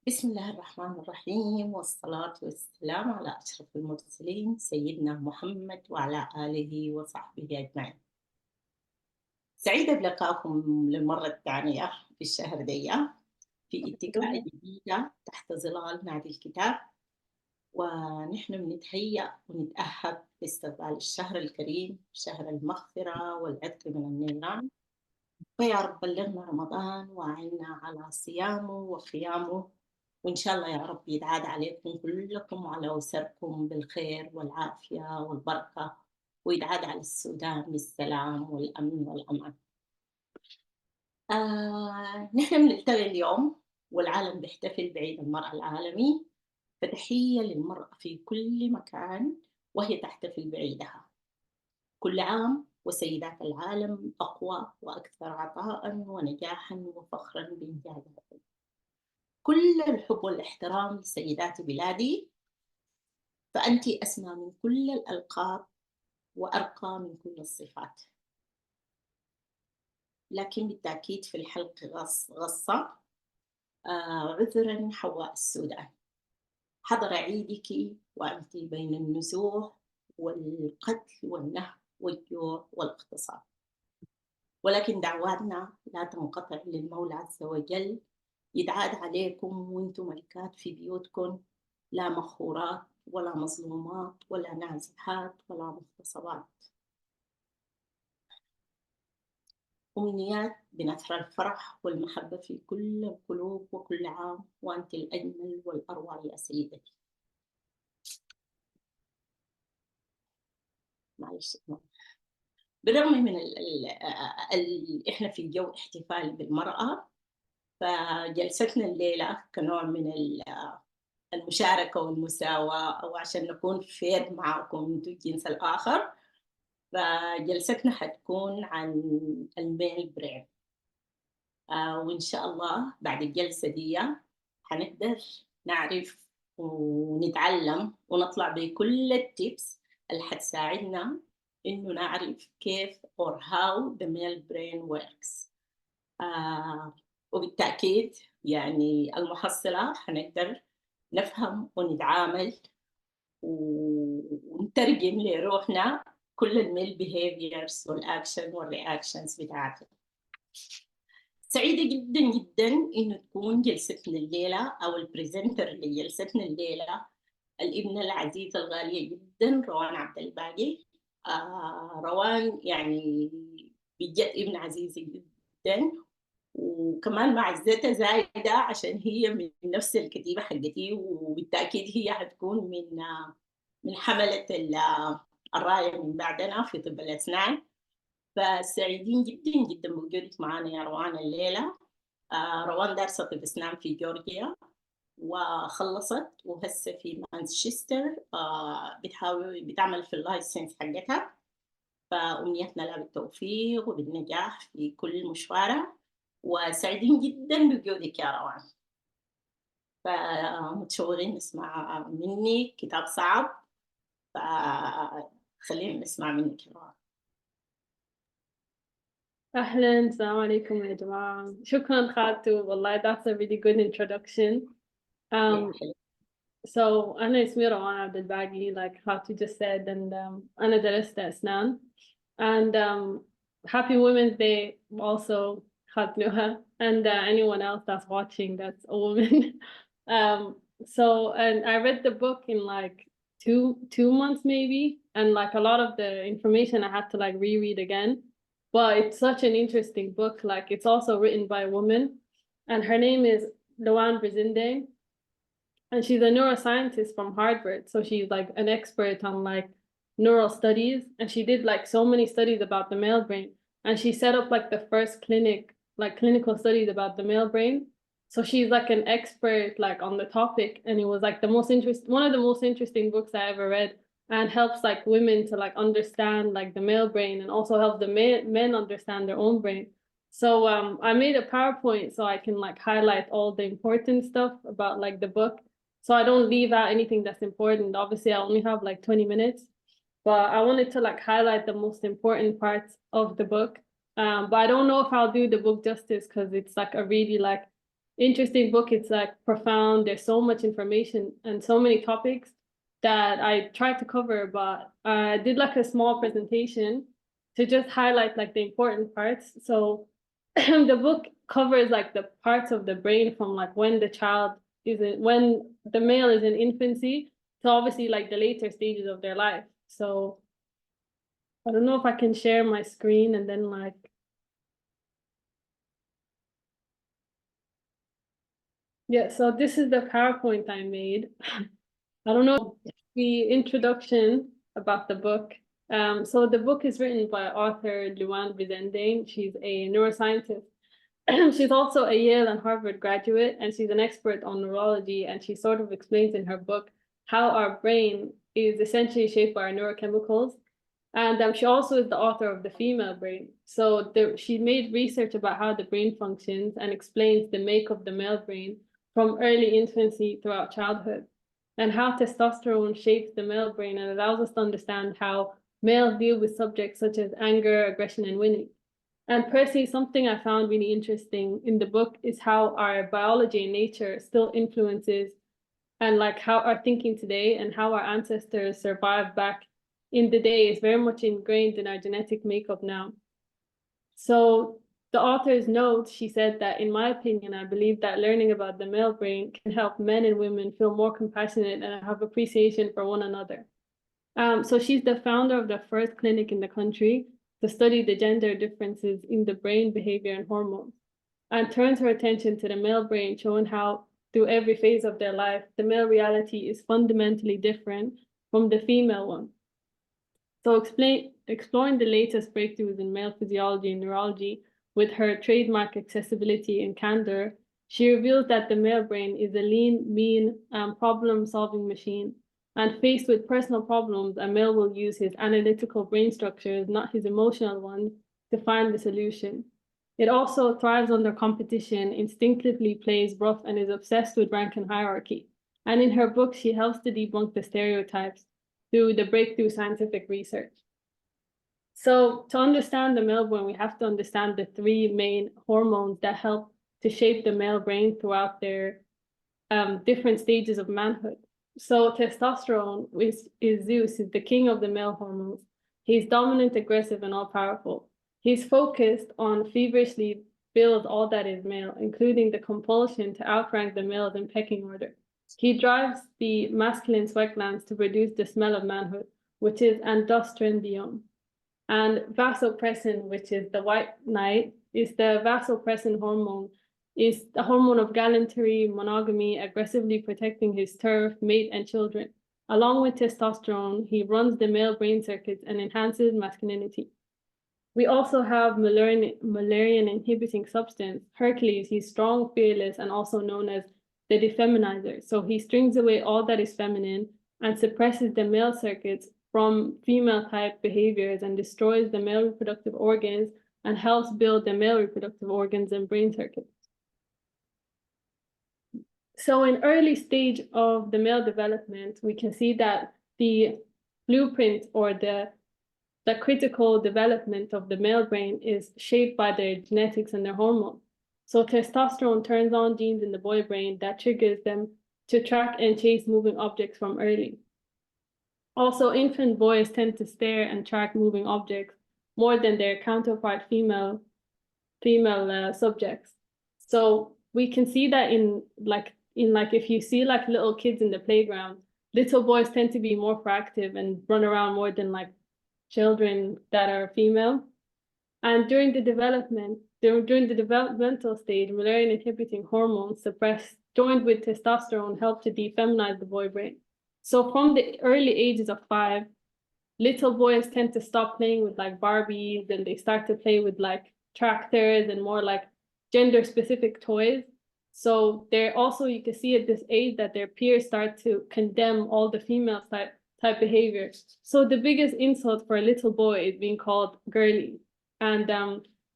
بسم الله الرحمن الرحيم والصلاة والسلام على أشرف المرسلين سيدنا محمد وعلى آله وصحبه أجمعين. سعيدة بلقائكم للمرة الثانية في الشهر دي في اتكاء جديدة تحت ظلال نادي الكتاب، ونحن بنتهيأ ونتأهب لاستقبال الشهر الكريم، شهر المغفرة والعتق من النيران. فيا رب بلغنا رمضان وأعنا على صيامه وقيامه، وإن شاء الله يا رب يدعاد عليكم كلكم وعلى أسركم بالخير والعافية والبركة، ويدعاد على السودان بالسلام والأمن والأمان. نحن بنلتقي اليوم والعالم بيحتفل بعيد المرأة العالمي، فتحية للمرأة في كل مكان وهي تحتفل بعيدها. كل عام وسيدات العالم أقوى وأكثر عطاء ونجاحا وفخرا بإنجازاتهم. كل الحب والاحترام لسيدات بلادي، فأنت أسمى من كل الألقاب وأرقى من كل الصفات. لكن بالتأكيد في الحلق غصة. عذرا حواء السودان، حضر عيدك وأنت بين النزوح والقتل والنهب والجوع والاغتصاب، ولكن دعواتنا لا تنقطع للمولى عز وجل يدعاد عليكم وانتم ملكات في بيوتكم، لا مخورات ولا مظلومات ولا نازحات ولا مغتصبات. أمنيات بنثر الفرح والمحبة في كل القلوب، وكل عام وأنت الأجمل والأروع يا سيدتي. معلش، بالرغم من إحنا في جو احتفال بالمرأة، فجلستنا الليلة كنوع من المشاركة والمساواة، أو عشان نكون فير معاكم انتوا الجنس الآخر، فجلستنا حتكون عن الميل برين. وإن شاء الله بعد الجلسة دي حنقدر نعرف ونتعلم ونطلع بكل التيبس اللي حتساعدنا إنه نعرف كيف or how the male brain works. وبالتأكيد يعني المحصلة حنقدر نفهم ونتعامل ونترجم لروحنا كل الميل behaviors والأكشن والرياكشنز بتاعتنا. سعيدة جدا جدا إنه تكون جلستنا الليلة أو البريزنتر لجلستنا الليلة الابنة العزيزة الغالية جدا روان عبدالباقي. روان يعني بجد ابنة عزيزة جدا، وكمان معزتها زايدة عشان هي من نفس الكتيبة حقتي، وبالتأكيد هي حتكون من حملة الراية من بعدنا في طب الأسنان. فسعيدين جدا جدا بوجودك معنا يا روان الليلة. روان دارسة طب أسنان في جورجيا وخلصت، وهسه في مانشستر بتعمل في اللايسنس حقتها. فأمنيتنا لها بالتوفيق وبالنجاح في كل مشوارها، وسعيدين جدا بوجودك يا روان. فمتشوقين نسمع منك، كتاب صعب، فخلينا نسمع منك يا روان. أهلا، السلام عليكم يا جماعة. شكرا خالتو، والله that's a really good introduction. So أنا اسمي روان عبدالباقي like خالتو just said, and أنا درست أسنان, and happy Women's Day also خالتوها, and anyone else that's watching that's a woman. So and I read the book in like two months maybe, and like a lot of the information I had to like reread again. But it's such an interesting book. Like it's also written by a woman, and her name is Rowan Brizinde, and she's a neuroscientist from Harvard. So she's like an expert on like neural studies, and she did like so many studies about the male brain. And she set up like the first clinical studies about the male brain. So she's like an expert like on the topic, and it was like one of the most interesting books I ever read, and helps like women to like understand like the male brain, and also help the men understand their own brain. So I made a PowerPoint so I can like highlight all the important stuff about like the book, so I don't leave out anything that's important. Obviously, I only have like 20 minutes, but I wanted to like highlight the most important parts of the book. But I don't know if I'll do the book justice, because it's like a really like interesting book. It's like profound. There's so much information and so many topics that I tried to cover, but I did like a small presentation to just highlight like the important parts. So the book covers like the parts of the brain from like when when the male is in infancy to obviously like the later stages of their life. So I don't know if I can share my screen and then like. Yeah, so this is the PowerPoint I made. I don't know the introduction about the book. So the book is written by author Rowan. She's a neuroscientist. She's also a Yale and Harvard graduate, and she's an expert on neurology. And she sort of explains in her book how our brain is essentially shaped by our neurochemicals. And she also is the author of The Female Brain. So she made research about how the brain functions and explains the make of the male brain from early infancy throughout childhood, and how testosterone shapes the male brain and allows us to understand how males deal with subjects such as anger, aggression, and winning. And personally, something I found really interesting in the book is how our biology and nature still influences and like how our thinking today and how our ancestors survived back in the day is very much ingrained in our genetic makeup now. So the author's note, she said that, in my opinion, I believe that learning about the male brain can help men and women feel more compassionate and have appreciation for one another. So she's the founder of the first clinic in the country to study the gender differences in the brain behavior and hormones, and turns her attention to the male brain, showing how through every phase of their life, the male reality is fundamentally different from the female one. So exploring the latest breakthroughs in male physiology and neurology with her trademark accessibility and candor, she reveals that the male brain is a lean, mean, problem-solving machine. And faced with personal problems, a male will use his analytical brain structures, not his emotional ones, to find the solution. It also thrives under competition, instinctively plays rough, and is obsessed with rank and hierarchy. And in her book, she helps to debunk the stereotypes through the breakthrough scientific research. So to understand the male brain, we have to understand the three main hormones that help to shape the male brain throughout their different stages of manhood. So testosterone is Zeus, is the king of the male hormones. He's dominant, aggressive, and all-powerful. He's focused on feverishly build all that is male, including the compulsion to outrank the males in pecking order. He drives the masculine sweat glands to produce the smell of manhood, which is androstenedione. And vasopressin, which is the white knight, is the vasopressin hormone, is the hormone of gallantry, monogamy, aggressively protecting his turf, mate, and children. Along with testosterone, he runs the male brain circuits and enhances masculinity. We also have Mullerian inhibiting substance, Hercules. He's strong, fearless, and also known as the defeminizer. So he strings away all that is feminine and suppresses the male circuits from female type behaviors and destroys the male reproductive organs and helps build the male reproductive organs and brain circuits. So in early stage of the male development, we can see that the blueprint or the critical development of the male brain is shaped by their genetics and their hormones. So testosterone turns on genes in the boy brain that triggers them to track and chase moving objects from early. Also, infant boys tend to stare and track moving objects more than their counterpart female subjects. So we can see that in if you see like little kids in the playground, little boys tend to be more proactive and run around more than like children that are female. And during the developmental stage, Mullerian inhibiting hormones suppressed, joined with testosterone, help to defeminize the boy brain. So from the early ages of 5, little boys tend to stop playing with like Barbies and they start to play with like tractors and more like gender specific toys. So they're also, you can see at this age that their peers start to condemn all the female type behavior. So the biggest insult for a little boy is being called girly. And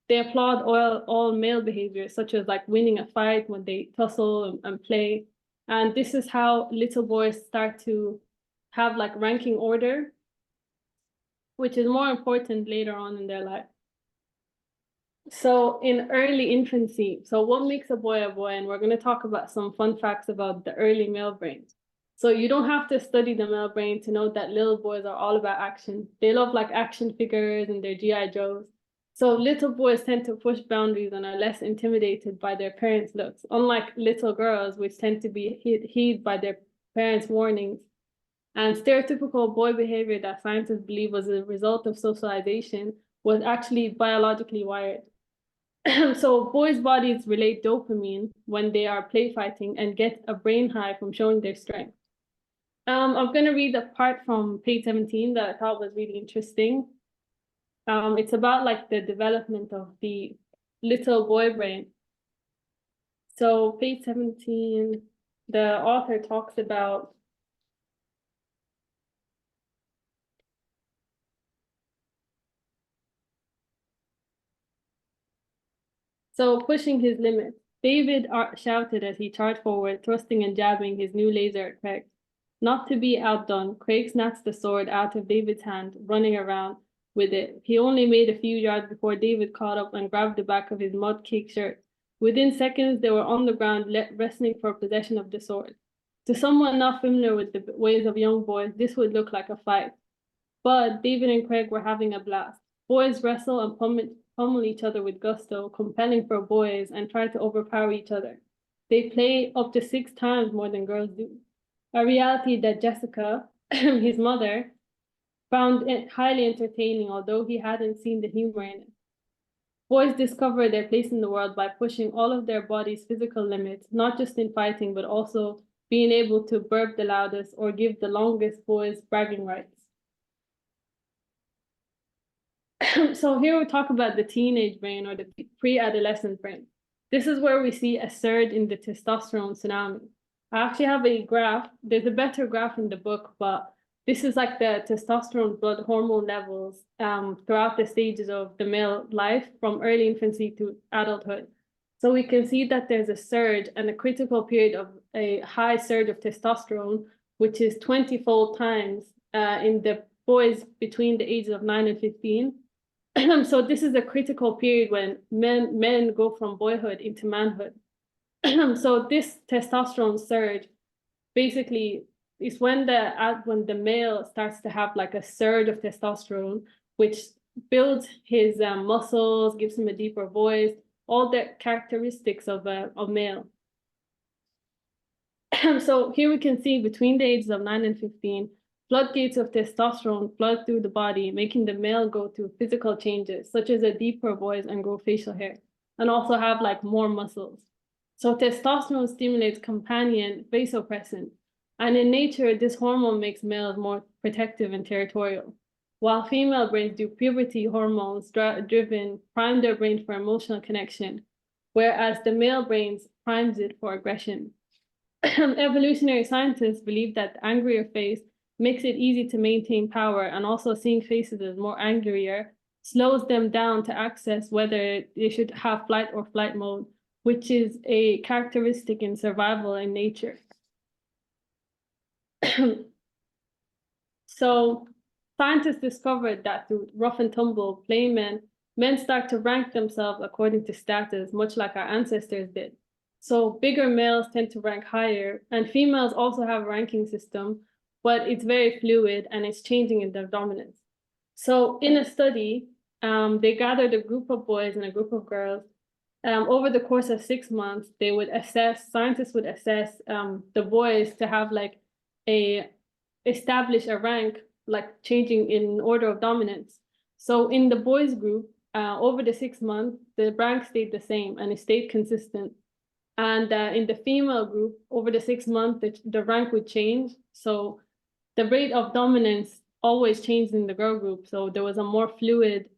they applaud all male behavior, such as like winning a fight when they tussle and play. And this is how little boys start to have like ranking order, which is more important later on in their life. So in early infancy, so what makes a boy? And we're going to talk about some fun facts about the early male brain. So you don't have to study the male brain to know that little boys are all about action. They love like action figures and their GI Joes. So little boys tend to push boundaries and are less intimidated by their parents' looks, unlike little girls, which tend to be heeded by their parents' warnings. And stereotypical boy behavior that scientists believe was a result of socialization was actually biologically wired. So boys' bodies relate dopamine when they are play fighting and get a brain high from showing their strength. I'm going to read a part from page 17 that I thought was really interesting. It's about like the development of the little boy brain. So page 17, the author talks about pushing his limits. David shouted as he charged forward, thrusting and jabbing his new laser at Craig. Not to be outdone, Craig snatched the sword out of David's hand, running around with it. He only made a few yards before David caught up and grabbed the back of his mud-caked shirt. Within seconds, they were on the ground, wrestling for possession of the sword. To someone not familiar with the ways of young boys, this would look like a fight. But David and Craig were having a blast. Boys wrestle and pummel each other with gusto, compelling for boys and try to overpower each other. They play up to 6 times more than girls do. A reality that Jessica, his mother, found it highly entertaining, although he hadn't seen the humor in it. Boys discover their place in the world by pushing all of their body's physical limits, not just in fighting, but also being able to burp the loudest or give the longest boys bragging rights. So here we talk about the teenage brain or the pre-adolescent brain. This is where we see a surge in the testosterone tsunami. I actually have a graph. There's a better graph in the book, but this is like the testosterone blood hormone levels throughout the stages of the male life from early infancy to adulthood. So we can see that there's a surge and a critical period of a high surge of testosterone, which is 20-fold times in the boys between the ages of 9 and 15. So this is a critical period when men go from boyhood into manhood. So this testosterone surge basically is when the male starts to have like a surge of testosterone, which builds his muscles, gives him a deeper voice, all the characteristics of male. So here we can see between the ages of 9 and 15, floodgates of testosterone flood through the body, making the male go through physical changes, such as a deeper voice and grow facial hair, and also have like more muscles. So testosterone stimulates companion vasopressin, and in nature, this hormone makes males more protective and territorial, while female brains do puberty hormones driven prime their brain for emotional connection, whereas the male brains primes it for aggression. Evolutionary scientists believe that the angrier face makes it easy to maintain power, and also seeing faces as more angrier slows them down to access whether they should have flight or flight mode, which is a characteristic in survival in nature. So scientists discovered that through rough and tumble play men start to rank themselves according to status, much like our ancestors did. So bigger males tend to rank higher, and females also have a ranking system, but it's very fluid and it's changing in their dominance. So in a study, they gathered a group of boys and a group of girls. Over the course of 6 months, scientists would assess the boys to have like establish a rank, like changing in order of dominance. So in the boys group, over the 6 months, the rank stayed the same and it stayed consistent. And in the female group, over the 6 months, the rank would change. So the rate of dominance always changed in the girl group. So there was a more fluid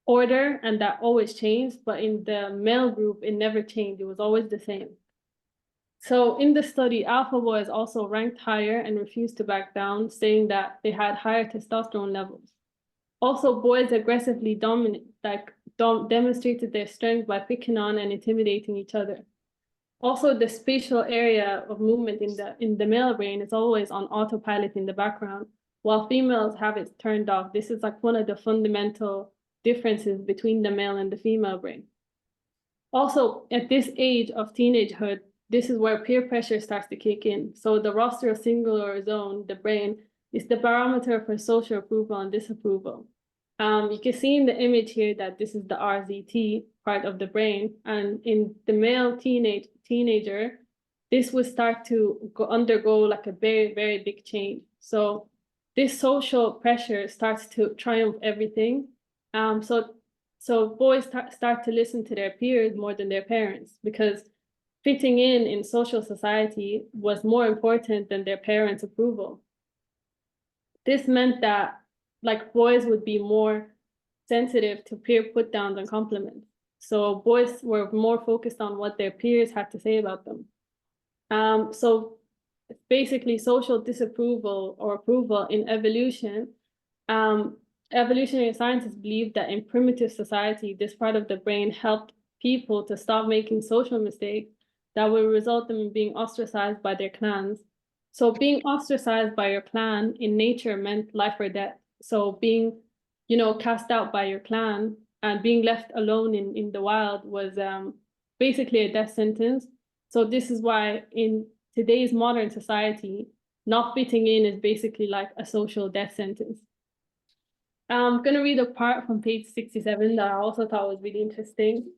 order, and that always changed. But in the male group, it never changed. It was always the same. So in the study, alpha boys also ranked higher and refused to back down, saying that they had higher testosterone levels. Also, boys aggressively demonstrated their strength by picking on and intimidating each other. Also, the spatial area of movement in the male brain is always on autopilot in the background, while females have it turned off. This is like one of the fundamental differences between the male and the female brain. Also, at this age of teenagehood, this is where peer pressure starts to kick in. So the rostral singular zone, the brain, is the barometer for social approval and disapproval. You can see in the image here that this is the RZT part of the brain, and in the male teenager, this would start to undergo like a very, very big change. So this social pressure starts to triumph everything. So boys start to listen to their peers more than their parents, because fitting in social society was more important than their parents' approval. This meant that like boys would be more sensitive to peer put downs and compliments. So boys were more focused on what their peers had to say about them. So basically social disapproval or approval in evolution, evolutionary scientists believe that in primitive society, this part of the brain helped people to stop making social mistakes that would result them in being ostracized by their clans. So being ostracized by your clan in nature meant life or death. So being, cast out by your clan and being left alone in the wild was basically a death sentence. So this is why in today's modern society, not fitting in is basically like a social death sentence. I'm going to read a part from page 67 that I also thought was really interesting.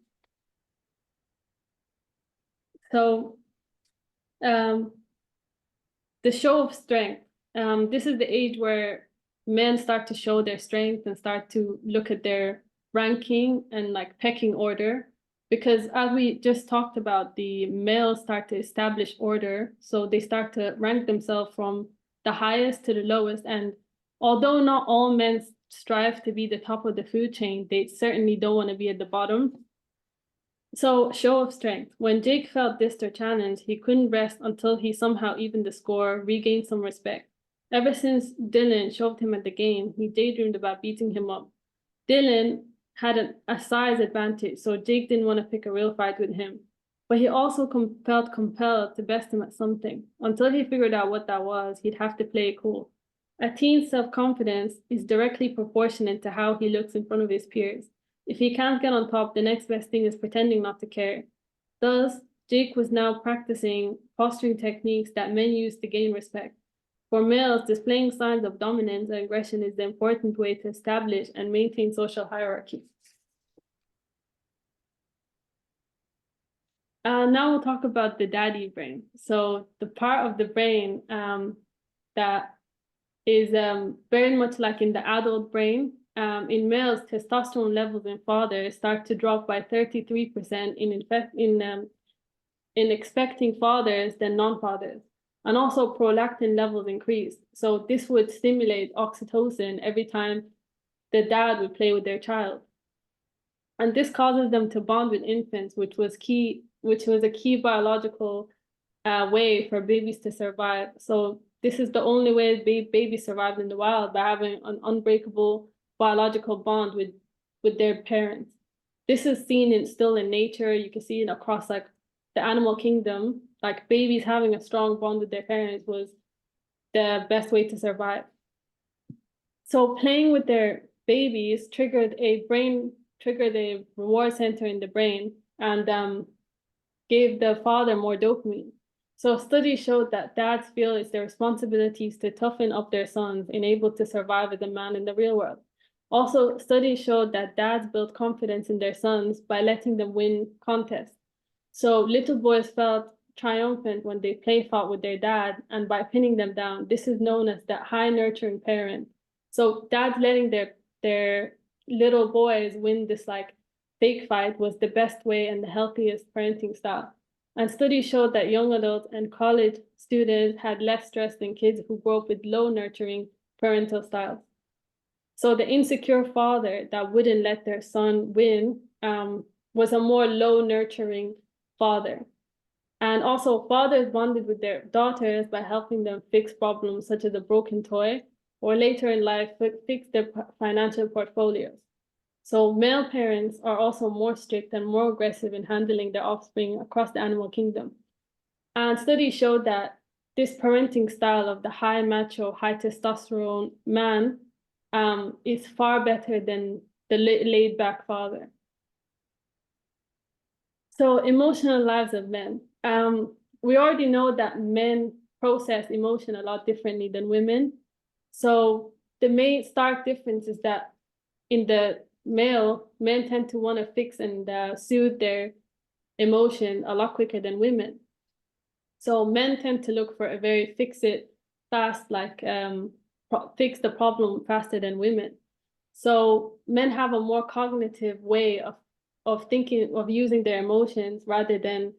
So the show of strength. This is the age where men start to show their strength and start to look at their ranking and like pecking order. Because as we just talked about, the males start to establish order. So they start to rank themselves from the highest to the lowest. And although not all men strive to be the top of the food chain, they certainly don't want to be at the bottom. So show of strength. When Jake felt dissed or challenged, he couldn't rest until he somehow evened the score, regained some respect. Ever since Dylan shoved him at the game, he daydreamed about beating him up. Dylan had a size advantage, so Jake didn't want to pick a real fight with him. But he also felt compelled to best him at something. Until he figured out what that was, he'd have to play it cool. A teen's self-confidence is directly proportionate to how he looks in front of his peers. If he can't get on top, the next best thing is pretending not to care. Thus, Jake was now practicing posturing techniques that men use to gain respect. For males, displaying signs of dominance and aggression is the important way to establish and maintain social hierarchy. Now we'll talk about the daddy brain. So the part of the brain that is very much like in the adult brain. In males, testosterone levels in fathers start to drop by 33% in expecting fathers than non-fathers. And also prolactin levels increase. So this would stimulate oxytocin every time the dad would play with their child. And this causes them to bond with infants, which was a key biological way for babies to survive. So this is the only way babies survived in the wild, by having an unbreakable biological bond with their parents. This is seen still in nature. You can see it across like the animal kingdom. Like babies having a strong bond with their parents was the best way to survive. So playing with their babies triggered a reward center in the brain and gave the father more dopamine. So studies showed that dads feel it's their responsibilities to toughen up their sons, enabled to survive as a man in the real world. Also, studies showed that dads build confidence in their sons by letting them win contests. So little boys felt triumphant when they fought with their dad, and by pinning them down, this is known as the high nurturing parent. So dads letting their little boys win this like fake fight was the best way and the healthiest parenting style. And studies showed that young adults and college students had less stress than kids who grew up with low nurturing parental styles. So the insecure father that wouldn't let their son win was a more low nurturing father. And also fathers bonded with their daughters by helping them fix problems such as a broken toy, or later in life, fix their financial portfolios. So male parents are also more strict and more aggressive in handling their offspring across the animal kingdom. And studies showed that this parenting style of the high macho, high testosterone man is far better than the laid back father. So emotional lives of men. We already know that men process emotion a lot differently than women. So the main stark difference is that in the male, men tend to want to fix and soothe their emotion a lot quicker than women. So men tend to look for a very fix it fast, like fix the problem faster than women. So men have a more cognitive way of thinking, of using their emotions rather than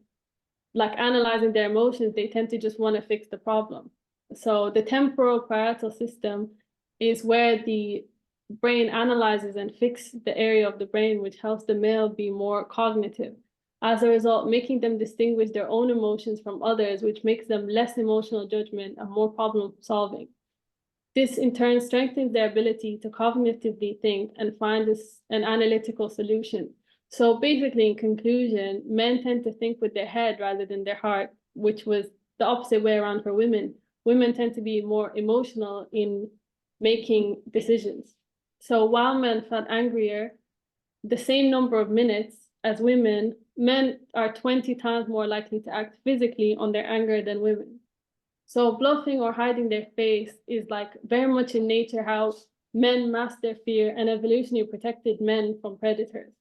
like analyzing their emotions. They tend to just want to fix the problem. So the temporal parietal system is where the brain analyzes and fixes the area of the brain, which helps the male be more cognitive. As a result, making them distinguish their own emotions from others, which makes them less emotional judgment and more problem solving. This in turn strengthens their ability to cognitively think and find an analytical solution. So basically, in conclusion, men tend to think with their head rather than their heart, which was the opposite way around for women. Women tend to be more emotional in making decisions. So while men felt angrier the same number of minutes as women, men are 20 times more likely to act physically on their anger than women. So bluffing or hiding their face is like very much in nature how men mask their fear and evolutionarily protected men from predators.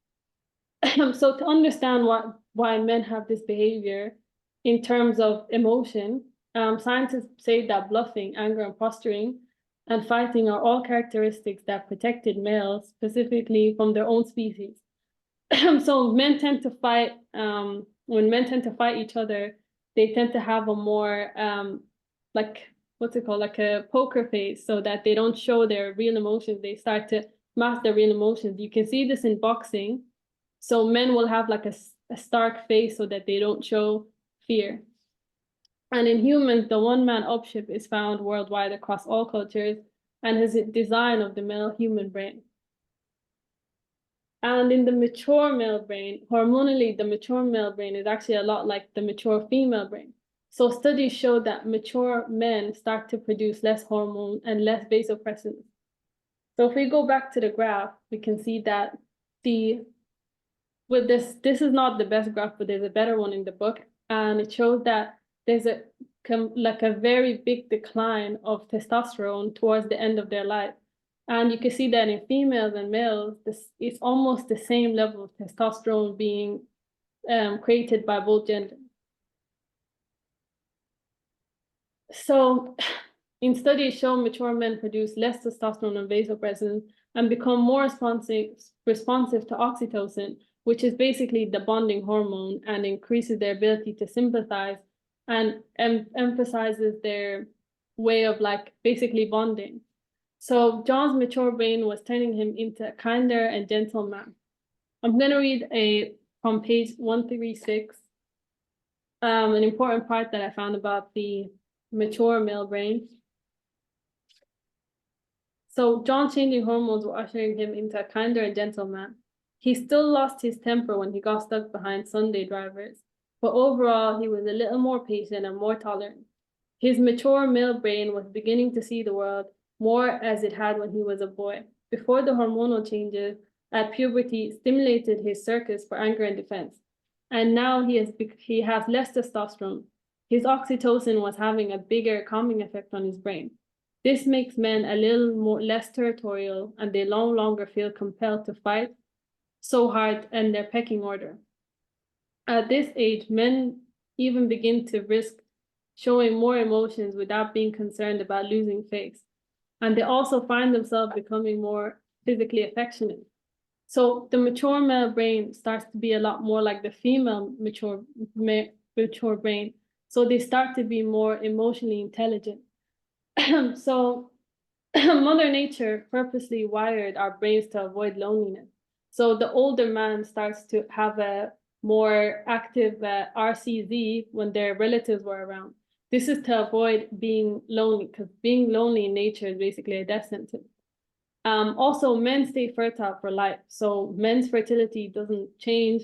So to understand why men have this behavior in terms of emotion, scientists say that bluffing, anger, and posturing and fighting are all characteristics that protected males specifically from their own species. So men tend to fight, when men tend to fight each other, they tend to have a more, like, what's it called, like a poker face, so that they don't show their real emotions. They start to mask their real emotions. You can see this in boxing. So men will have like a stark face so that they don't show fear. And in humans, the one-man upship is found worldwide across all cultures and is a design of the male human brain. And in the mature male brain, hormonally, the mature male brain is actually a lot like the mature female brain. So studies show that mature men start to produce less hormone and less vasopressin. So if we go back to the graph, we can see that with this is not the best graph, but there's a better one in the book. And it shows that there's a very big decline of testosterone towards the end of their life. And you can see that in females and males, it's almost the same level of testosterone being created by both genders. So in studies show mature men produce less testosterone and vasopressin and become more responsive to oxytocin, which is basically the bonding hormone, and increases their ability to sympathize and emphasizes their way of like basically bonding. So John's mature brain was turning him into a kinder and gentle man. I'm going to read from page 136, an important part that I found about the mature male brain. So John's changing hormones were ushering him into a kinder and gentle man. He still lost his temper when he got stuck behind Sunday drivers, but overall he was a little more patient and more tolerant. His mature male brain was beginning to see the world more as it had when he was a boy, before the hormonal changes at puberty stimulated his circuits for anger and defense. And now he has less testosterone. His oxytocin was having a bigger calming effect on his brain. This makes men a little less territorial, and they no longer feel compelled to fight so hard in their pecking order. At this age, men even begin to risk showing more emotions without being concerned about losing face. And they also find themselves becoming more physically affectionate. So the mature male brain starts to be a lot more like the female mature brain. So they start to be more emotionally intelligent. So Mother Nature purposely wired our brains to avoid loneliness. So the older man starts to have a more active RCZ when their relatives were around. This is to avoid being lonely, because being lonely in nature is basically a death sentence. Also, men stay fertile for life. So men's fertility doesn't change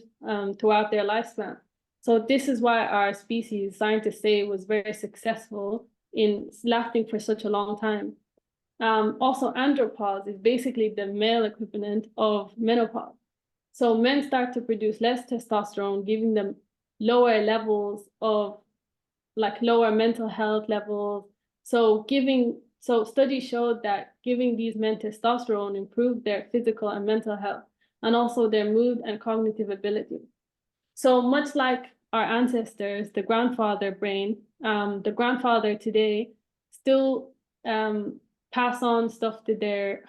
throughout their lifespan. So this is why our species, scientists say, was very successful in lasting for such a long time. Also, andropause is basically the male equivalent of menopause. So men start to produce less testosterone, giving them lower levels of like lower mental health levels. So studies showed that giving these men testosterone improved their physical and mental health, and also their mood and cognitive ability. So much like our ancestors, the grandfather brain, the grandfather today still pass on stuff to their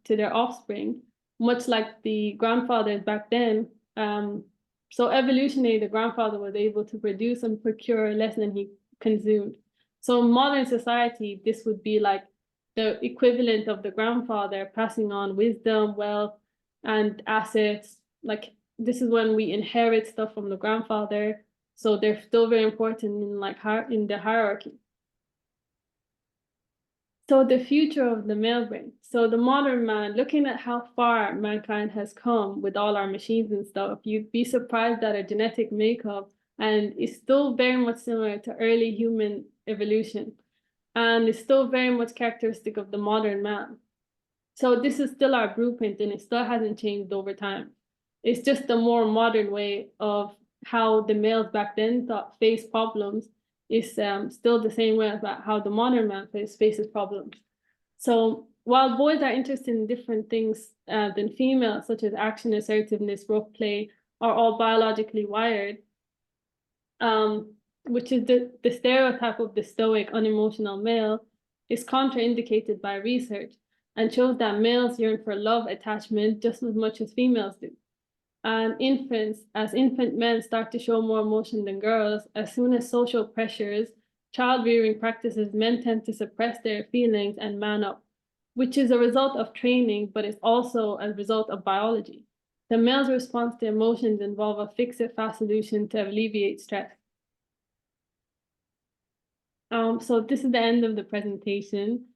to their offspring, much like the grandfathers back then. So evolutionarily, the grandfather was able to produce and procure less than he consumed. So in modern society, this would be like the equivalent of the grandfather passing on wisdom, wealth, and assets. Like this is when we inherit stuff from the grandfather. So they're still very important in like in the hierarchy. So the future of the male brain. So the modern man, looking at how far mankind has come with all our machines and stuff, you'd be surprised at our genetic makeup, and it's still very much similar to early human evolution. And it's still very much characteristic of the modern man. So this is still our blueprint, and it still hasn't changed over time. It's just a more modern way of how the males back then faced problems is still the same way about how the modern man faces problems. So while boys are interested in different things than females, such as action, assertiveness, rough play, are all biologically wired, which is the stereotype of the stoic, unemotional male, is contraindicated by research and shows that males yearn for love attachment just as much as females do. And as infant men start to show more emotion than girls, as soon as social pressures, child rearing practices, men tend to suppress their feelings and man up, which is a result of training, but it's also a result of biology. The male's response to emotions involve a fix-it-fast solution to alleviate stress. So this is the end of the presentation.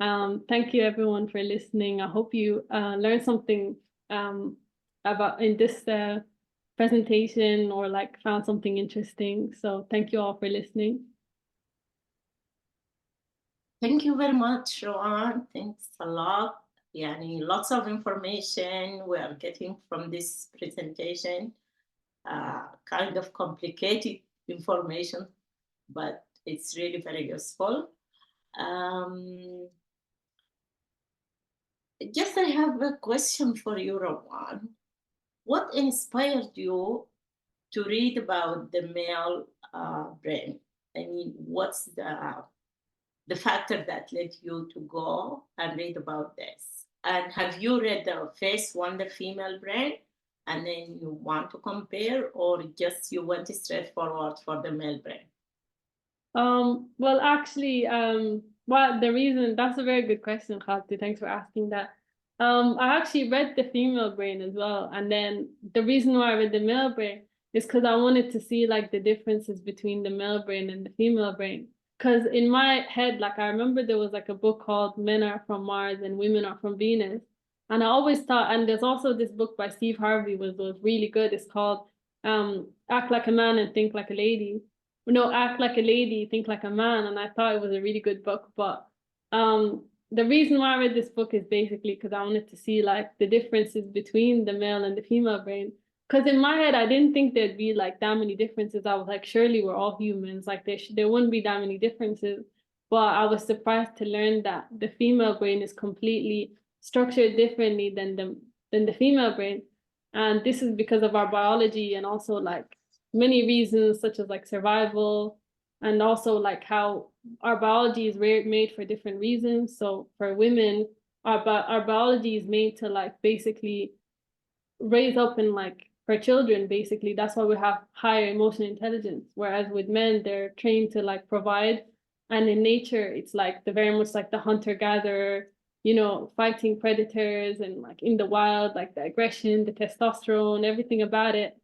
Thank you everyone for listening. I hope you learned something about in this presentation, or like found something interesting. So thank you all for listening. Thank you very much, Rowan. Thanks a lot. Yani, lots of information we are getting from this presentation. Kind of complicated information, but it's really very useful. Just I have a question for you, Rowan. What inspired you to read about the male brain? I mean, what's the factor that led you to go and read about this? And have you read the first one, the female brain, and then you want to compare, or just you went straight forward for the male brain? Well, actually, well, the reason, that's a very good question, Khalti. Thanks for asking that. I actually read the female brain as well. And then the reason why I read the male brain is because I wanted to see like the differences between the male brain and the female brain. Because in my head, like I remember there was like a book called Men Are From Mars and Women Are From Venus. And I always thought, and there's also this book by Steve Harvey was really good. It's called Act Like a Man and Think Like a Lady. No, Act Like a Lady, Think Like a Man. And I thought it was a really good book. But the reason why I read this book is basically because I wanted to see like the differences between the male and the female brain. Because in my head, I didn't think there'd be like that many differences. I was like, surely we're all humans. Like there wouldn't be that many differences. But I was surprised to learn that the female brain is completely structured differently than the female brain. And this is because of our biology, and also like many reasons, such as like survival, and also like how our biology is made for different reasons. So for women, our biology is made to like basically raise up and like for children, basically. That's why we have higher emotional intelligence. Whereas with men, they're trained to like provide. And in nature, it's like the very much like the hunter-gatherer, you know, fighting predators, and like in the wild, like the aggression, the testosterone, everything about it.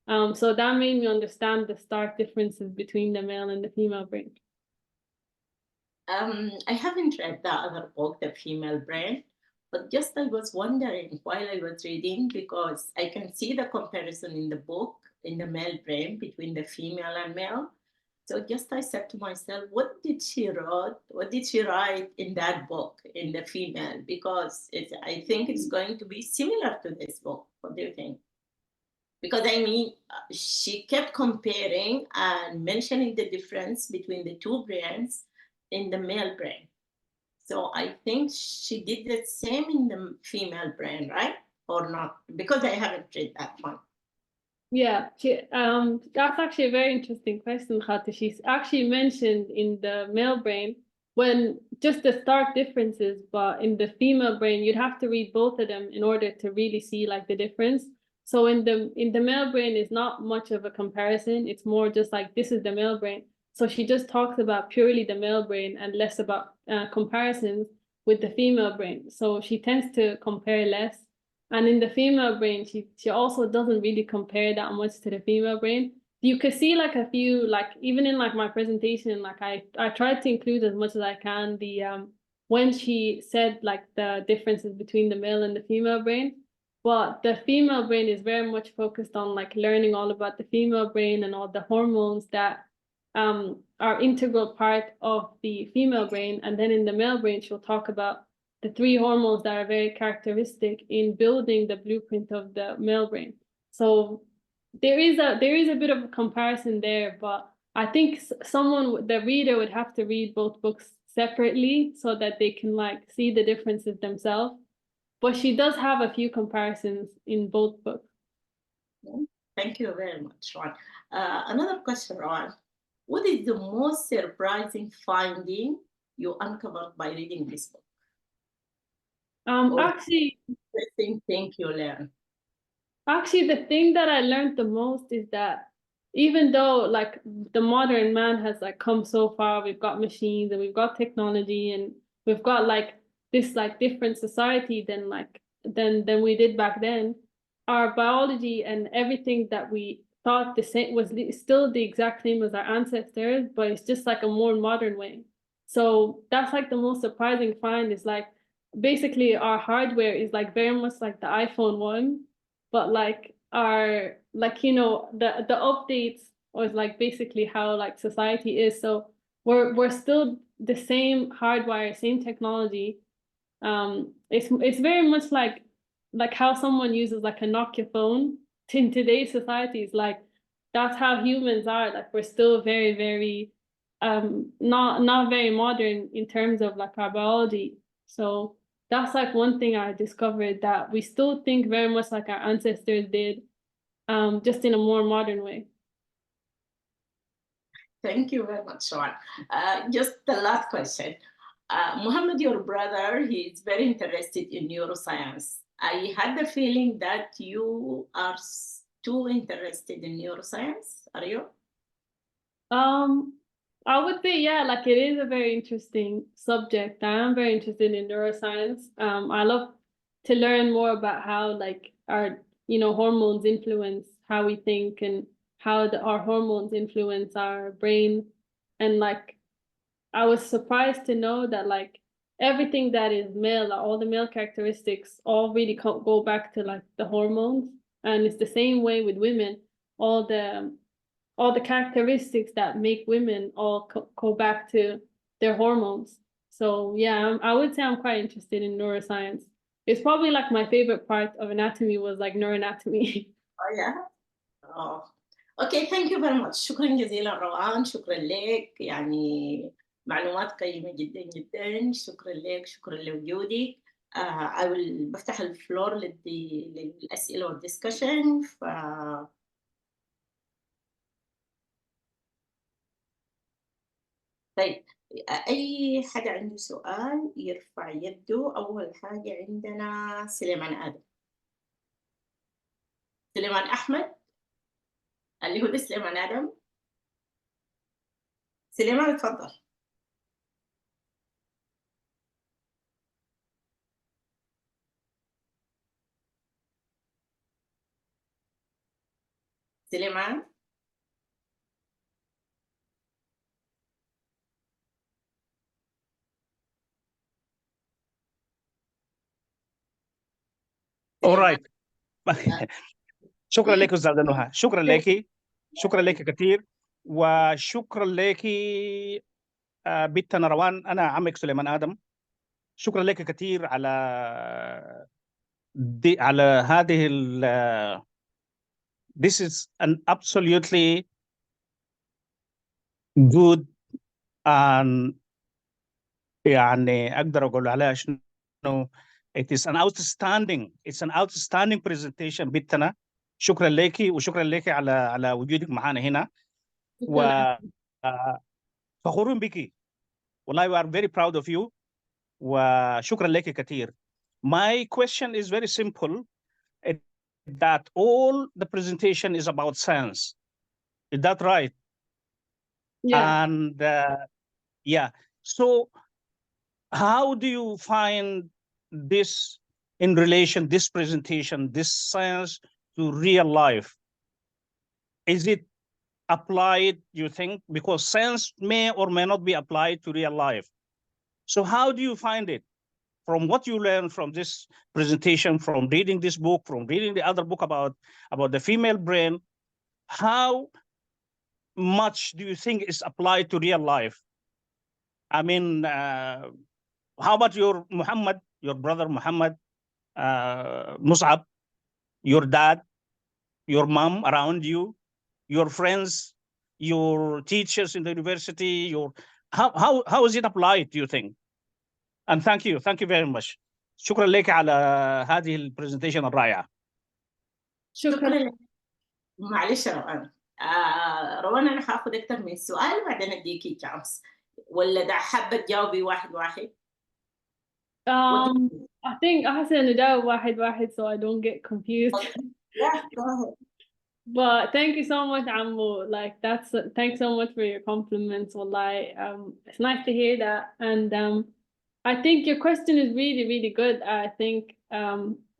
So that made me understand the stark differences between the male and the female brain. I haven't read the other book, The Female Brain, but just I was wondering while I was reading, because I can see the comparison in the book, in the male brain, between the female and male. So just I said to myself, what did she write? What did she write in that book, in the female? Because I think it's going to be similar to this book. What do you think? Because I mean, she kept comparing and mentioning the difference between the two brains in the male brain. So I think she did the same in the female brain, right? Or not? Because I haven't read that one. Yeah, that's actually a very interesting question, Khati. She's actually mentioned in the male brain when just the stark differences, but in the female brain, you'd have to read both of them in order to really see like the difference. So in the male brain is not much of a comparison. It's more just like this is the male brain. So she just talks about purely the male brain and less about comparisons with the female brain. So she tends to compare less. And in the female brain, she also doesn't really compare that much to the female brain. You could see like a few, like even in like my presentation, like I tried to include as much as I can the when she said like the differences between the male and the female brain. But the female brain is very much focused on like learning all about the female brain and all the hormones that are integral part of the female brain. And then in the male brain, she'll talk about the three hormones that are very characteristic in building the blueprint of the male brain. So there is a bit of a comparison there, but I think the reader would have to read both books separately so that they can like see the differences themselves. But she does have a few comparisons in both books. Thank you very much, Ron. Another question, Ron. What is the most surprising finding you uncovered by reading this book? Actually, thing you learned. Actually, the thing that I learned the most is that even though like the modern man has like come so far, we've got machines and we've got technology and we've got like this like different society than we did back then. Our biology and everything that we thought the same was still the exact same as our ancestors, but it's just like a more modern way. So that's like the most surprising find is like basically our hardware is like very much like the iPhone 1, but like our like the updates was like basically how like society is. So we're still the same hardwire, same technology. It's very much like how someone uses like a Nokia phone in today's society is like that's how humans are. Like we're still very, very not very modern in terms of like our biology. So that's like one thing I discovered, that we still think very much like our ancestors did, just in a more modern way. Thank you very much, Rowan. Just the last question. Muhammad, your brother, he's very interested in neuroscience. I had the feeling that you are too interested in neuroscience. Are you? I would say, yeah, like it is a very interesting subject. I am very interested in neuroscience. I love to learn more about how like our, hormones influence how we think and how our hormones influence our brain. And like, I was surprised to know that like everything that is male, like, all the male characteristics all really go back to like the hormones. And it's the same way with women. All the characteristics that make women all go back to their hormones. So yeah, I would say I'm quite interested in neuroscience. It's probably like my favorite part of anatomy was like neuroanatomy. Oh yeah. Oh. Okay, thank you very much. شكرا جزيلا روان، شكرا لك، يعني معلومات قيمة جدا جدا. شكرا لك، شكرا لوجودك. I will بفتح الفلور للأسئلة والدiscussion. طيب، أي حدا عنده سؤال يرفع يده. أول حاجة عندنا سليمان آدم، سليمان أحمد، اللي هو سليمان آدم. سليمان اتفضل. سليمان. All right. شكرا لك استاذه نهى، شكرا لك كثير. وشكرا لك بنتنا روان. أنا عمك سليمان آدم. شكرا لك كثير على على هذه this is an absolutely good and يعني أقدر أقول عليها شنو it is an outstanding presentation بنتنا. شكرا لك وشكرا لك على وجودك معنا هنا وفخورين بك والله. we are very proud of you وشكرا لك كثير. My question is very simple, that all the presentation is about science. Is that right? Yeah. And yeah, so how do you find this in relation, this presentation, this science to real life? Is it applied, you think? Because science may or may not be applied to real life. So how do you find it? From what you learned from this presentation, from reading this book, from reading the other book about the female brain, how much do you think is applied to real life? I mean, how about your Muhammad, your brother Muhammad, Mus'ab, your dad, your mom around you, your friends, your teachers in the university, how is it applied, do you think? And thank you very much. شكرا لك على هذه البرزنتيشن الرائعة. شكرا لك. معلش روان. روان أنا هاخد أكثر من سؤال وبعدين أديكي chance. ولا ده حابة تجاوبي واحد واحد؟ I think أحسن نجاوب واحد واحد so I don't get confused. Yeah, go ahead. But thank you so much, Ammu. Like thanks so much for your compliments. Wallahi, it's nice to hear that. And I think your question is really, really good. I think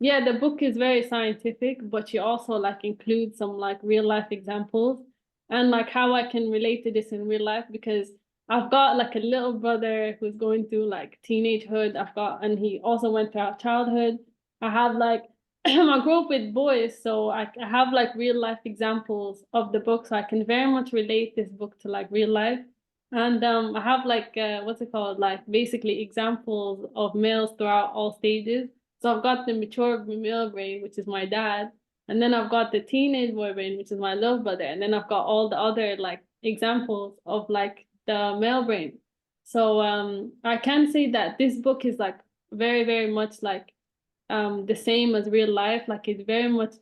yeah, the book is very scientific, but you also like include some like real life examples and like how I can relate to this in real life, because I've got like a little brother who's going through like teenagehood. And he also went through childhood. I have like I grew up with boys, so I have like real life examples of the book, so I can very much relate this book to like real life. And I have like what's it called, like basically examples of males throughout all stages. So I've got the mature male brain, which is my dad, and then I've got the teenage boy brain, which is my little brother, and then I've got all the other like examples of like the male brain. So I can say that this book is like very, very much like the same as real life. Like it very much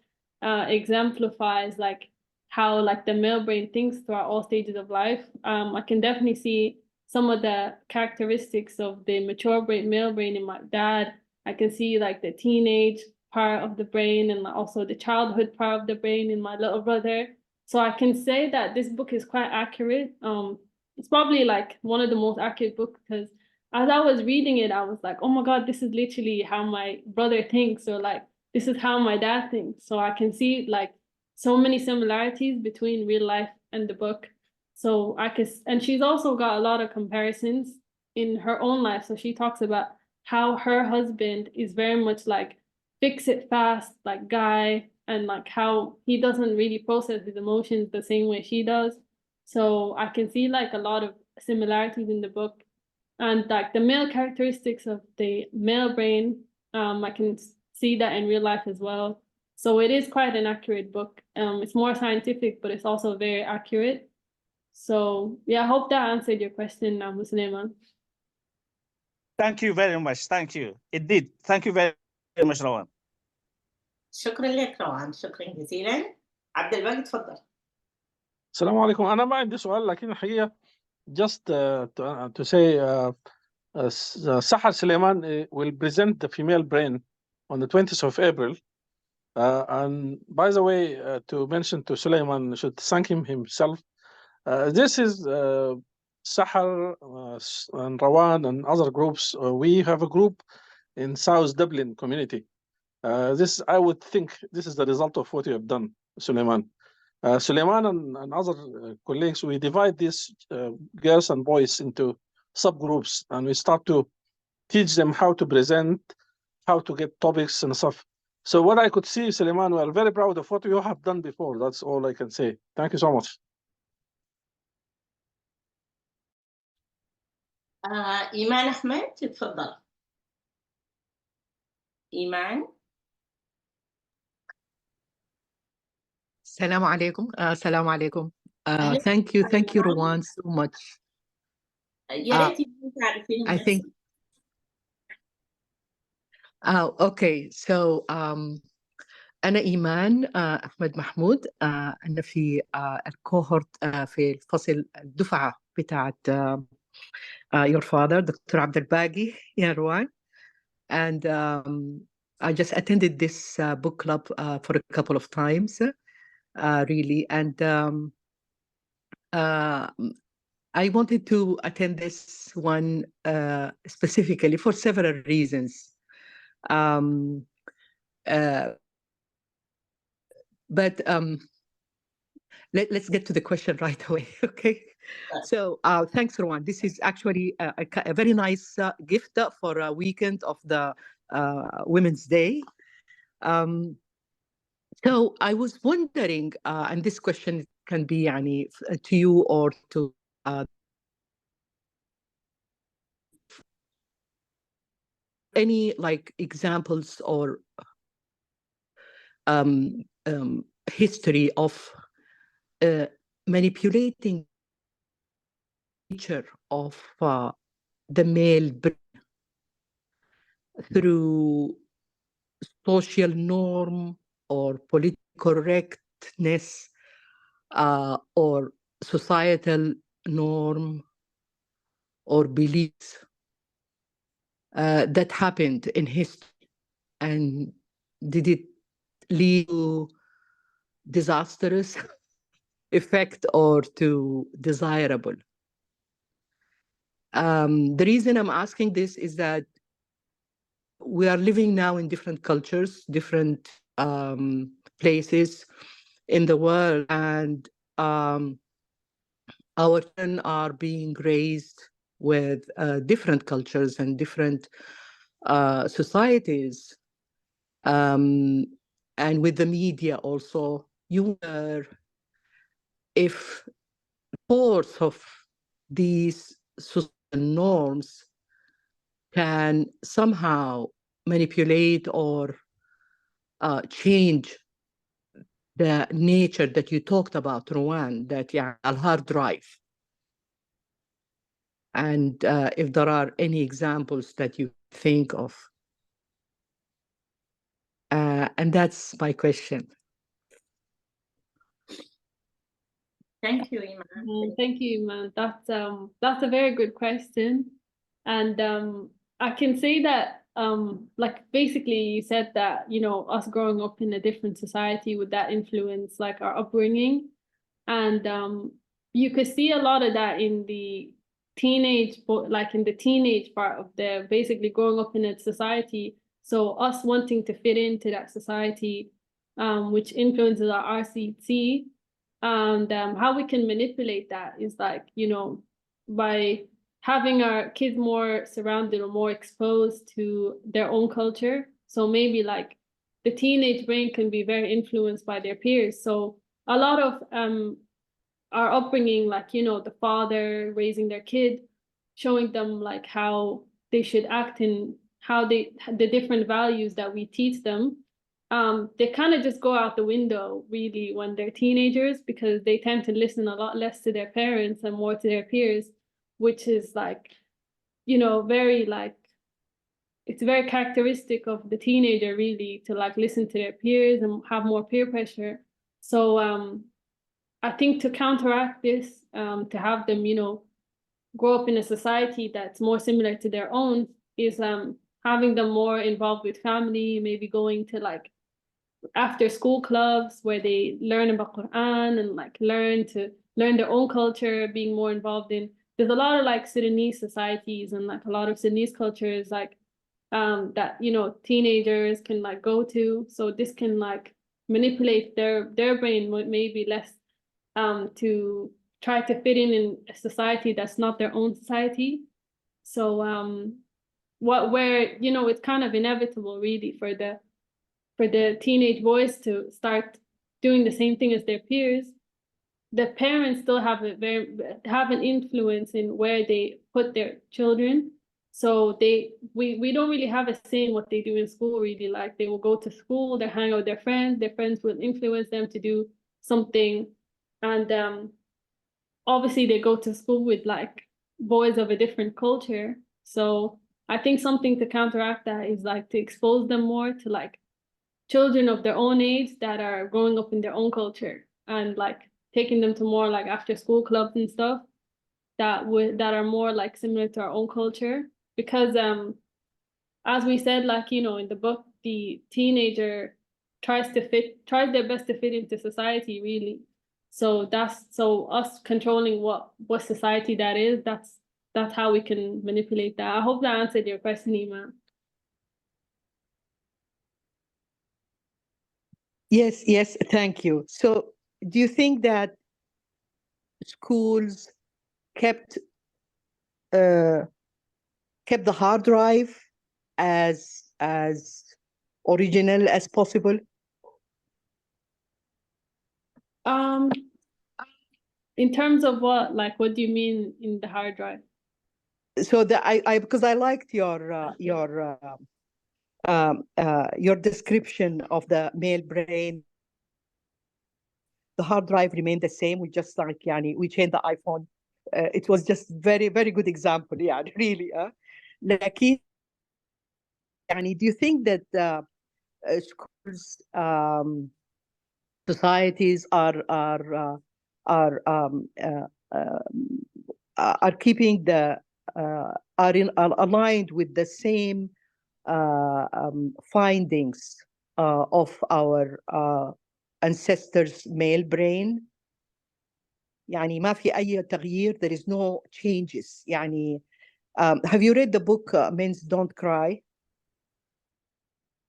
exemplifies like how like the male brain thinks throughout all stages of life. I can definitely see some of the characteristics of the mature male brain in my dad. I can see like the teenage part of the brain and also the childhood part of the brain in my little brother. So I can say that this book is quite accurate. It's probably like one of the most accurate books, because as I was reading it, I was like, oh my God, this is literally how my brother thinks, or like, this is how my dad thinks. So I can see like so many similarities between real life and the book. So and she's also got a lot of comparisons in her own life. So she talks about how her husband is very much like fix it fast, like guy, and like how he doesn't really process his emotions the same way she does. So I can see like a lot of similarities in the book. And like the male characteristics of the male brain, I can see that in real life as well. So it is quite an accurate book. It's more scientific, but it's also very accurate. So yeah, I hope that answered your question, Suleiman. Thank you very much. Thank you. It did. Thank you very much, روان. شكرا لك روان، شكرا جزيلا. عبدالباقي تفضل. السلام عليكم. أنا ما عندي سؤال، لكن الحقيقة just to say Sahar Suleiman will present the female brain on the 20th of April. And by the way, to mention to Suleiman, should thank him himself. This is Sahar and Rawan and other groups. We have a group in South Dublin community. I would think this is the result of what you have done, Suleiman. Suleiman and other colleagues, we divide these girls and boys into subgroups, and we start to teach them how to present, how to get topics and stuff. So what I could see, Suleiman, we are very proud of what you have done before. That's all I can say. Thank you so much. إيمان أحمد تفضل. إيمان. السلام عليكم. السلام عليكم. أهلا Thank you روان so much. يا ريت تعرفين I think okay so أنا إيمان أحمد محمود. أنا في الكوهورت في الفصل الدفعة بتاعت your father دكتور عبدالباقي يا روان. And I just attended this book club for a couple of times really, and I wanted to attend this one specifically for several reasons. But let's get to the question right away, okay? So thanks, Rowan. This is actually a very nice gift for a weekend of the Women's Day. So I was wondering, and this question can be to you or to any like examples or history of manipulating nature of the male brain through social norm or political correctness or societal norm or beliefs that happened in history, and did it lead to disastrous effect or to desirable? The reason I'm asking this is that we are living now in different cultures, different places in the world, and our children are being raised with different cultures and different societies, and with the media also. You wonder if the force of these social norms can somehow manipulate or change the nature that you talked about, Rowan, that al-hard drive. And if there are any examples that you think of. And that's my question. Thank you, Iman. Thank you, Iman. That's a very good question. And I can say that like basically you said that, you know, us growing up in a different society, would that influence like our upbringing? And you could see a lot of that in the teenage part of the basically growing up in a society. So us wanting to fit into that society, which influences our RCT, and how we can manipulate that is like, you know, by having our kids more surrounded or more exposed to their own culture. So maybe like the teenage brain can be very influenced by their peers. So a lot of our upbringing, like, you know, the father raising their kid, showing them like how they should act and how the different values that we teach them, they kind of just go out the window really when they're teenagers, because they tend to listen a lot less to their parents and more to their peers, which is like, you know, very like, it's very characteristic of the teenager really to like listen to their peers and have more peer pressure. So I think to counteract this, to have them, you know, grow up in a society that's more similar to their own, is having them more involved with family, maybe going to like after school clubs where they learn about Quran and like learn their own culture, being more involved in. There's a lot of like Sudanese societies and like a lot of Sudanese cultures like that, you know, teenagers can like go to. So this can like manipulate their brain maybe less to try to fit in a society that's not their own society. So where, you know, it's kind of inevitable really for the teenage boys to start doing the same thing as their peers. the parents still have an influence in where they put their children. So we don't really have a say in what they do in school, really. Like, they will go to school, they hang out with their friends will influence them to do something. And obviously they go to school with like boys of a different culture. So I think something to counteract that is like to expose them more to like children of their own age that are growing up in their own culture, and like taking them to more like after school clubs and stuff that are more like similar to our own culture. Because as we said, like, you know, in the book, the teenager tries their best to fit into society, really. So us controlling what society that is, that's how we can manipulate that. I hope that answered your question, Iman. Yes, thank you. So do you think that schools kept the hard drive as original as possible? In terms of what? Like, what do you mean in the hard drive? So because I liked your description of the male brain. The hard drive remained the same. We just like, we changed the iPhone. It was just very, very good example. Yeah, really. Like, do you think that schools, societies are keeping are aligned with the same findings of our ancestors' male brain? ما في أي تغيير. There is no changes. Have you read the book Men Don't Cry?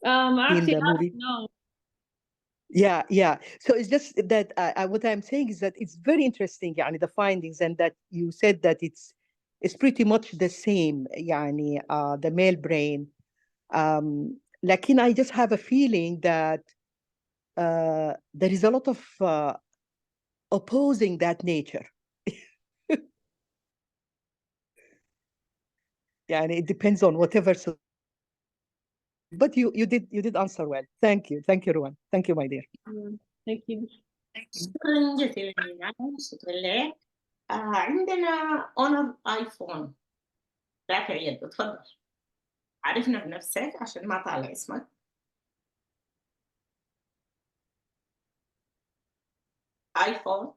Actually, in the movie? No. Yeah. So it's just that what I'm saying is that it's very interesting, the findings, and that you said that it's pretty much the same, the male brain. Lakin I just have a feeling that there is a lot of opposing that nature. It depends on whatever. But you did answer well. Thank you, Rowan. Thank you, my dear. Thank you. شكرا جزيلا لك. شكرا لك. عندنا اونر ايفون رافع يده، تفضل عرفنا بنفسك عشان ما طالع اسمك. ايفون.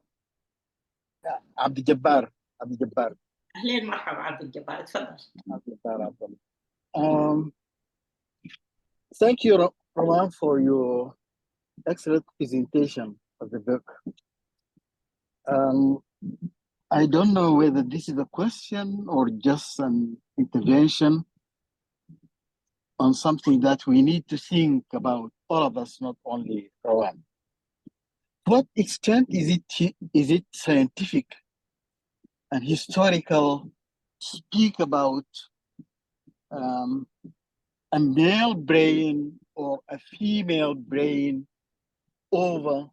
عبد الجبار. اهلين مرحبا عبد الجبار، تفضل. عبد الجبار. Thank you, Roman, for your excellent presentation of the book. I don't know whether this is a question or just an intervention on something that we need to think about, all of us, not only Rowan. To what extent is it scientific and historical to speak about a male brain or a female brain over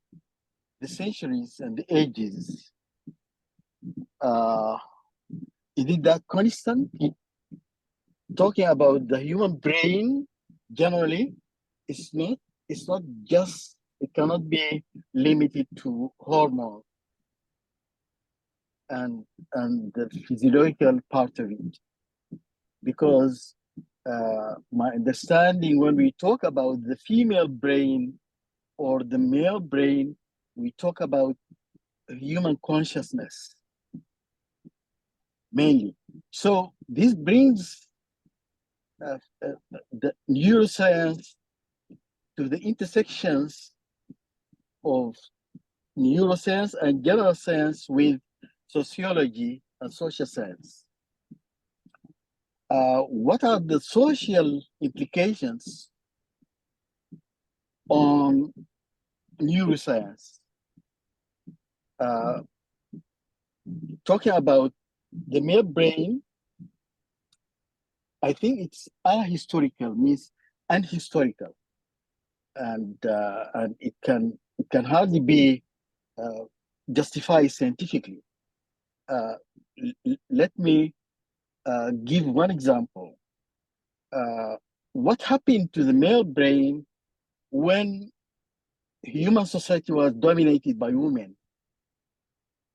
the centuries and the ages? Is it that constant? Talking about the human brain generally, it's not just, it cannot be limited to hormone and the physiological part of it. Because my understanding, when we talk about the female brain or the male brain, we talk about human consciousness mainly. So this brings the neuroscience to the intersections of neuroscience and general science with sociology and social science. What are the social implications on neuroscience? Talking about the male brain, I think it's ahistorical, means unhistorical, and it can hardly be justify scientifically. Let me give one example. What happened to the male brain when human society was dominated by women?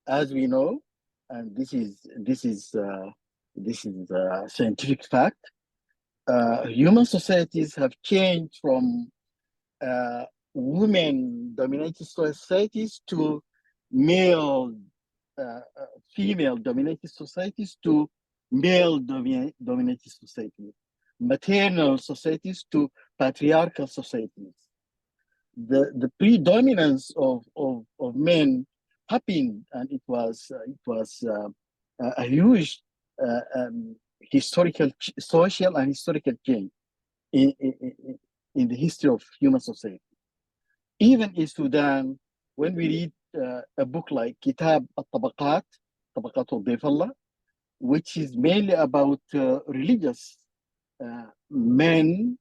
As we know, and this is a scientific fact, human societies have changed from women-dominated societies to female-dominated societies to male-dominated societies, maternal societies to patriarchal societies. The predominance of men happened, and it was a huge social and historical change in the history of human society. Even in Sudan, when we read a book like Kitab al-Tabaqat, Tabaqat al-Dayf Allah, which is mainly about religious men,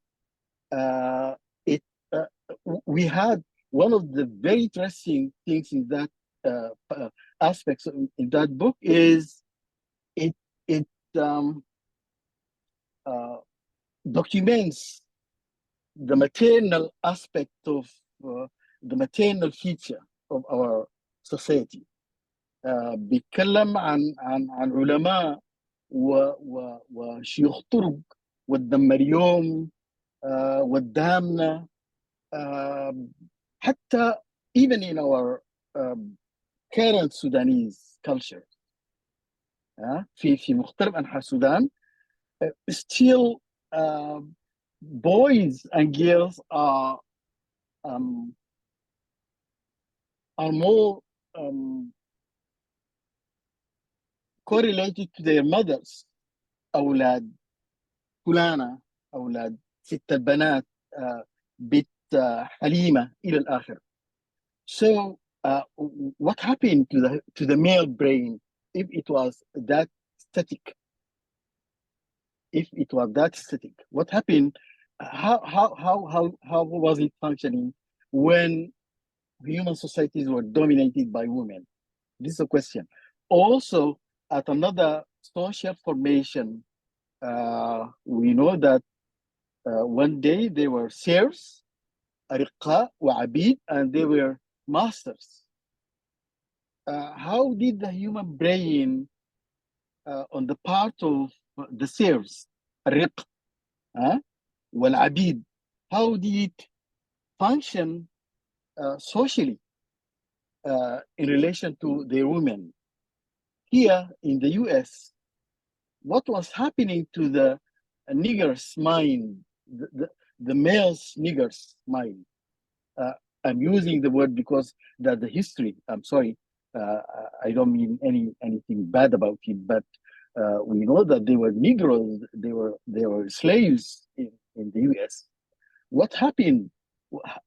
we had one of the very interesting things in that aspects in that book is it documents the maternal aspect of the maternal feature of our society. بيتكلم عن علماء وشيوخ طرق والدمريوم والدامنة حتى even in our current Sudanese culture في مختلف أنحاء السودان still boys and girls are more correlated to their mothers. أولاد فلانة، أولاد ست البنات، بنت حليمة إلى الآخر. So what happened to the male brain if it was that static? If it was that static, what happened? How was it functioning when human societies were dominated by women? This is a question. Also, at another social formation, we know that one day they were serfs, أرقاء وعبيد, and they were masters. How did the human brain on the part of the serfs, الرق والعبيد, how did it function socially in relation to their women? Here in the US, what was happening to the nigger's mind, the male's nigger's mind? I'm using the word because that the history, I'm sorry, I don't mean anything bad about it, but we know that they were Negroes, they were slaves in the US. What happened?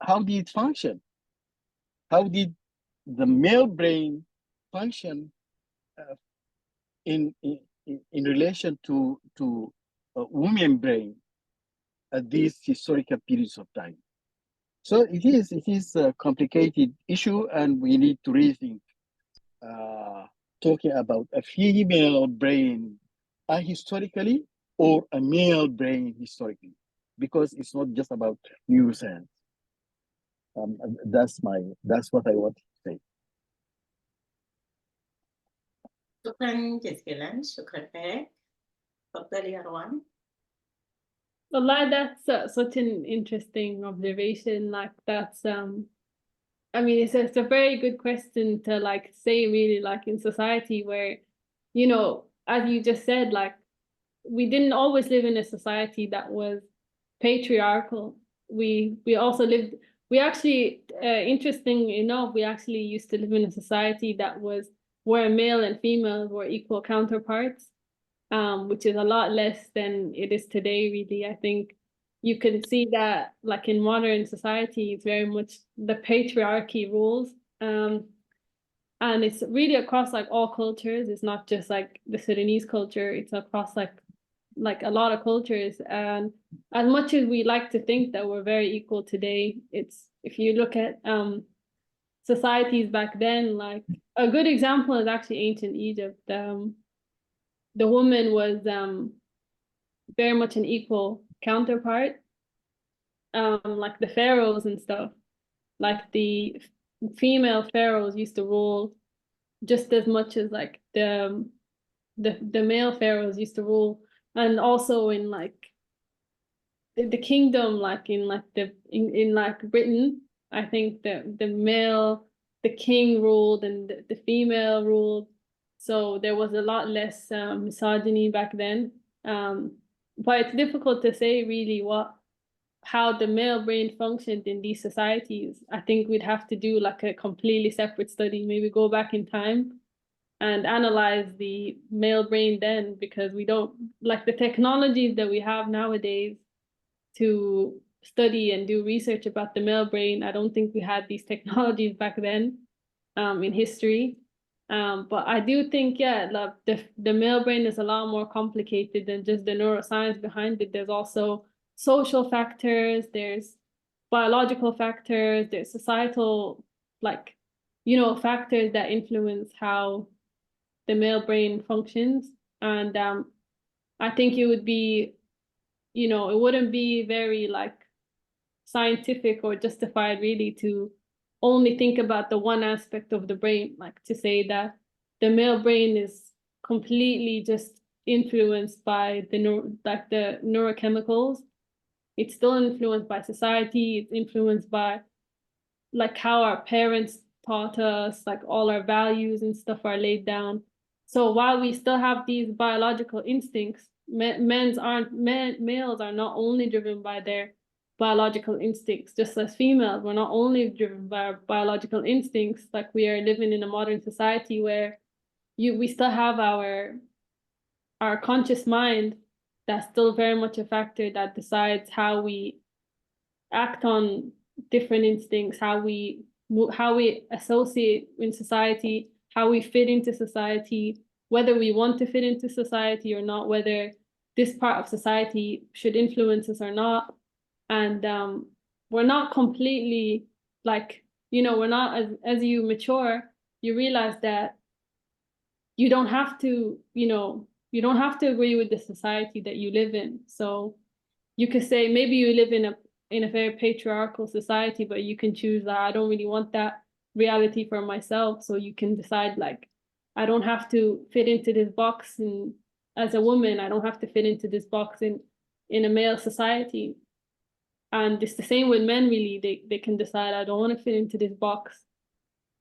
How did it function? How did the male brain function in relation to women brain at these historical periods of time? So it is a complicated issue, and we need to rethink talking about a female brain ahistorically or a male brain historically, because it's not just about neuroscience. That's what I want to say. شكرا جزيلا. شكرا لك. تفضلي يا روان. Well, that's such an interesting observation. Like that's I mean, it's a very good question to like say, really, like in society where, you know, as you just said, like we didn't always live in a society that was patriarchal. We also lived. We actually, interesting enough, we actually used to live in a society that was where male and female were equal counterparts, which is a lot less than it is today. Really, I think you can see that like in modern society, it's very much the patriarchy rules. And it's really across like all cultures. It's not just like the Sudanese culture, it's across like a lot of cultures. And as much as we like to think that we're very equal today, it's, if you look at societies back then. Like a good example is actually ancient Egypt. The woman was very much an equal counterpart. Like the pharaohs and stuff, like the female pharaohs used to rule just as much as like the male pharaohs used to rule. And also in like the kingdom, like in like in like Britain, I think the king ruled and the female ruled. So there was a lot less misogyny back then. But it's difficult to say really how the male brain functioned in these societies. I think we'd have to do like a completely separate study, maybe go back in time and analyze the male brain then, because we don't, like the technologies that we have nowadays to study and do research about the male brain, I don't think we had these technologies back then in history. But I do think, yeah, like the male brain is a lot more complicated than just the neuroscience behind it. There's also social factors, there's biological factors, there's societal, like, you know, factors that influence how the male brain functions. And I think it would be, you know, it wouldn't be very like scientific or justified really to only think about the one aspect of the brain, like to say that the male brain is completely just influenced by the neurochemicals. It's still influenced by society. It's influenced by like how our parents taught us, like all our values and stuff are laid down. So while we still have these biological instincts, males are not only driven by their biological instincts, just as females, we're not only driven by our biological instincts. Like we are living in a modern society where we still have our conscious mind that's still very much a factor that decides how we act on different instincts, how we associate in society, how we fit into society, whether we want to fit into society or not, whether this part of society should influence us or not. And we're not completely like, you know, we're not, as you mature, you realize that you don't have to, you know, you don't have to agree with the society that you live in. So you could say maybe you live in a very patriarchal society, but you can choose that I don't really want that reality for myself. So you can decide like, I don't have to fit into this box, and as a woman, I don't have to fit into this box in a male society. And it's the same with men, really. They can decide, I don't want to fit into this box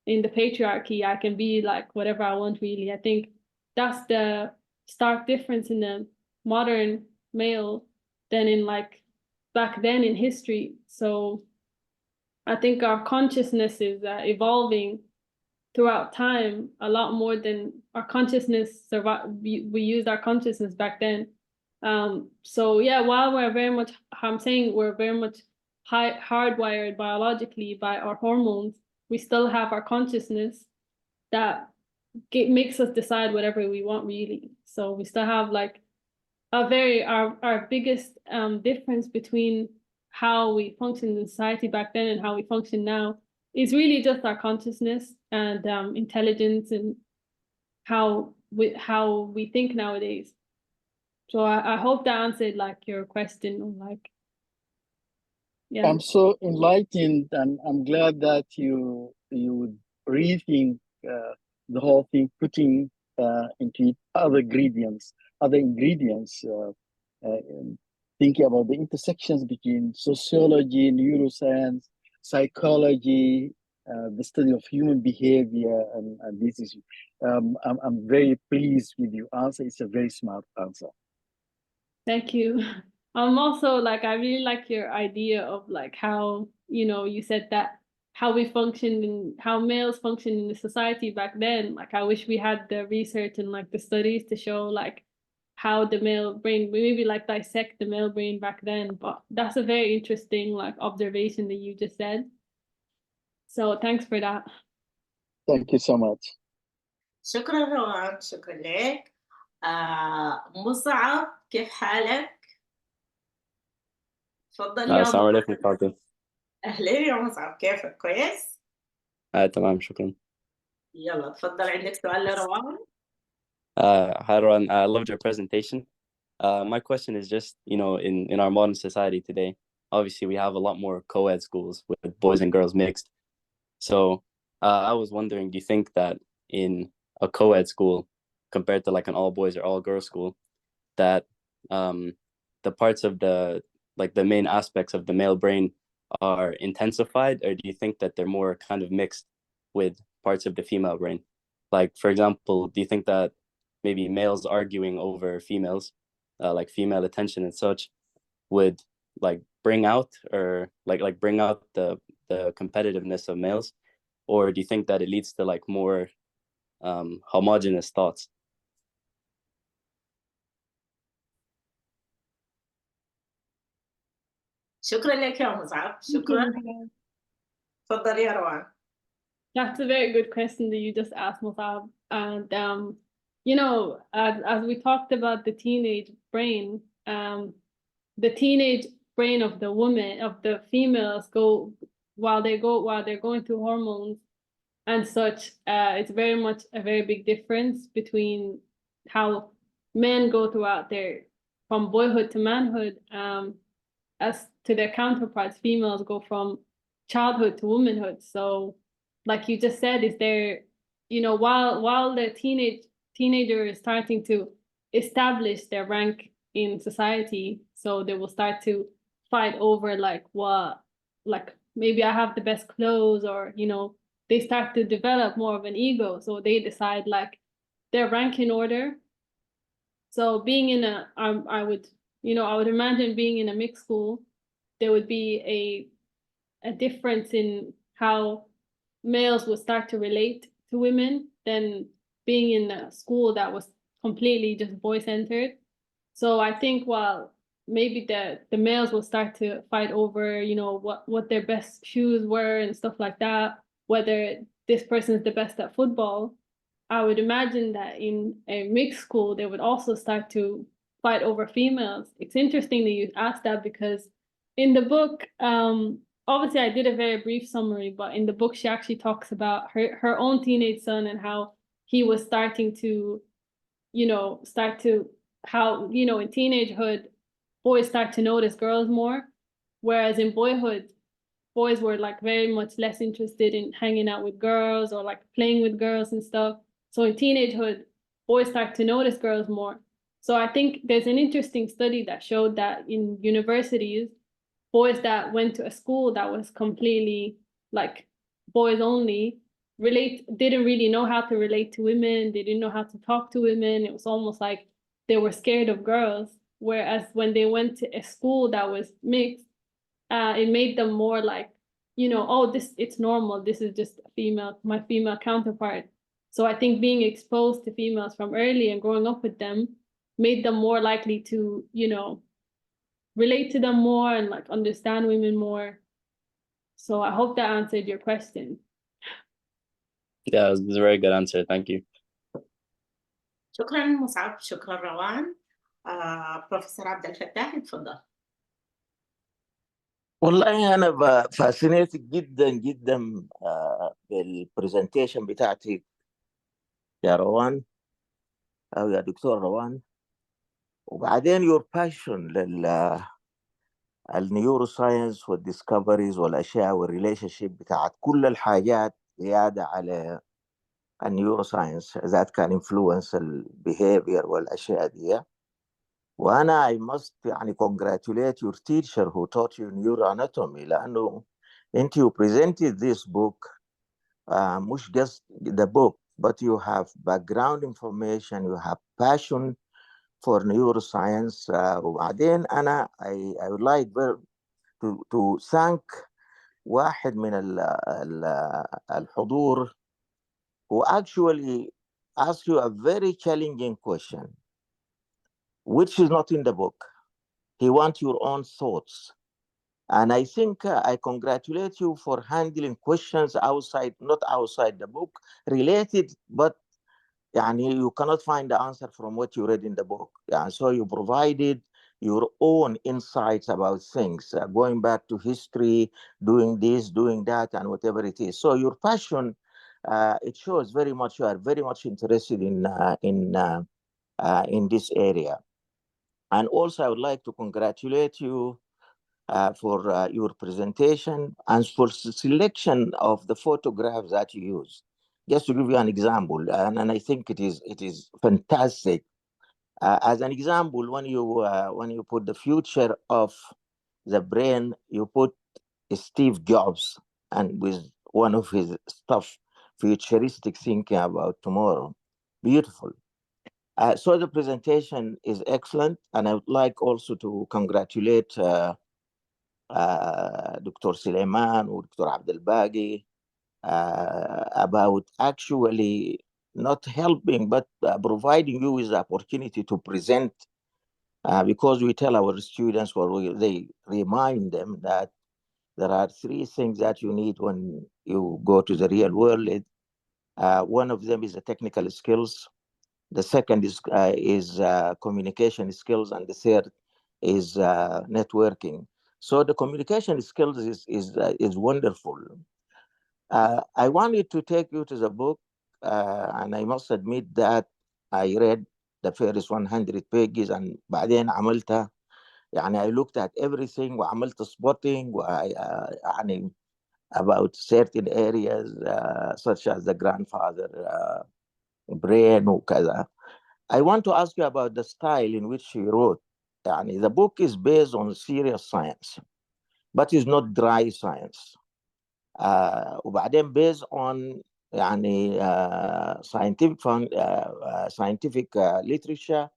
in the patriarchy. I can be like whatever I want, really. I think that's the stark difference in the modern male than in like back then in history. So I think our consciousness is evolving throughout time a lot more than our consciousness we used our consciousness back then. So yeah, while we're very much, I'm saying we're very much hardwired biologically by our hormones, we still have our consciousness that makes us decide whatever we want, really. So we still have like our biggest difference between how we function in society back then and how we function now is really just our consciousness and intelligence and how we think nowadays. So I hope that answered like your question, or like, yeah. I'm so enlightened, and I'm glad that you would rethink the whole thing, putting into it other ingredients, thinking about the intersections between sociology, neuroscience, psychology, the study of human behavior, and this is. I'm very pleased with your answer. It's a very smart answer. Thank you. I'm also like, I really like your idea of like how, you know, you said that how we functioned and how males functioned in the society back then. Like, I wish we had the research and like the studies to show like how the male brain, maybe like dissect the male brain back then. But that's a very interesting like observation that you just said. So thanks for that. Thank you so much. شكرا روان، شكرا لك. مصعب، كيف حالك؟ تفضل يا السلام عليكم فاطمة. أهلين يا مصعب، كيفك؟ كويس؟ تمام شكرا. يلا تفضل، عندك سؤال لروان؟ Hi Rowan, I loved your presentation. My question is just, in our modern society today, obviously we have a lot more co-ed schools with boys and girls mixed. So I was wondering, do you think that in a co-ed school compared to like an all boys or all girls school, that the parts of the main aspects of the male brain are intensified, or do you think that they're more kind of mixed with parts of the female brain? Like, for example, do you think that maybe males arguing over females, like female attention and such, would like bring out or bring out the competitiveness of males, or do you think that it leads to like more homogenous thoughts? شكرا لك يا مصعب، شكرا. تفضل يا روان. That's a very good question that you just asked, Musab. And as we talked about the teenage brain, the teenage brain of the woman, of the females, while they're going through hormones and such. It's very much a very big difference between how men go throughout from boyhood to manhood, as to their counterparts, females go from childhood to womanhood. So, like you just said, is there, while the teenager is starting to establish their rank in society, so they will start to fight over maybe I have the best clothes, or they start to develop more of an ego, so they decide like their ranking order. So being in I would imagine being in a mixed school, there would be a difference in how males would start to relate to women than being in a school that was completely just boy-centered. So I think while maybe the males will start to fight over, what their best shoes were and stuff like that, whether this person is the best at football, I would imagine that in a mixed school, they would also start to fight over females. It's interesting that you asked that, because in the book, obviously I did a very brief summary, but in the book, she actually talks about her own teenage son and how he was starting to, how, in teenagehood, boys start to notice girls more, whereas in boyhood, boys were like very much less interested in hanging out with girls or like playing with girls and stuff. So in teenagehood, boys start to notice girls more. So I think there's an interesting study that showed that in universities, boys that went to a school that was completely like boys only didn't really know how to relate to women. They didn't know how to talk to women. It was almost like they were scared of girls. Whereas when they went to a school that was mixed, it made them more like, it's normal. This is just my female counterpart. So I think being exposed to females from early and growing up with them made them more likely to, relate to them more and like understand women more. So I hope that answered your question. Yeah, it was a very good answer. Thank you. شكرا مصعب، شكرا روان. بروفيسور عبد الفتاح تفضل. والله أنا فاسينيتد جدا جدا بالبرزنتيشن بتاعتي يا روان أو يا دكتور روان، وبعدين your passion النيورو ساينس والديسكفريز والأشياء والريليشن شيب بتاعت كل الحاجات زيادة على النيورو ساينس ذات كان انفلونس البيهيفير والأشياء دي. وأنا I must يعني congratulate your teacher who taught you neuroanatomy، لأنه أنت you presented this book مش just the book but you have background information, you have passion for neuroscience. وبعدين أنا I would like to thank واحد من الحضور who actually asked you a very challenging question which is not in the book. He wants your own thoughts. And I think I congratulate you for handling questions not outside the book, related, but you cannot find the answer from what you read in the book. So you provided your own insights about things, going back to history, doing this, doing that, and whatever it is. So your passion, it shows very much you are very much interested in this area. And also, I would like to congratulate you for your presentation and for selection of the photographs that you use. Just to give you an example, and I think it is fantastic. As an example, when you put the future of the brain, you put Steve Jobs and with one of his stuff, futuristic thinking about tomorrow. Beautiful. So the presentation is excellent, and I would like also to congratulate Dr. Suleiman or Dr. Abdulbaqi about actually not helping, but providing you with the opportunity to present, because we tell our students, or they remind them that there are three things that you need when you go to the real world. One of them is the technical skills. The second is communication skills, and the third is networking. So the communication skills is wonderful. I wanted to take you to the book, and I must admit that I read the first 100 pages, and بعدين عملتها يعني I looked at everything وعملت spotting يعني about certain areas such as the grandfather brain وكذا. I want to ask you about the style in which he wrote. يعني the book is based on serious science, but it's not dry science. وبعدين based on يعني scientific literature.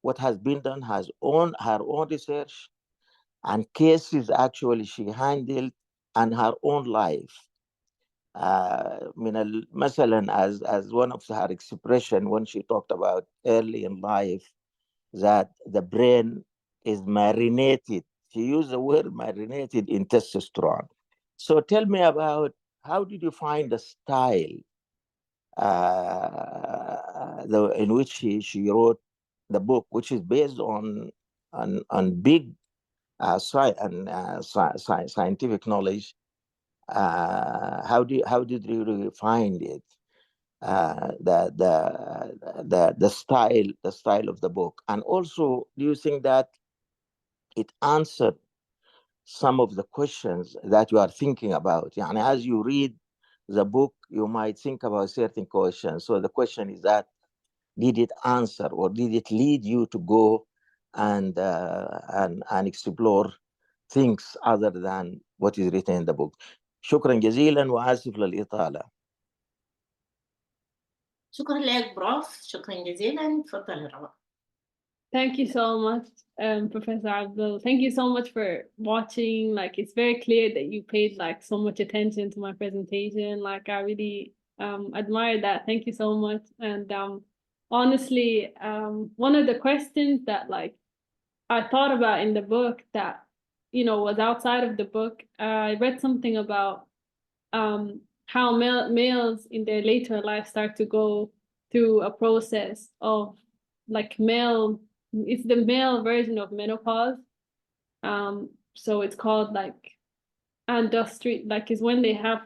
What has been done has her own research and cases actually she handled and her own life. مثلا as one of her expression when she talked about early in life, that the brain is marinated. She used the word marinated in testosterone. So tell me about, how did you find the style in which she wrote the book, which is based on big scientific knowledge? How did you find it? The style of the book, and also, do you think that it answered some of the questions that you are thinking about? And as you read the book, you might think about certain questions. So the question is that, did it answer, or did it lead you to go and explore things other than what is written in the book? شكرا جزيلا وآسف للإطالة. شكرا لك بروف، شكرا جزيلا. تفضل روان. Thank you so much, Professor Abdul. Thank you so much for watching. Like, it's very clear that you paid like so much attention to my presentation. Like, I really admire that. Thank you so much. And honestly, one of the questions that like I thought about in the book that, you know, was outside of the book, I read something about how males in their later life start to go through a process of like it's the male version of menopause. So it's called like like is when they have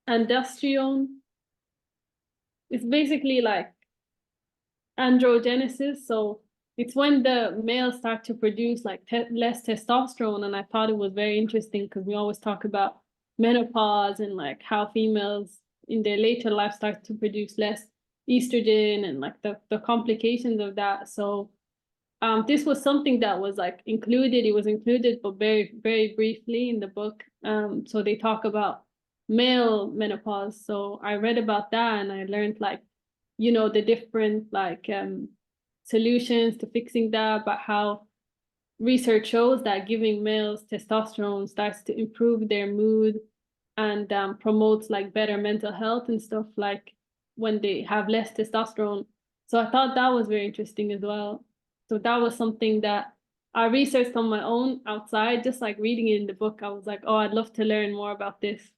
androstenedione. It's basically like androgenesis. So it's when the males start to produce like less testosterone. And I thought it was very interesting because we always talk about menopause and like how females in their later life start to produce less estrogen and like the complications of that. So this was something that was like included. It was included, but very, very briefly in the book. So they talk about male menopause. So I read about that and I learned like, you know, the different like solutions to fixing that, but how research shows that giving males testosterone starts to improve their mood and promotes like better mental health and stuff, like when they have less testosterone. So I thought that was very interesting as well. So that was something that I researched on my own outside, just like reading it in the book. I was like, oh, I'd love to learn more about this.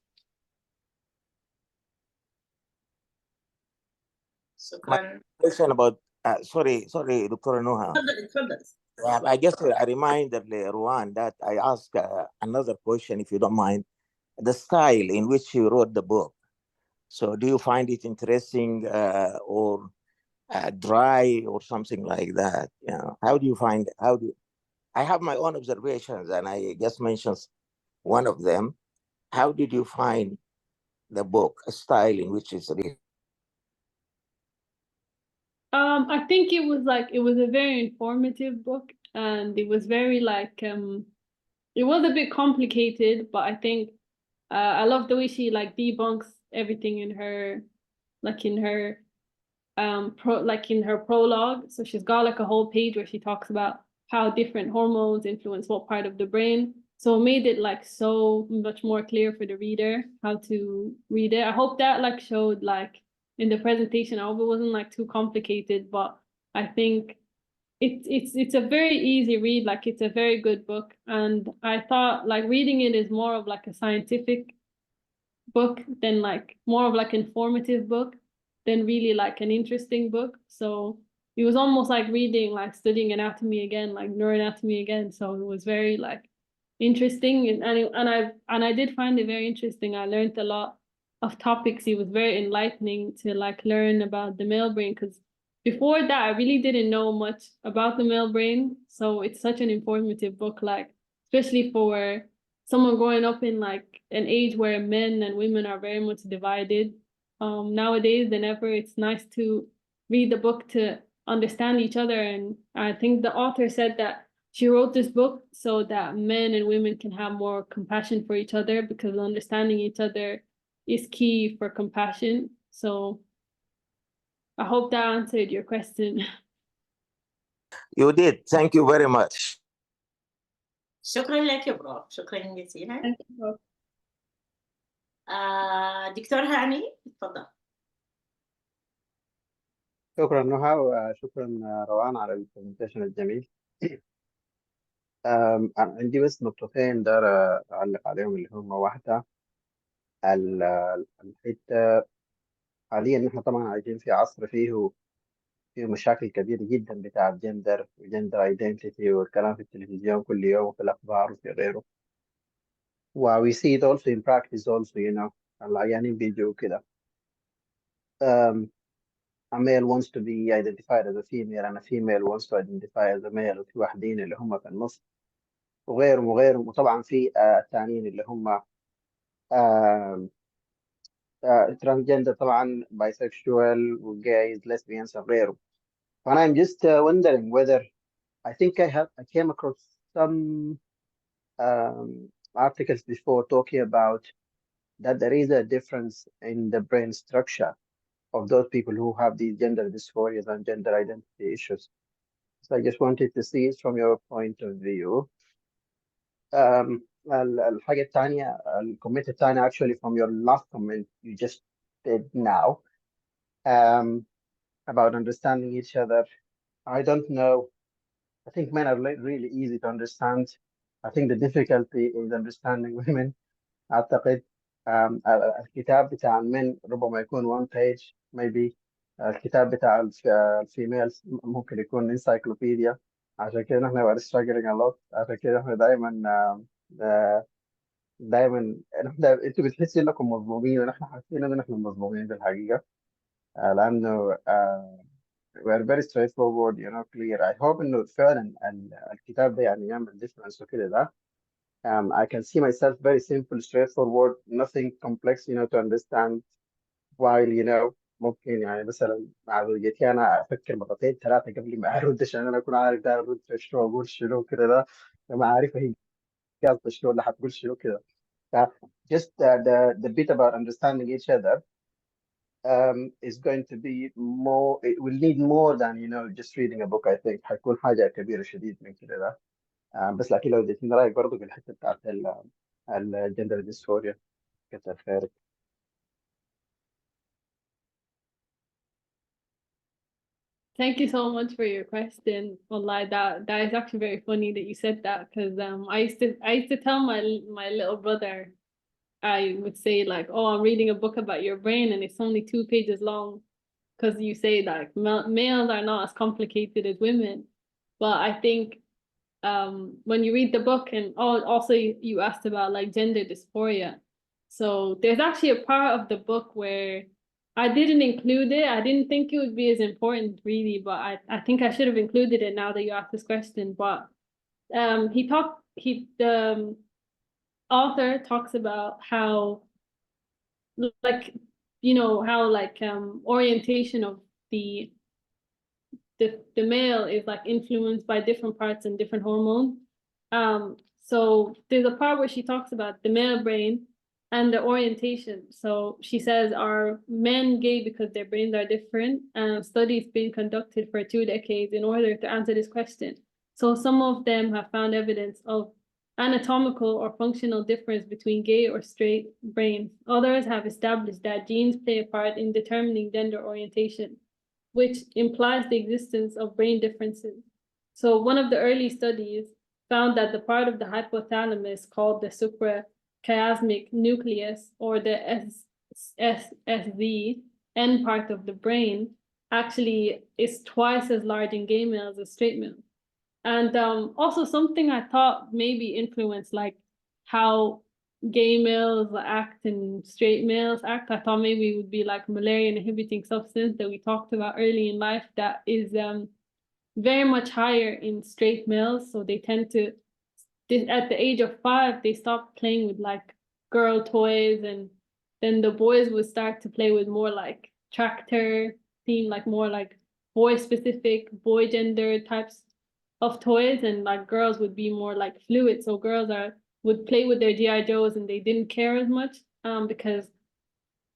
شكرا. Question about sorry Dr. Noha. تفضل. I guess a reminder, Rowan, that I ask another question, if you don't mind. The style in which you wrote the book. So do you find it interesting or dry or something like that? You know, how do you find it? I have my own observations, and I just mentioned one of them. How did you find the book, a style in which it's written? I think it was a very informative book, and it was very like it was a bit complicated, but I think I love the way she like debunks everything in her in her prologue. So she's got like a whole page where she talks about how different hormones influence what part of the brain. So it made it like so much more clear for the reader how to read it. I hope that like showed like in the presentation. I hope it wasn't like too complicated, but I think it's a very easy read. Like it's a very good book, and I thought like reading it is more of like a scientific book than like more of like informative book than really like an interesting book. So it was almost like reading, like studying anatomy again, like neuroanatomy again. So it was very like interesting, and I did find it very interesting. I learned a lot of topics. It was very enlightening to like learn about the male brain, because before that I really didn't know much about the male brain. So it's such an informative book, like especially for someone growing up in like an age where men and women are very much divided. Nowadays than ever, it's nice to read the book to understand each other. And I think the author said that she wrote this book so that men and women can have more compassion for each other, because understanding each other is key for compassion. So I hope that answered your question. You did. Thank you very much. شكرا لك يا برو، شكرا جزيلا. دكتور هاني اتفضل. شكرا نهى، وشكرا روان على البرزنتيشن الجميل. عندي بس نقطتين دار أعلق عليهم، اللي هم واحدة الحتة حاليا نحن طبعا عايشين في عصر فيه مشاكل كبيرة جدا بتاع الجندر وجندر ايدنتيتي والكلام في التلفزيون كل يوم وفي الأخبار وفي غيره. we see it also in practice also, you know, العيانين بيجوا كده. A male wants to be identified as a female and a female wants to identify as a male، وفي واحدين اللي هم في النص وغيرهم. وطبعا في الثانيين اللي هم transgender طبعا bisexual وgays lesbians وغيره. And I'm just wondering whether I think I came across some articles before talking about that there is a difference in the brain structure of those people who have these gender dysphorias and gender identity issues. So I just wanted to see it from your point of view. الحاجة الثانية، الكومنت الثاني actually from your last comment you just did now about understanding each other. I don't know. I think men are really easy to understand. I think the difficulty is understanding women. أعتقد الكتاب بتاع المن ربما يكون one page maybe. الكتاب بتاع الفيميلز ممكن يكون encyclopedia. عشان كده نحن we're struggling a lot. عشان كده نحن دايما انتوا بتحسوا انكم مظلومين ونحن حاسين ان نحن مظلومين بالحقيقة، لانه we're very straightforward, you know, clear. I hope انه فعلا الكتاب ده يعني يعمل difference وكده ده. I can see myself very simple, straightforward, nothing complex, you know, to understand. While, you know, ممكن يعني مثلا مع زوجتي أنا أفكر مرتين ثلاثة قبل ما أرد، عشان أنا أكون عارف ده أرد شنو أقول شنو كده ده، لما عارف هي قصدي شنو اللي حتقول شنو كده. Just the bit about understanding each other is going to be more. It will need more than, you know, just reading a book. I think حيكون حاجة كبيرة شديد من كده ده. بس لكن لو اديتني رأيك برضه في الحتة بتاعت الجندر ديسفوريا. كتر خيرك. Thank you so much for your question. Wallahi, that is actually very funny that you said that, because I used to tell my little brother, I would say like, oh, I'm reading a book about your brain and it's only 2 pages long, because you say like males are not as complicated as women. But I think when you read the book, and also you asked about like gender dysphoria. So there's actually a part of the book where I didn't include it. I didn't think it would be as important really, but I think I should have included it now that you asked this question. But the author talks about how like, you know, how like orientation of the male is like influenced by different parts and different hormones. So there's a part where she talks about the male brain and the orientation. So she says, are men gay because their brains are different? Studies being conducted for 2 decades in order to answer this question. So some of them have found evidence of anatomical or functional difference between gay or straight brains. Others have established that genes play a part in determining gender orientation, which implies the existence of brain differences. So one of the early studies found that the part of the hypothalamus called the suprachiasmatic nucleus, or the SSV, end part of the brain, actually is twice as large in gay males as straight males. And also something I thought maybe influenced like how gay males act and straight males act. I thought maybe it would be like malaria inhibiting substance that we talked about early in life that is very much higher in straight males. So they tend to, at the age of 5, they stop playing with like girl toys, and then the boys would start to play with more like tractor theme, like more like boy specific, boy gender types of toys, and like girls would be more like fluid. So girls would play with their GI Joes and they didn't care as much because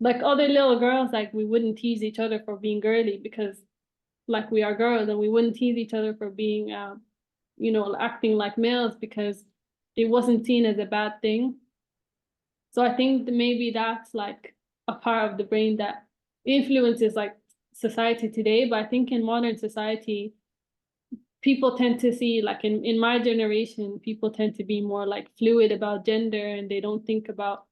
like other little girls, like we wouldn't tease each other for being girly because like we are girls, and we wouldn't tease each other for being you know, acting like males because it wasn't seen as a bad thing. So I think that maybe that's like a part of the brain that influences like society today. But I think in modern society, people tend to see, like in my generation, people tend to be more like fluid about gender, and they don't think about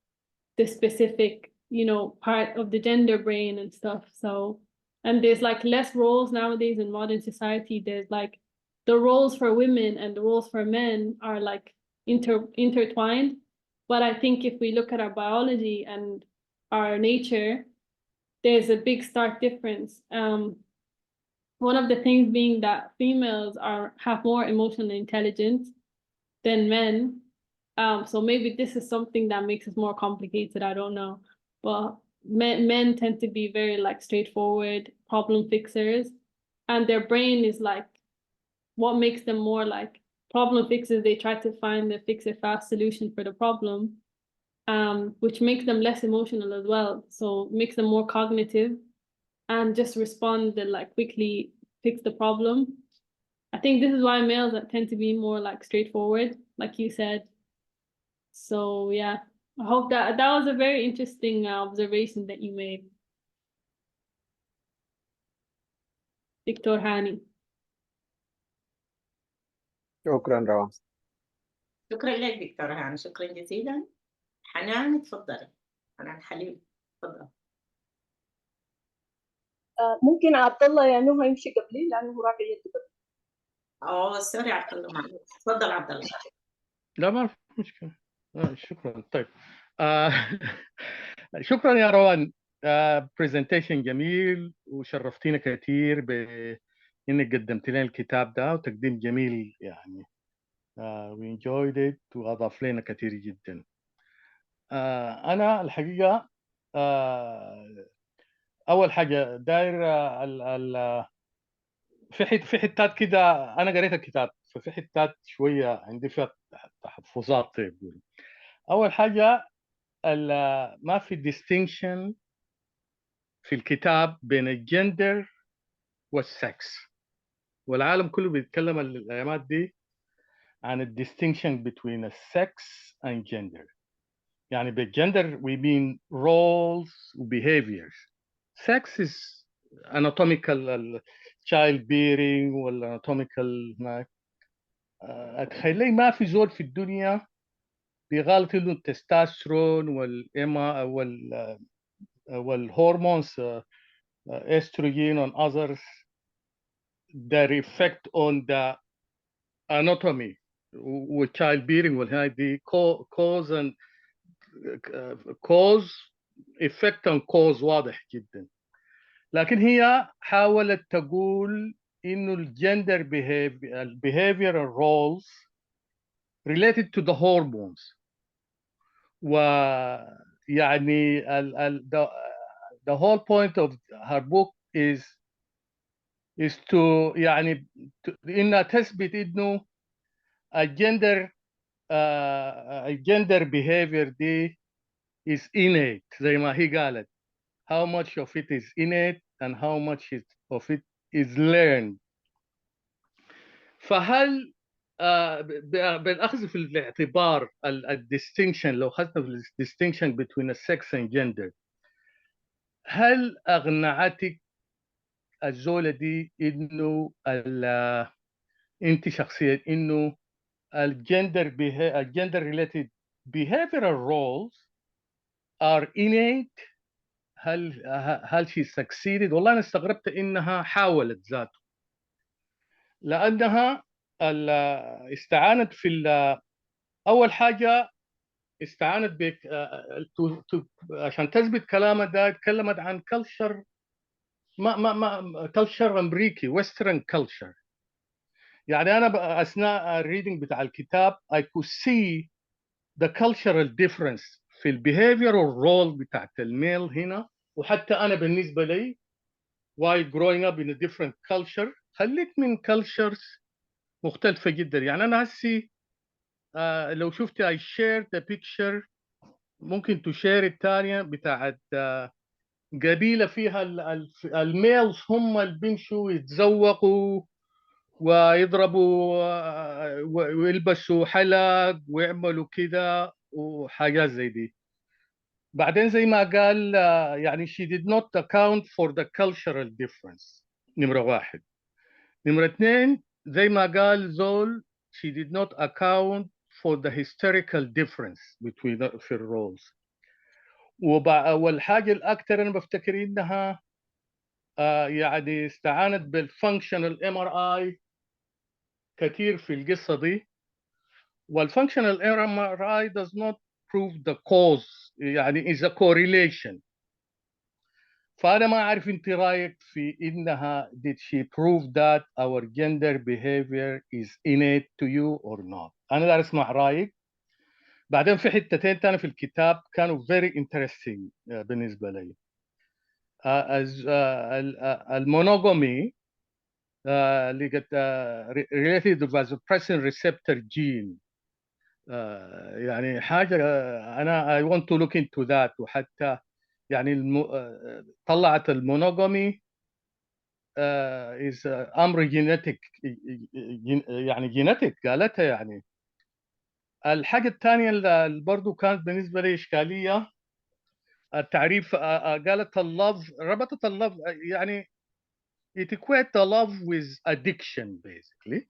the specific, you know, part of the gender brain and stuff. So, and there's like less roles nowadays in modern society. There's like the roles for women and the roles for men are like intertwined. But I think if we look at our biology and our nature, there's a big stark difference. One of the things being that females have more emotional intelligence than men. So maybe this is something that makes it more complicated. I don't know, but men tend to be very like straightforward problem fixers, and their brain is like what makes them more like problem fixers. They try to find the fix it fast solution for the problem, which makes them less emotional as well. So makes them more cognitive and just respond and like quickly fix the problem. I think this is why males tend to be more like straightforward, like you said. So yeah, I hope that was a very interesting observation that you made, Dr. Hani. شكرا روان. شكرا لك دكتورة هاني، شكرا جزيلا. حنان تفضلي، حنان حليم تفضل. ممكن عبد الله يا نهى يمشي قبلي لانه هو رافع يده قبل. سوري عبد الله، معلش. تفضل عبد الله. لا ما في مشكلة. شكرا. طيب شكرا يا روان. برزنتيشن جميل وشرفتينا كثير بانك قدمت لنا الكتاب ده، وتقديم جميل يعني. we enjoyed it واضاف لنا كثير جدا. انا الحقيقه اول حاجه داير في حتات كده انا قريت الكتاب، ففي حتات شويه عندي فيها تحفظات. يقول اول حاجه ما في distinction في الكتاب بين الجندر والسكس، والعالم كله بيتكلم الايامات دي عن ال distinction between a sex and gender. يعني بالجندر we mean roles و behaviors. sex is anatomical child bearing ولا anatomical هناك. اتخيل لي ما في زول في الدنيا بيغالط انه التستوستيرون والاما والهرمونز estrogen and others their effect on the anatomy والchild bearing والهاي دي cause and cause effect and cause واضح جدا. لكن هي حاولت تقول إنه الجندر behavioral roles related to the hormones. ويعني the whole point of her book is to يعني إنها تثبت إنه الجندر behavior دي is innate زي ما هي قالت. How much of it is innate and how much of it is learned. فهل بالأخذ في الاعتبار distinction لو أخذنا في distinction between sex and gender، هل أقنعتك الزولة دي إنه أنت شخصيا إنه الجندر related behavioral roles are innate؟ هل she succeeded؟ والله أنا استغربت إنها حاولت ذاته، لأنها استعانت في أول حاجة استعانت بك عشان تثبت كلامها ده. تكلمت عن كلتشر كلتشر أمريكي western culture. يعني أنا أثناء الريدنج بتاع الكتاب I could see the cultural difference في البيهيفيرال رول بتاعت الميل هنا. وحتى أنا بالنسبة لي while growing up in a different culture خليت من cultures مختلفة جدا. يعني أنا هسي لو شفت I shared the picture ممكن تشير الثانية بتاعت قبيلة فيها الميلز هم اللي بيمشوا يتزوقوا ويضربوا ويلبسوا حلق ويعملوا كده وحاجات زي دي. بعدين زي ما قال يعني she did not account for the cultural difference. نمرة واحد. نمرة اثنين زي ما قال زول she did not account for the historical difference between the roles. والحاجة الأكثر أنا بفتكر إنها يعني استعانت بالfunctional MRI كثير في القصة دي. والfunctional MRI does not prove the cause، يعني is a correlation. فأنا ما أعرف أنت رأيك في إنها did she prove that our gender behavior is innate to you or not. أنا دار أسمع رأيك. بعدين في حتتين تاني في الكتاب كانوا very interesting بالنسبة لي. المونوغامي اللي قد related to vasopressin receptor gene. يعني حاجة أنا I want to look into that. وحتى يعني طلعت المونوغامي is أمر جينيتيك، يعني جينيتيك قالتها. يعني الحاجة الثانية اللي برضو كانت بالنسبة لي إشكالية التعريف. قالت اللوف، ربطت اللوف يعني it equates the love with addiction basically.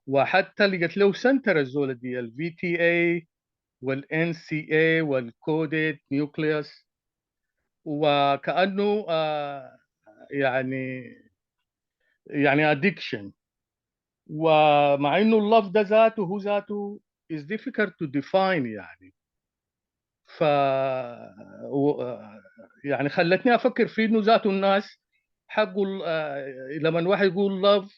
وحتى اللي قلت له سنتر الزولة دي ال VTA وال NCA والكوديد نيوكليوس، وكأنه يعني addiction. ومع انه اللف ده ذاته هو ذاته is difficult to define. يعني ف يعني خلتني افكر في انه ذاته الناس حقه لما واحد يقول love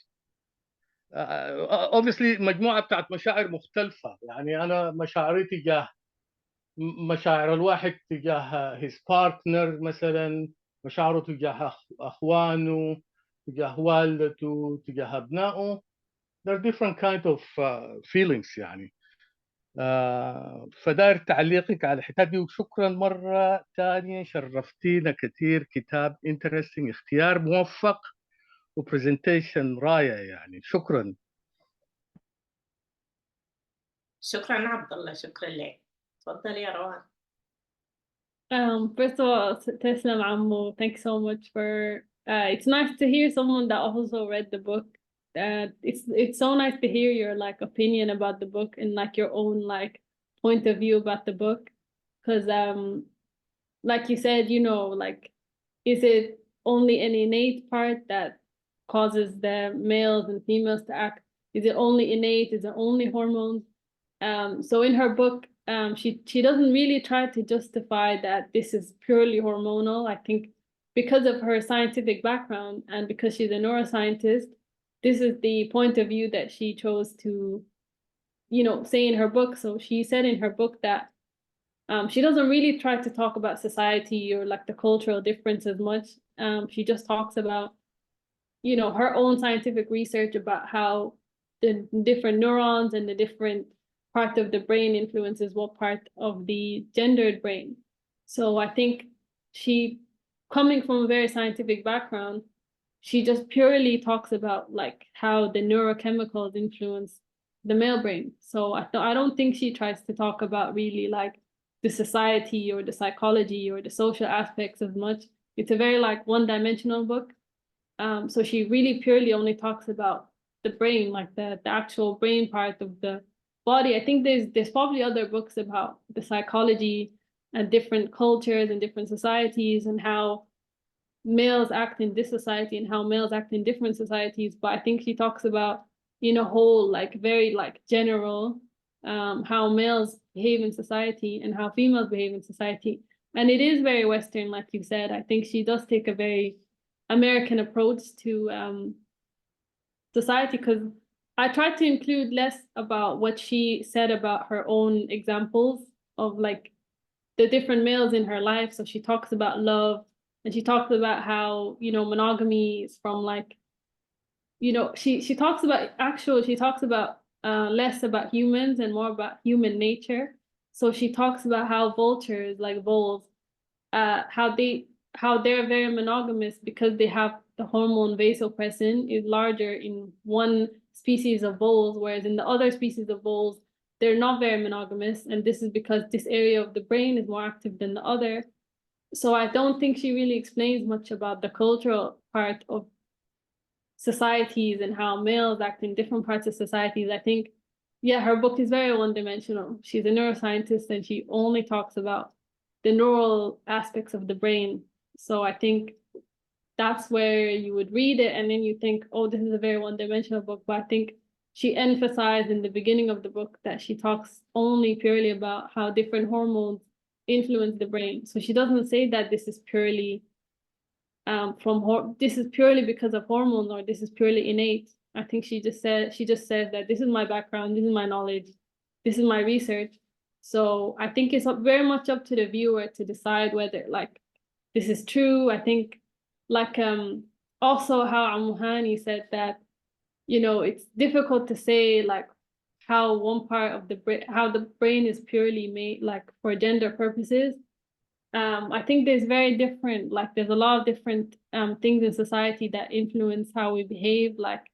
obviously مجموعه بتاعت مشاعر مختلفه. يعني انا مشاعري تجاه مشاعر الواحد تجاه his partner مثلا، مشاعره تجاه اخوانه، تجاه والدته، تجاه ابنائه. there are different kind of feelings. يعني فداير تعليقك على الحكايه دي. وشكرا مره ثانيه، شرفتينا كثير. كتاب interesting، اختيار موفق، وبرزنتيشن رائع. يعني شكرا. شكرا عبد الله، شكرا لك. تفضل يا روان. First of all, Teslam Ammo, thanks so much for it's nice to hear someone that also read the book. It's so nice to hear your like opinion about the book and like your own like point of view about the book, because like you said, you know, like is it only an innate part that causes the males and females to act Is it only innate? Is it only hormones? So in her book, she doesn't really try to justify that this is purely hormonal. I think because of her scientific background and because she's a neuroscientist, this is the point of view that she chose to, say in her book. So she said in her book that she doesn't really try to talk about society or like the cultural difference as much. She just talks about, her own scientific research about how the different neurons and the different part of the brain influences what part of the gendered brain. So I think she, coming from a very scientific background, she just purely talks about like how the neurochemicals influence the male brain. So I don't think she tries to talk about really like the society or the psychology or the social aspects as much. It's a very like one-dimensional book. So she really purely only talks about the brain, like the actual brain part of the body. I think there's probably other books about the psychology and different cultures and different societies and how males act in this society and how males act in different societies. But I think she talks about in a whole, like very like general, how males behave in society and how females behave in society. And it is very Western, like you said. I think she does take a very American approach to society, because I tried to include less about what she said about her own examples of like the different males in her life. So she talks about love, and she talks about how, monogamy is from like, she talks about less about humans and more about human nature. So she talks about how vultures, like voles, how they're very monogamous because they have the hormone vasopressin is larger in one species of voles, whereas in the other species of voles, they're not very monogamous. And this is because this area of the brain is more active than the other. So I don't think she really explains much about the cultural part of societies and how males act in different parts of societies. I think, yeah, her book is very one-dimensional. She's a neuroscientist and she only talks about the neural aspects of the brain. So I think that's where you would read it and then you think, oh, this is a very one-dimensional book. But I think she emphasized in the beginning of the book that she talks only purely about how different hormones influence the brain. So she doesn't say that this is purely this is purely because of hormones or this is purely innate. I think she just says that this is my background, this is my knowledge, this is my research. So I think it's very much up to the viewer to decide whether like this is true. I think like also how Amuhani said that, it's difficult to say like how one part of the brain, how the brain is purely made like for gender purposes. I think there's a lot of different things in society that influence how we behave, like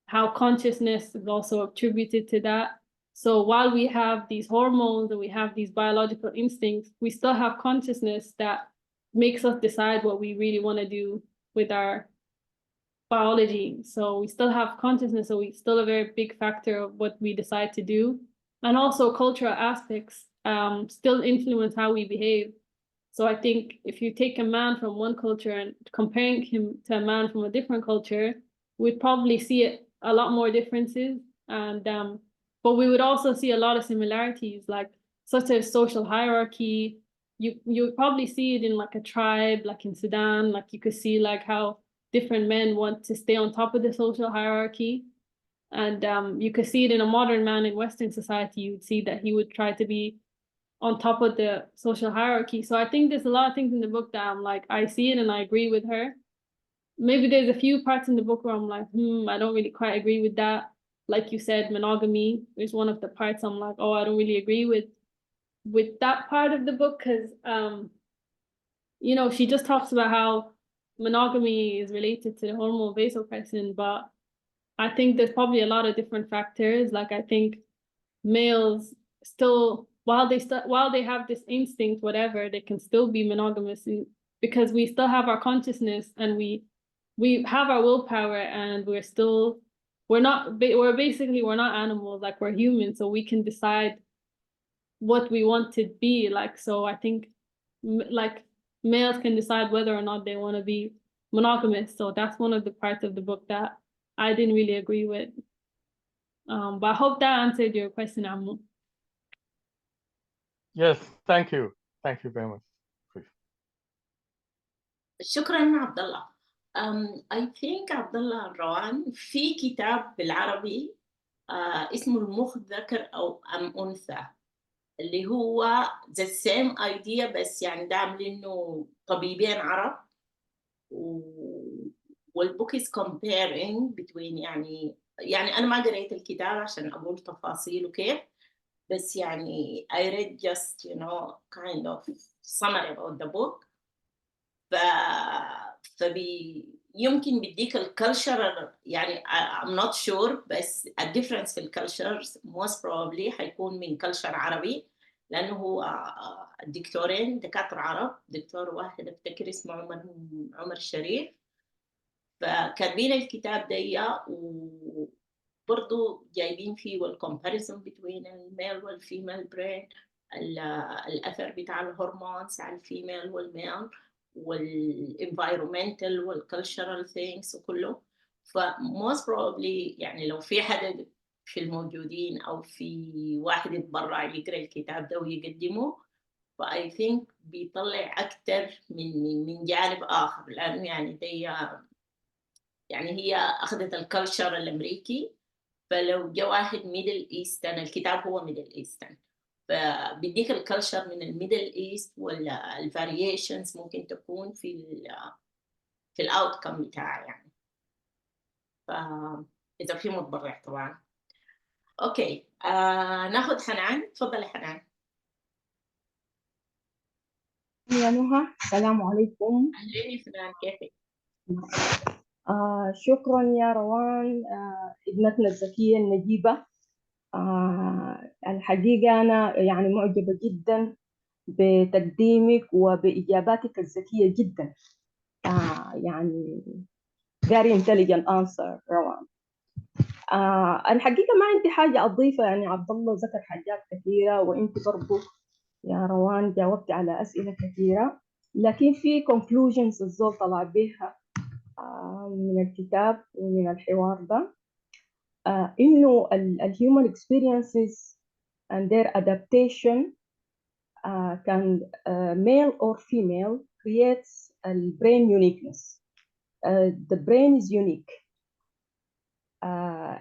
how consciousness is also attributed to that. So while we have these hormones and we have these biological instincts, we still have consciousness that makes us decide what we really want to do with our biology. So we still have consciousness, so it's still a very big factor of what we decide to do. And also cultural aspects still influence how we behave. So I think if you take a man from one culture and comparing him to a man from a different culture, we'd probably see a lot more differences. And but we would also see a lot of similarities, like such as social hierarchy. You probably see it in like a tribe, like in Sudan, like you could see like how different men want to stay on top of the social hierarchy. And you could see it in a modern man in Western society. You'd see that he would try to be on top of the social hierarchy. So I think there's a lot of things in the book that I'm like, I see it and I agree with her. Maybe there's a few parts in the book where I'm like, I don't really quite agree with that. Like you said, monogamy is one of the parts I'm like, oh, I don't really agree with that part of the book, because she just talks about how monogamy is related to the hormone vasopressin, but I think there's probably a lot of different factors. Like I think males still, while they have this instinct, whatever, they can still be monogamous because we still have our consciousness and we have our willpower, and we're not animals, like we're humans, so we can decide what we want to be like. So I think like males can decide whether or not they want to be monogamous. So that's one of the parts of the book that I didn't really agree with. But I hope that answered your question, Ammu. Yes, thank you. Thank you very much. شكرا عبد الله. I think عبد الله روان في كتاب بالعربي اسمه المخ ذكر أو أم أنثى، اللي هو the same idea بس يعني ده عاملينه طبيبين عرب، والبوك is comparing between يعني أنا ما قريت الكتاب عشان أقول تفاصيله كيف، بس يعني I read just kind of summary about the book. يمكن بديك الكالتشر يعني I'm not sure، بس الديفرنس في الكالتشرز most probably حيكون من كالتشر عربي، لأنه هو الدكتورين دكاترة عرب، دكتور واحد أفتكر اسمه عمر الشريف، فكاتبين الكتاب ده وبرضو جايبين فيه والcomparison between الميل والفيميل برين، الأثر بتاع الهرمونز على الفيميل والميل والenvironmental والcultural things وكله. فmost probably يعني لو في حد في الموجودين أو في واحد يتبرع يقرأ الكتاب ده ويقدمه، فI think بيطلع أكتر من جانب آخر، لأنه يعني دي يعني هي أخذت الكالتشر الأمريكي، فلو جاء واحد ميدل إيسترن، الكتاب هو ميدل إيسترن، فبيديك الكالتشر من الميدل إيست ولا الفاريشنز ممكن تكون في الأوتكم بتاعه يعني. فإذا في متبرع طبعا. أوكي، ناخد حنان، تفضلي حنان. يا نهى، السلام عليكم. أهلين فنان، كيفك؟ شكرا يا روان، ابنتنا الذكية النجيبة. الحقيقة أنا يعني معجبة جدا بتقديمك وبإجاباتك الذكية جدا. يعني very intelligent answer روان. الحقيقة ما عندي حاجة أضيفها، يعني عبد الله ذكر حاجات كثيرة وأنت برضو يا روان جاوبت على أسئلة كثيرة، لكن في conclusions الزول طلع بها من الكتاب ومن الحوار ده، إنه human experiences and their adaptation can male or female creates a brain uniqueness. The brain is unique.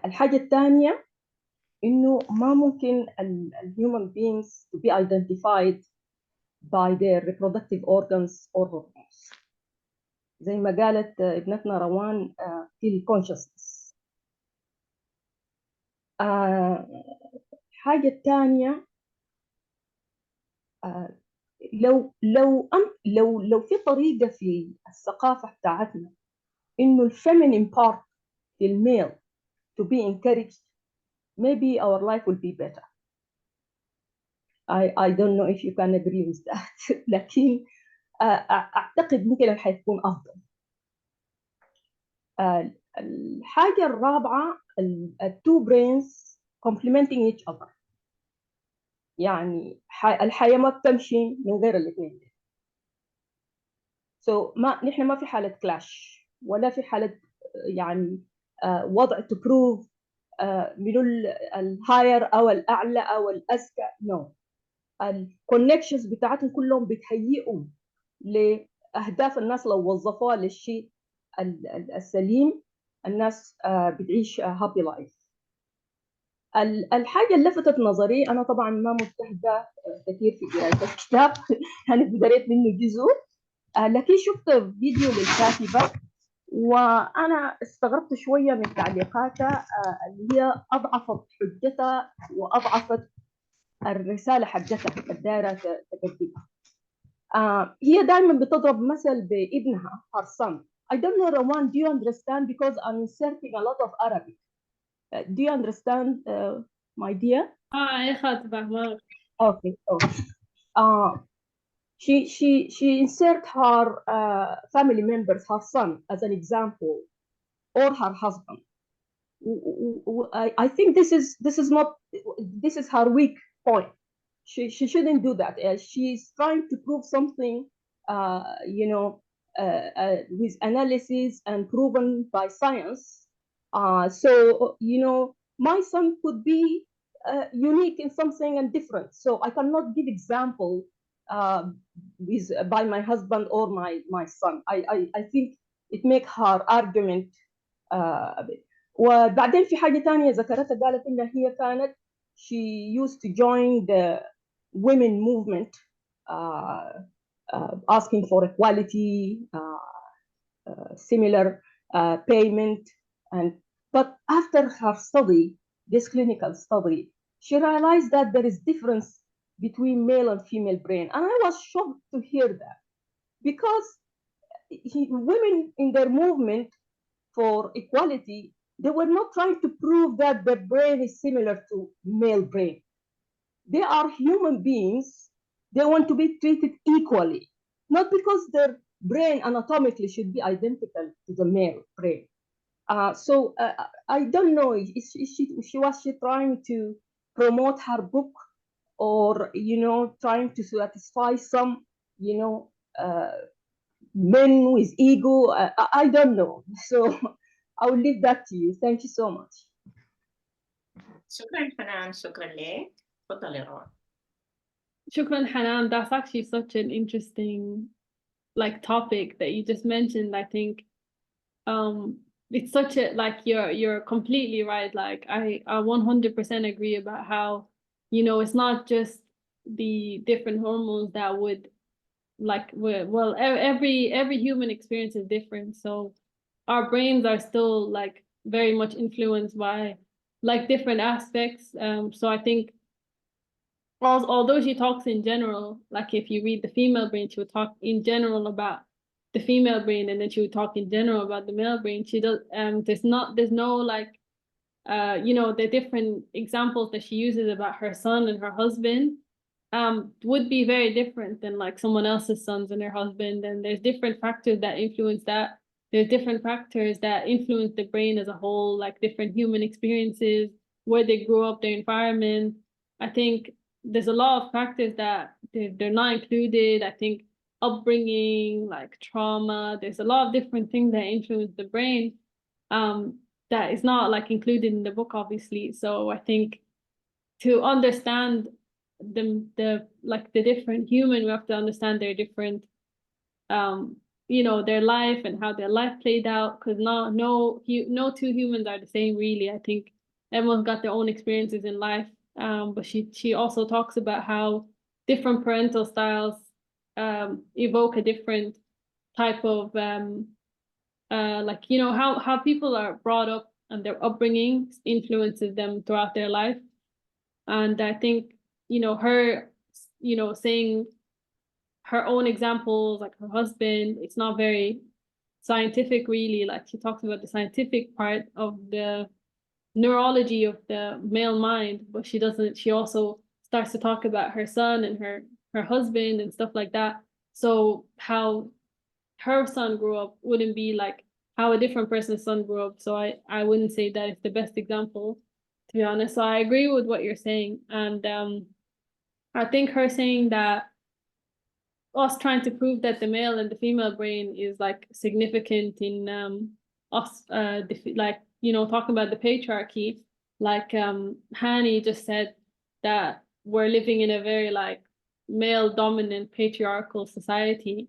الحاجة الثانية إنه ما ممكن human beings to be identified by their reproductive organs or hormones. زي ما قالت ابنتنا روان في الconsciousness. الحاجة الثانية لو في طريقة في الثقافة بتاعتنا إنه الفيمينين part في الميل to be encouraged, maybe our life will be better. I don't know if you can agree with that. لكن أعتقد ممكن حيكون أفضل. الحاجة الرابعة two brains complementing each other. يعني الحياة ما بتمشي من غير الاثنين. So نحن ما في حالة كلاش ولا في حالة يعني وضع to prove من الهاير أو الأعلى أو الأذكى. no. الكونكشنز بتاعتهم كلهم بتهيئوا لأهداف الناس لو وظفوها للشيء السليم، الناس بتعيش happy life. الحاجة اللي لفتت نظري، أنا طبعا ما مجتهدة كثير في قراءة الكتاب يعني قريت منه جزء، لكن شفت فيديو للكاتبة وأنا استغربت شوية من تعليقاتها اللي هي أضعفت حجتها وأضعفت الرسالة حقتها الدائرة تقدمها. هي دائما بتضرب مثل بابنها her son. I don't know Rowan, do you understand, because I'm inserting a lot of Arabic. Do you understand my dear? يا خاطبة ما. Okay. She insert her family members, her son as an example, or her husband. I think this is her weak point. She shouldn't do that. She's trying to prove something, with analysis and proven by science. So my son could be unique in something and different. So I cannot give example by my husband or my son. I think it make her argument a bit. وبعدين في حاجة تانية ذكرتها، قالت إن هي كانت she used to join the women movement asking for equality, similar payment, but after her study, this clinical study, she realized that there is difference between male and female brain, and I was shocked to hear that, because women in their movement for equality, they were not trying to prove that their brain is similar to male brain. They are human beings. They want to be treated equally, not because their brain anatomically should be identical to the male brain. So I don't know, was she trying to promote her book, or, you know, trying to satisfy some, you know, men with ego? I don't know. So I will leave that to you. Thank you so much. شكرا حنان، شكرا لك. تفضلي روان. Shukran Hanan, that's actually such an interesting topic that you just mentioned. I think it's such a, you're completely right. Like I 100% agree about how, you know, it's not just the different hormones that would every human experience is different. So our brains are still very much influenced by different aspects. So I think although she talks in general, if you read the female brain, she would talk in general about the female brain, and then she would talk in general about the male brain. She does there's no you know, the different examples that she uses about her son and her husband would be very different than someone else's sons and her husband. And there's different factors that influence that. There's different factors that influence the brain as a whole, different human experiences, where they grew up, their environment. I think there's a lot of factors that they're not included. I think upbringing, trauma, there's a lot of different things that influence the brain that is not included in the book, obviously. So I think to understand the different human, we have to understand their different you know, their life and how their life played out, because no two humans are the same, really. I think everyone's got their own experiences in life. But she also talks about how different parental styles evoke a different type of you know, how people are brought up and their upbringing influences them throughout their life. And I think, you know, her, you know, saying her own examples, her husband, it's not very scientific, really. She talks about the scientific part of the neurology of the male mind, but she also starts to talk about her son and her husband and stuff like that. So how her son grew up wouldn't be how a different person's son grew up. So I wouldn't say that it's the best example, to be honest. So I agree with what you're saying. And I think her saying that us trying to prove that the male and the female brain is significant in us you know, talking about the patriarchy, Hani just said that we're living in a very male dominant patriarchal society.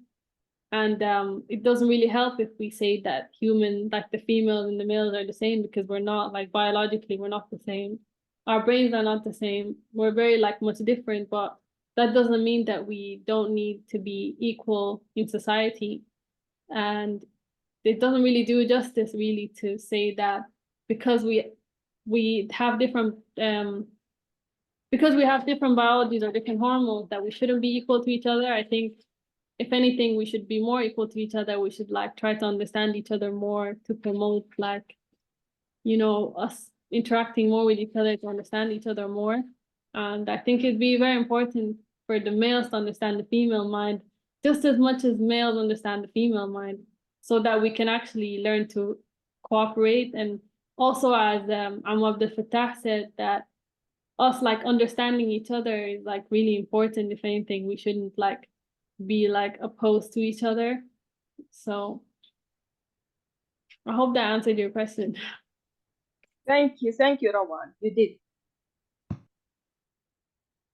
And it doesn't really help if we say that the females and the males are the same, because we're not, biologically, we're not the same. Our brains are not the same. We're very much different, but that doesn't mean that we don't need to be equal in society. And it doesn't really do justice, really, to say that because we have different biologies or different hormones, that we shouldn't be equal to each other. I think if anything, we should be more equal to each other. We should try to understand each other more, to promote you know, us interacting more with each other, to understand each other more. And I think it'd be very important for the males to understand the female mind just as much as males understand the female mind, so that we can actually learn to cooperate. And also, as Abdel said, that us understanding each other is really important. If anything, we shouldn't be opposed to each other. So I hope that answered your question. Thank you, Rowan. You did.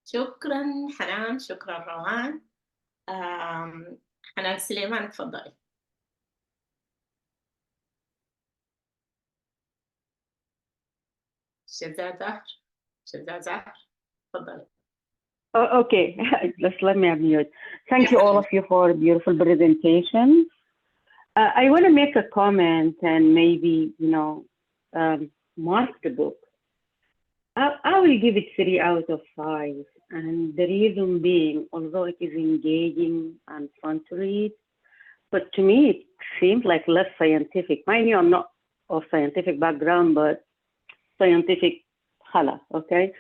شكرا حنان، شكرا روان. حنان سليمان اتفضلي. شذا زهر اتفضلي. Okay, just let me unmute. Thank you all of you for a beautiful presentation. I want to make a comment and maybe, mark the book. I will give it 3 out of 5. And the reason being, although it is engaging and fun to read, but to me, it seems like less scientific. Mind you, I'm not of scientific background, but scientific khala, okay?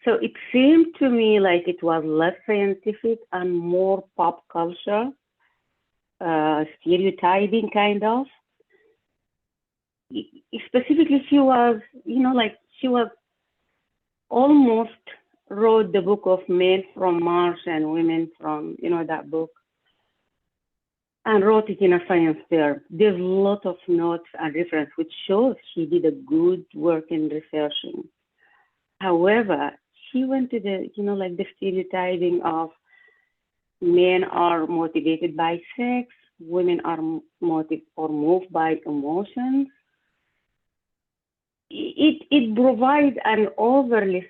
So it seemed to me like it was less scientific and more pop culture, stereotyping kind of. Specifically, she was, she was almost wrote the book of Men from Mars and Women from, that book, and wrote it in a science term. There's a lot of notes and reference, which shows she did a good work in researching. However, she went to the, the stereotyping of men are motivated by sex, women are moved by emotions. It provides an overly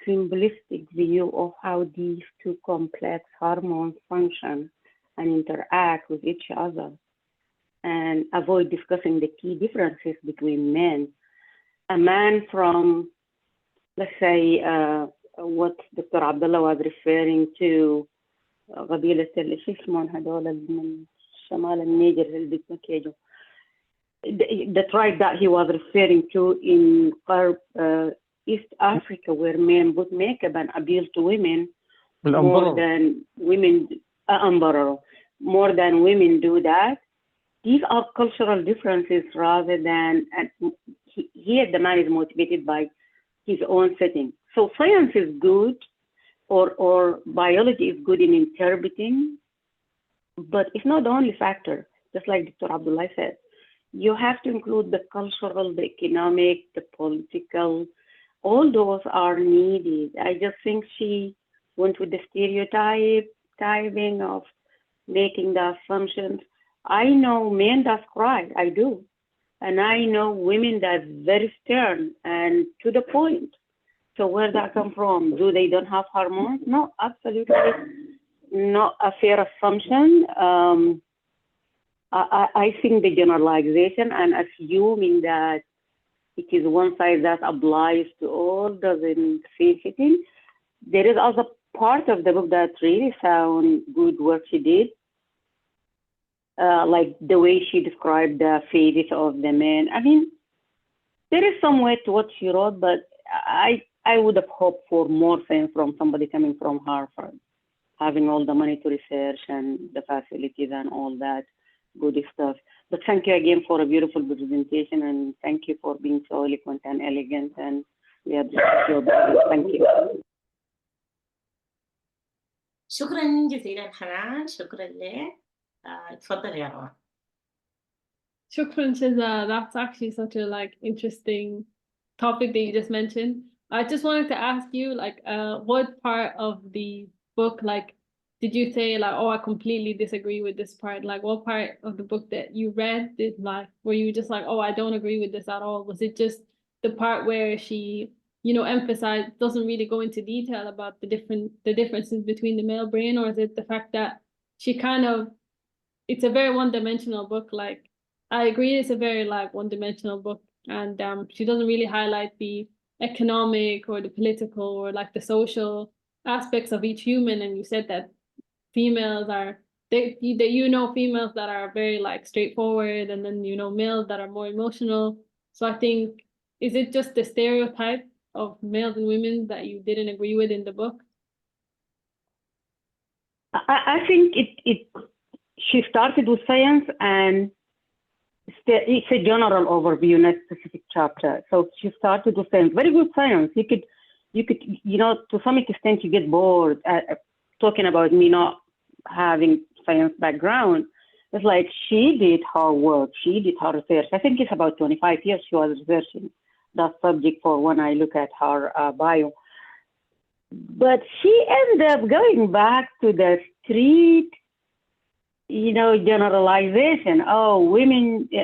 simplistic view of how these two complex hormones function and interact with each other, and avoid discussing the key differences between men. A man from, let's say, what Dr. Abdullah was referring to, قبيلة شو اسمهم هذول من شمال النيجر اللي بيتمكيجوا. The tribe that he was referring to in East Africa, where men put makeup and appeal to women more than women, more than women do that. These are cultural differences rather than, here the man is motivated by his own setting. So science is good, or biology is good in interpreting, but it's not the only factor. Just like Dr. Abdullah said, you have to include the cultural, the economic, the political. All those are needed. I just think she went with the stereotyping of making the assumptions. I know men that cry, I do. And I know women that's very stern and to the point. So where that come from? Do they don't have hormones? No, absolutely not a fair assumption. I think the generalization and assuming that it is one size that applies to all doesn't say anything. There is also part of the book that really sound good work she did. Like the way she described the phases of the men. I mean, there is some way to what she wrote, but I would have hoped for more things from somebody coming from Harvard, having all the money to research and the facilities and all that good stuff. But thank you again for a beautiful presentation, and thank you for being so eloquent and elegant, and we appreciate your body. Thank you. شكرا جزيلا حنان، شكرا لك. تفضل يا روان. Shukran, Shiza. That's actually such a interesting topic that you just mentioned. I just wanted to ask you, what part of the book, did you say oh, I completely disagree with this part? What part of the book that you read did were you just oh, I don't agree with this at all? Was it just the part where she, emphasized, doesn't really go into detail about the differences between the male brain, or is it the fact that she it's a very one-dimensional book? I agree, it's a very one-dimensional book, and she doesn't really highlight the economic or the political or the social aspects of each human. And you said that females are females that are very straightforward, and then males that are more emotional. So I think, is it just the stereotype of males and women that you didn't agree with in the book? I think she started with science, and it's a general overview, not a specific chapter. So she started with science, very good science. You could, to some extent you get bored talking about me not having science background. It's she did her work, she did her research. I think it's about 25 years she was researching that subject for when I look at her bio. But she ended up going back to the street, generalization. Oh,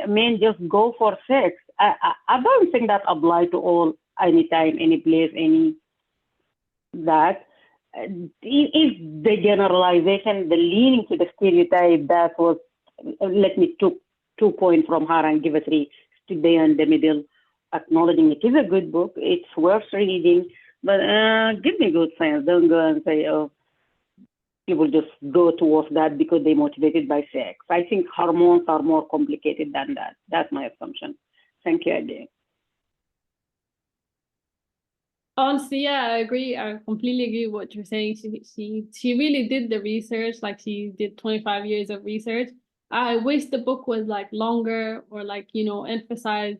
men just go for sex. I don't think that applies to all, anytime, any place, that. Is the generalization, the leaning to the stereotype that was, let me took 2 points from her and give a 3, stick there in the middle, acknowledging it is a good book, it's worth reading, but give me good science. Don't go and say, oh, people just go towards that because they're motivated by sex. I think hormones are more complicated than that. That's my assumption. Thank you again. Honestly, yeah, I agree. I completely agree with what you're saying. She really did the research. Like, she did 25 years of research. I wish the book was like longer, or like, emphasized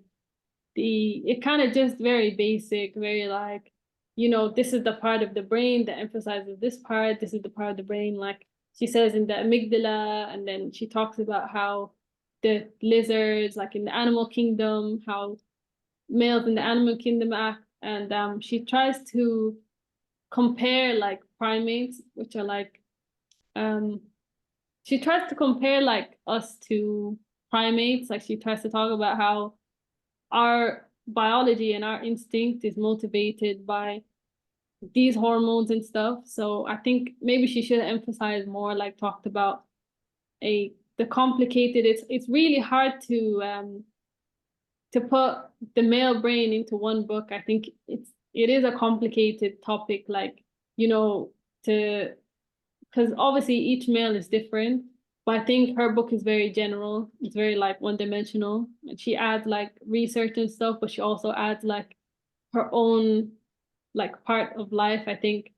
it kind of just very basic, very like, this is the part of the brain that emphasizes this part. This is the part of the brain, like she says, in the amygdala. And then she talks about how the lizards, like in the animal kingdom, how males in the animal kingdom act. And she tries to compare like primates, which are like, she tries to compare like us to primates. Like, she tries to talk about how our biology and our instinct is motivated by these hormones and stuff. So I think maybe she should emphasize more, like talked about the complicated, it's really hard to put the male brain into one book. I think it is a complicated topic, like, because obviously each male is different, but I think her book is very general. It's very like one-dimensional, and she adds like research and stuff, but she also adds like her own like part of life. I think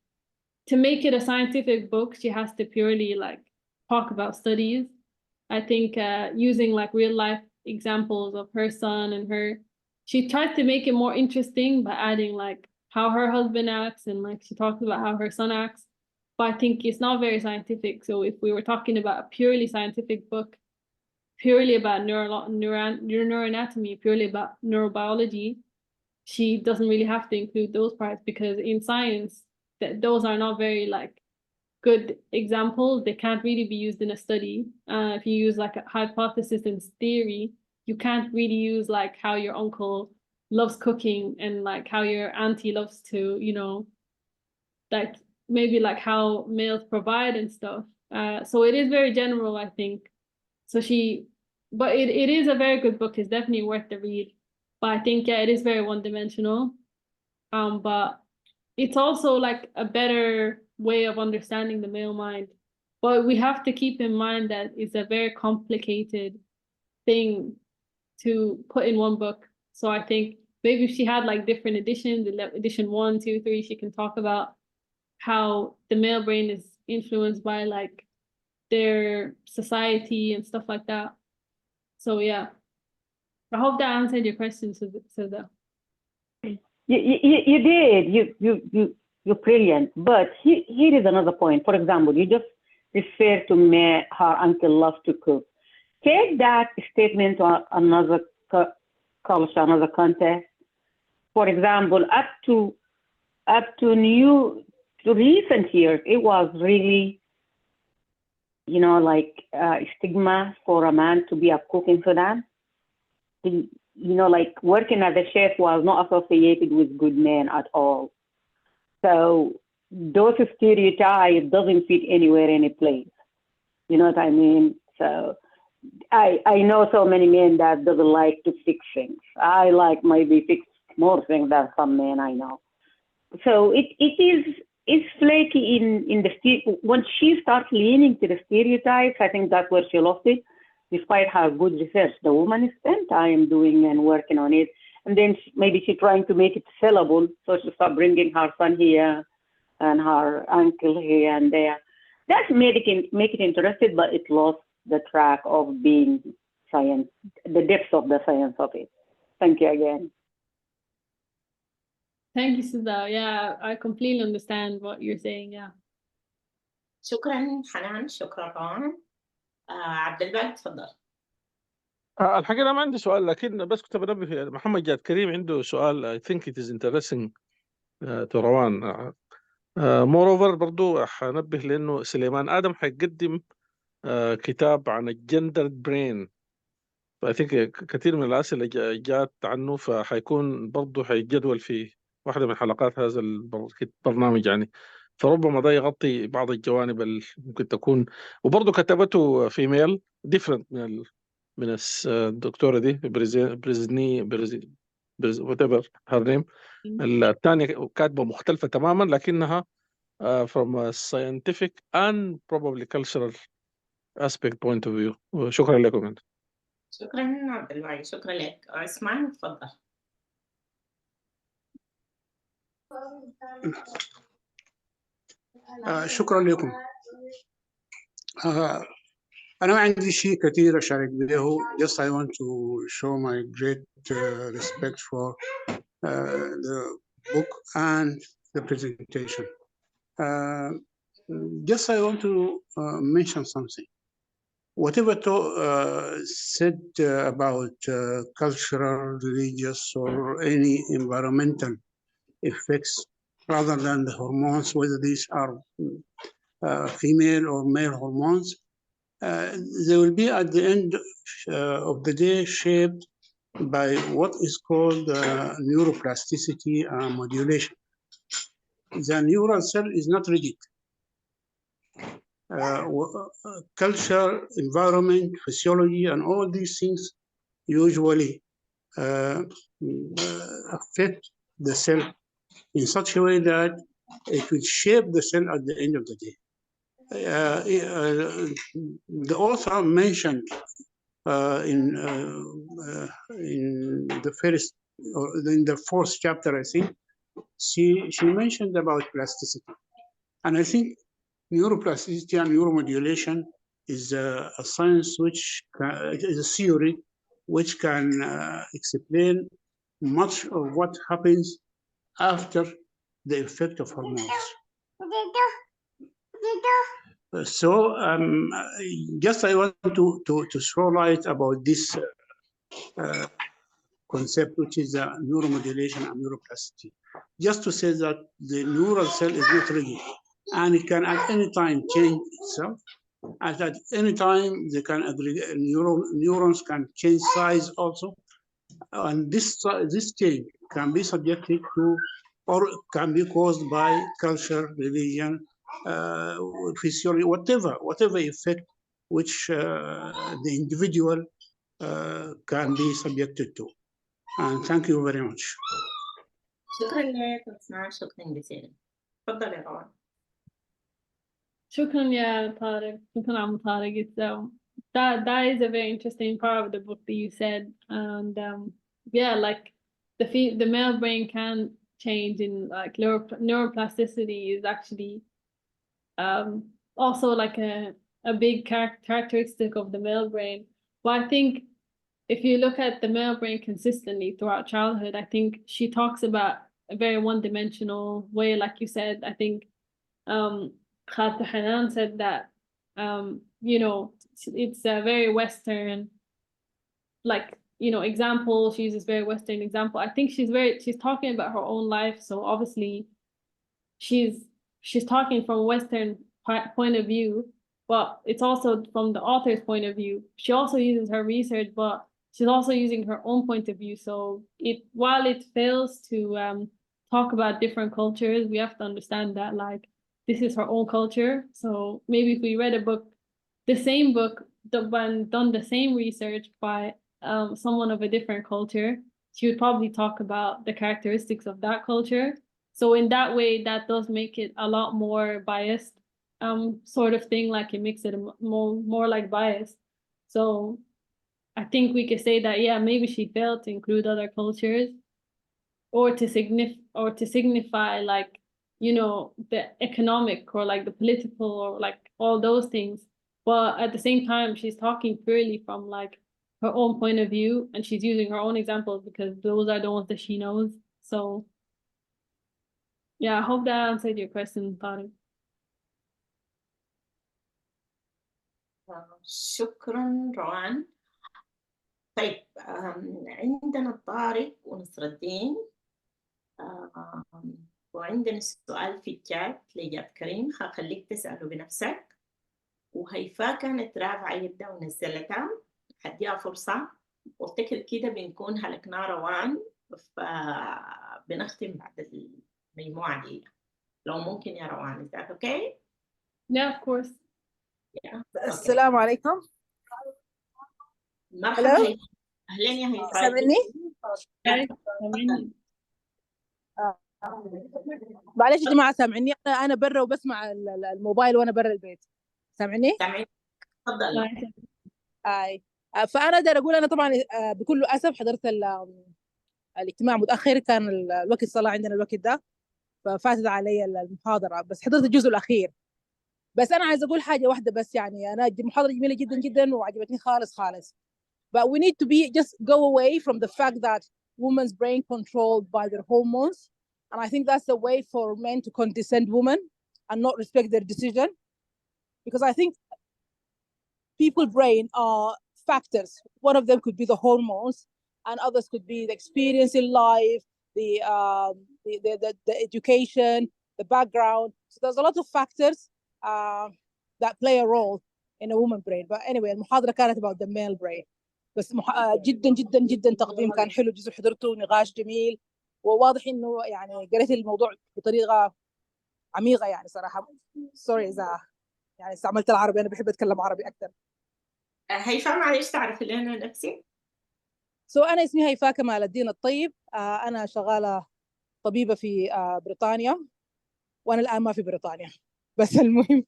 to make it a scientific book, she has to purely like talk about studies. I think using like real life examples of her son and her, she tries to make it more interesting by adding like how her husband acts, and like she talks about how her son acts. But I think it's not very scientific. So if we were talking about a purely scientific book, purely about neuroanatomy, purely about neurobiology, she doesn't really have to include those parts, because in science, those are not very like good examples. They can't really be used in a study. If you use like a hypothesis and theory, you can't really use like how your uncle loves cooking and like how your auntie loves to, like maybe like how males provide and stuff. So it is very general, I think. But it is a very good book. It's definitely worth the read. But I think, yeah, it is very one-dimensional. But it's also like a better way of understanding the male mind. But we have to keep in mind that it's a very complicated thing to put in one book. So I think maybe if she had like different editions, edition 1, 2, 3, she can talk about how the male brain is influenced by like their society and stuff like that. So yeah, I hope that answered your question, Sudha. You did. You're brilliant. But here is another point. For example, you just referred to her uncle loves to cook. Take that statement to another culture, another context. For example, up to recent years, it was really, like stigma for a man to be a cook in Sudan. Like working as a chef was not associated with good men at all. So those stereotypes doesn't fit anywhere, any place. You know what I mean? So I know so many men that doesn't like to fix things. I like maybe fix more things than some men I know. So it's flaky in the when she starts leaning to the stereotypes, I think that's where she lost it. Despite her good research, the woman spent time doing and working on it, and then maybe she's trying to make it sellable, so she started bringing her son here and her uncle here and there. That made it interesting, but it lost the track of being science, the depth of the science of it. Thank you again. Thank you, Sudha. Yeah, I completely understand what you're saying. Yeah. شكرا حنان، شكرا روان. عبدالباقي تفضل. الحقيقة أنا ما عندي سؤال، لكن بس كنت بنبه محمد جاد كريم عنده سؤال. I think it is interesting to روان. moreover برضو حنبه لأنه سليمان آدم حيقدم كتاب عن الجندرد برين. I think كثير من الأسئلة جات عنه، فحيكون برضو حيجدول في واحدة من حلقات هذا البرنامج يعني، فربما ده يغطي بعض الجوانب اللي ممكن تكون. وبرضو كتبته في ميل different من الدكتورة دي بريزني whatever her name. الثانية كاتبة مختلفة تماما، لكنها from a scientific and probably cultural aspect point of view. وشكرا لكم انت. شكرا عبدالباقي، شكرا لك. عثمان تفضل. شكرا لكم. أنا ما عندي شيء كثير أشارك به. Just I want to show my great respect for the book and the presentation. Just I want to mention something. Whatever said about cultural, religious, or any environmental effects, rather than the hormones, whether these are female or male hormones, they will be at the end of the day shaped by what is called neuroplasticity modulation. The neural cell is not rigid. Culture, environment, physiology, and all these things usually affect the cell in such a way that it will shape the cell at the end of the day. The author mentioned in the first or in the fourth chapter, I think, she mentioned about plasticity, and I think neuroplasticity and neuromodulation is a science which is a theory which can explain much of what happens after the effect of hormones. So just I want to throw light about this concept, which is neuromodulation and neuroplasticity. Just to say that the neural cell is not rigid, and it can at any time change itself. At any time, they can aggregate, neurons can change size also, and this change can be subjected to, or can be caused by culture, religion, physiology, whatever effect which the individual can be subjected to. And thank you very much. شكرا لك عثمان، شكرا جزيلا. تفضل يا روان. شكرا يا طارق. شكرا عم طارق. That is a very interesting part of the book that you said, and yeah, like the male brain can change in like neuroplasticity is actually also like a big characteristic of the male brain. But I think if you look at the male brain consistently throughout childhood, I think she talks about a very one-dimensional way, like you said. I think Khalid Hanan said that you know, it's a very Western, like, you know, example. She uses very Western example. I think she's talking about her own life. So obviously she's talking from a Western point of view, but it's also from the author's point of view. She also uses her research, but she's also using her own point of view. So while it fails to talk about different cultures, we have to understand that like this is her own culture. So maybe if we read a book, the same book, when done the same research by someone of a different culture, she would probably talk about the characteristics of that culture. So in that way, that does make it a lot more biased sort of thing, like it makes it more like bias. So I think we could say that, yeah, maybe she failed to include other cultures or to signify like, you know, the economic or like the political or like all those things. But at the same time, she's talking purely from like her own point of view, and she's using her own examples because those are the ones that she knows. So yeah, I hope that answered your question, Tariq. شكرا روان. طيب عندنا طارق ونصر الدين، وعندنا سؤال في الشات لإياد كريم، هخليك تسأله بنفسك. وهيفاء كانت رافعة يبدأ ونزلتها، هديها فرصة، وافتكر كده بنكون هلكنا روان، فبنختم بعد المجموعة دي. لو ممكن يا روان، is that okay? Yeah, of course. Yeah. Okay. السلام عليكم. مرحبا هيفاء. أهلين يا هيفاء. سامعني؟ سامعني. معلش يا جماعة سامعني، أنا برا وبسمع الموبايل وأنا برا البيت. سامعني؟ سامعني. تفضل. فأنا أقدر أقول أنا طبعا بكل أسف حضرت الاجتماع متأخر، كان الوقت صلاة عندنا الوقت ده، ففاتت علي المحاضرة، بس حضرت الجزء الأخير. بس أنا عايز أقول حاجة واحدة بس، يعني أنا المحاضرة جميلة جدا جدا وعجبتني خالص. But we need to just go away from the fact that women's brain controlled by their hormones. And I think that's the way for men to condescend women and not respect their decision. Because I think people's brain are factors. One of them could be the hormones, and others could be the experience in life, the education, the background. So there's a lot of factors that play a role in a woman's brain. But anyway, المحاضرة كانت about the male brain. بس جدا جدا جدا تقديم كان حلو، جزء حضرته، نقاش جميل، وواضح انه يعني قريت الموضوع بطريقه عميقه يعني صراحه. سوري اذا يعني استعملت العربي، انا بحب اتكلم عربي اكثر. هيفاء معلش تعرفي لنا نفسي؟ انا اسمي هيفاء كمال الدين الطيب. انا شغاله طبيبه في بريطانيا، وانا الان ما في بريطانيا. بس المهم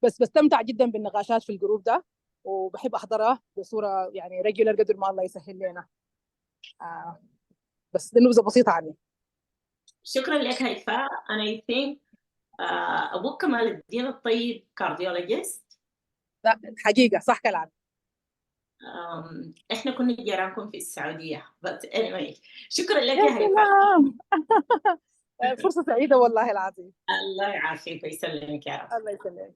بس بستمتع جدا بالنقاشات في الجروب ده، وبحب احضرها بصوره يعني ريجولر قدر ما الله يسهل لنا. بس دي نبذه بسيطه عني. شكرا لك هيفاء. انا I think ابوك كمال الدين الطيب كارديولوجيست. لا حقيقه صح كلام. احنا كنا جيرانكم في السعوديه. but anyway شكرا لك يا هيفاء. فرصه سعيده والله العظيم. الله يعافيك ويسلمك يا رب. الله يسلمك.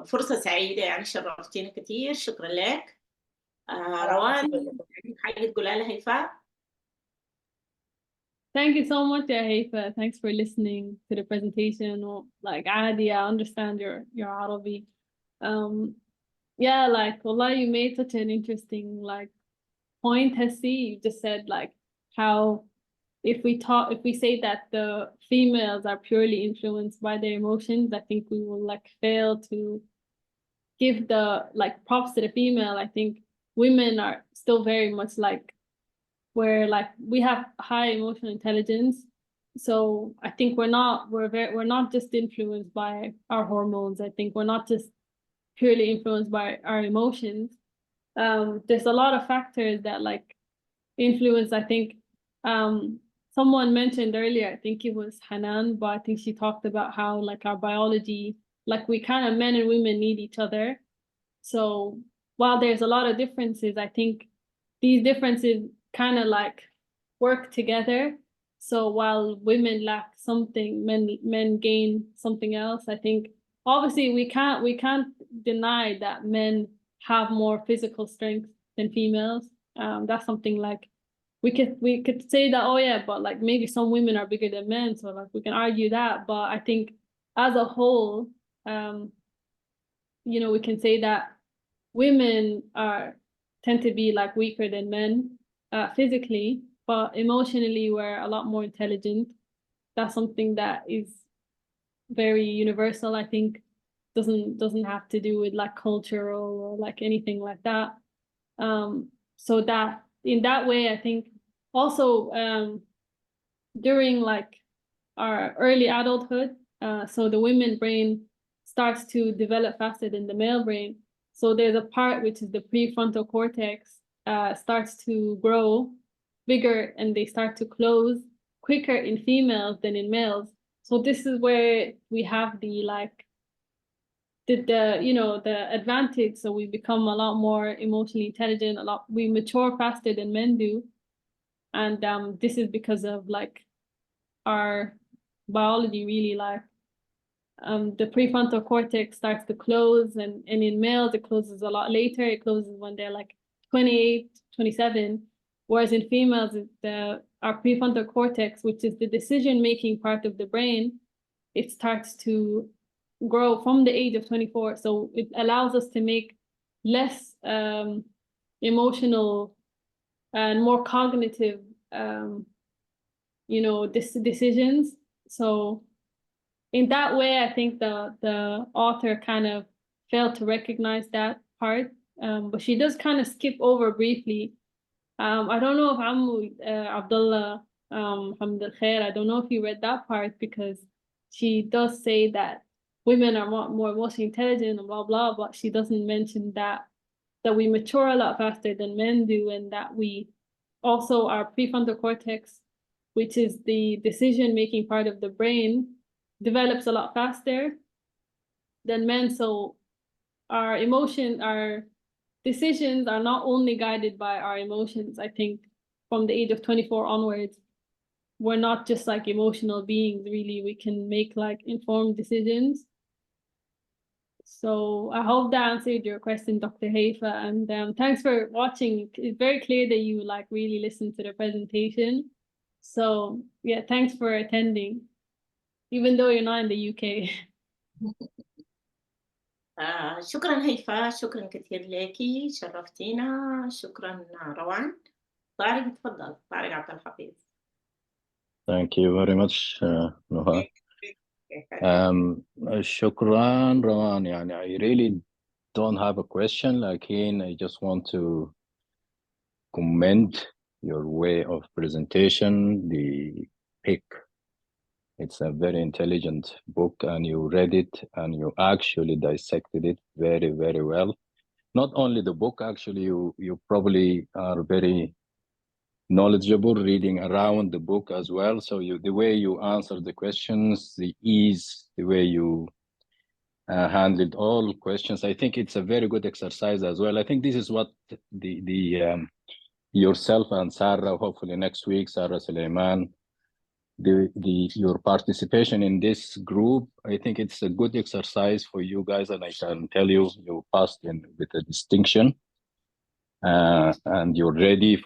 فرصة سعيدة يعني، شرفتينا كثير. شكرا لك. روان حاجة تقولها لهيفاء؟ Thank you so much, Haifa. Thanks for listening to the presentation. Like, عادي, I understand your Arabic. Yeah, like, wallah, you made such an interesting like point, Hassi. You just said like how if we say that the females are purely influenced by their emotions, I think we will like fail to give the like props to the female. I think women are still very much like, where like we have high emotional intelligence. So I think we're not just influenced by our hormones. I think we're not just purely influenced by our emotions. There's a lot of factors that like influence. I think someone mentioned earlier, I think it was Hanan, but I think she talked about how like our biology, like we kind of, men and women need each other. So while there's a lot of differences, I think these differences kind of like work together. So while women lack something, men gain something else. I think obviously we can't deny that men have more physical strength than females. That's something like we could say that, oh yeah, but like maybe some women are bigger than men, so like we can argue that. But I think as a whole, you know, we can say that women tend to be like weaker than men physically, but emotionally we're a lot more intelligent. That's something that is very universal. I think doesn't have to do with like cultural or like anything like that. So that in that way, I think also during like our early adulthood, so the women brain starts to develop faster than the male brain. So there's a part which is the prefrontal cortex starts to grow bigger, and they start to close quicker in females than in males. So this is where we have the like the you know the advantage. So we become a lot more emotionally intelligent, we mature faster than men do. And this is because of like our biology really like the prefrontal cortex starts to close, and in males it closes a lot later. It closes when they're like 28, 27, whereas in females, our prefrontal cortex, which is the decision-making part of the brain, it starts to grow from the age of 24. So it allows us to make less emotional and more cognitive, decisions. So in that way, I think the author kind of failed to recognize that part, but she does kind of skip over briefly. I don't know if Abdullah Hamd al-Khair, I don't know if you read that part, because she does say that women are more emotionally intelligent and blah, blah, but she doesn't mention that we mature a lot faster than men do, and that we also, our prefrontal cortex, which is the decision-making part of the brain, develops a lot faster than men. So our decisions are not only guided by our emotions. I think from the age of 24 onwards, we're not just like emotional beings, really. We can make like informed decisions. So I hope that answered your question, Dr. Haifa, and thanks for watching. It's very clear that you like really listened to the presentation. So yeah, thanks for attending, even though you're not in the UK. شكرا هيفاء، شكرا كثير ليكي، شرفتينا. شكرا روان. طارق تفضل، طارق عبد الحفيظ. Thank you very much, Noha. Shukran, Rowan. Yani, I really don't have a question. Again, I just want to commend your way of presentation, the pick. It's a very intelligent book, and you read it and you actually dissected it very, very well. Not only the book, actually, you probably are very knowledgeable reading around the book as well. So the way you answer the questions, the ease, the way you handled all questions, I think it's a very good exercise as well. I think this is what yourself and Sarah, hopefully next week, Sarah Suleiman, your participation in this group, I think it's a good exercise for you guys, and I can tell you passed in with a distinction, and you're ready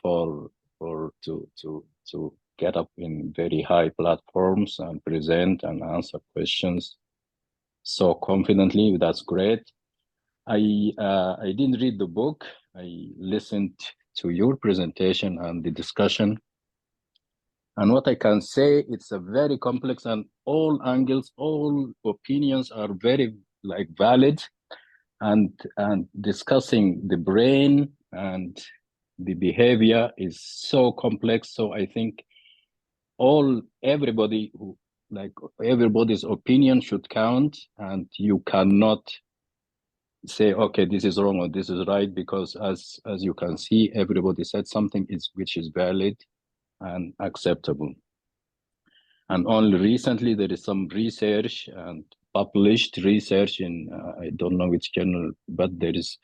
to get up in very high platforms and present and answer questions so confidently. That's great. I didn't read the book. I listened to your presentation and the discussion. And what I can say, it's a very complex, and all angles, all opinions are very valid, and discussing the brain and the behavior is so complex. So I think everybody's opinion should count, and you cannot say, okay, this is wrong or this is right, because as you can see, everybody said something which is valid and acceptable. And only recently there is some research and published research in I don't know which journal, but there is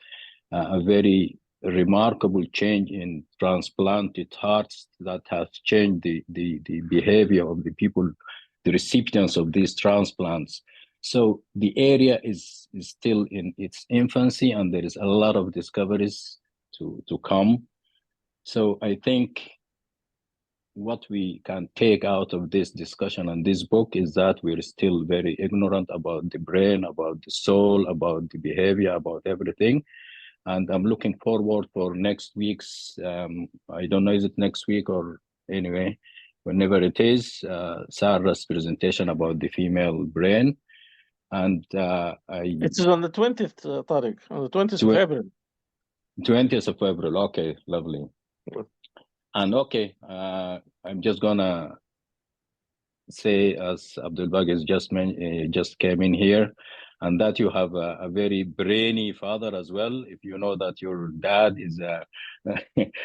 a very remarkable change in transplanted hearts that has changed the behavior of the people, the recipients of these transplants. So the area is still in its infancy, and there is a lot of discoveries to come. So I think what we can take out of this discussion and this book is that we're still very ignorant about the brain, about the soul, about the behavior, about everything. And I'm looking forward for next week's, I don't know, is it next week or anyway, whenever it is, Sarah's presentation about the female brain. And It is on the 20th, Tariq, on the 20th of April. 20th of April, okay, lovely. And okay, I'm just gonna say, as Abdulbaaqi just came in here, and that you have a very brainy father as well. If you know that your dad is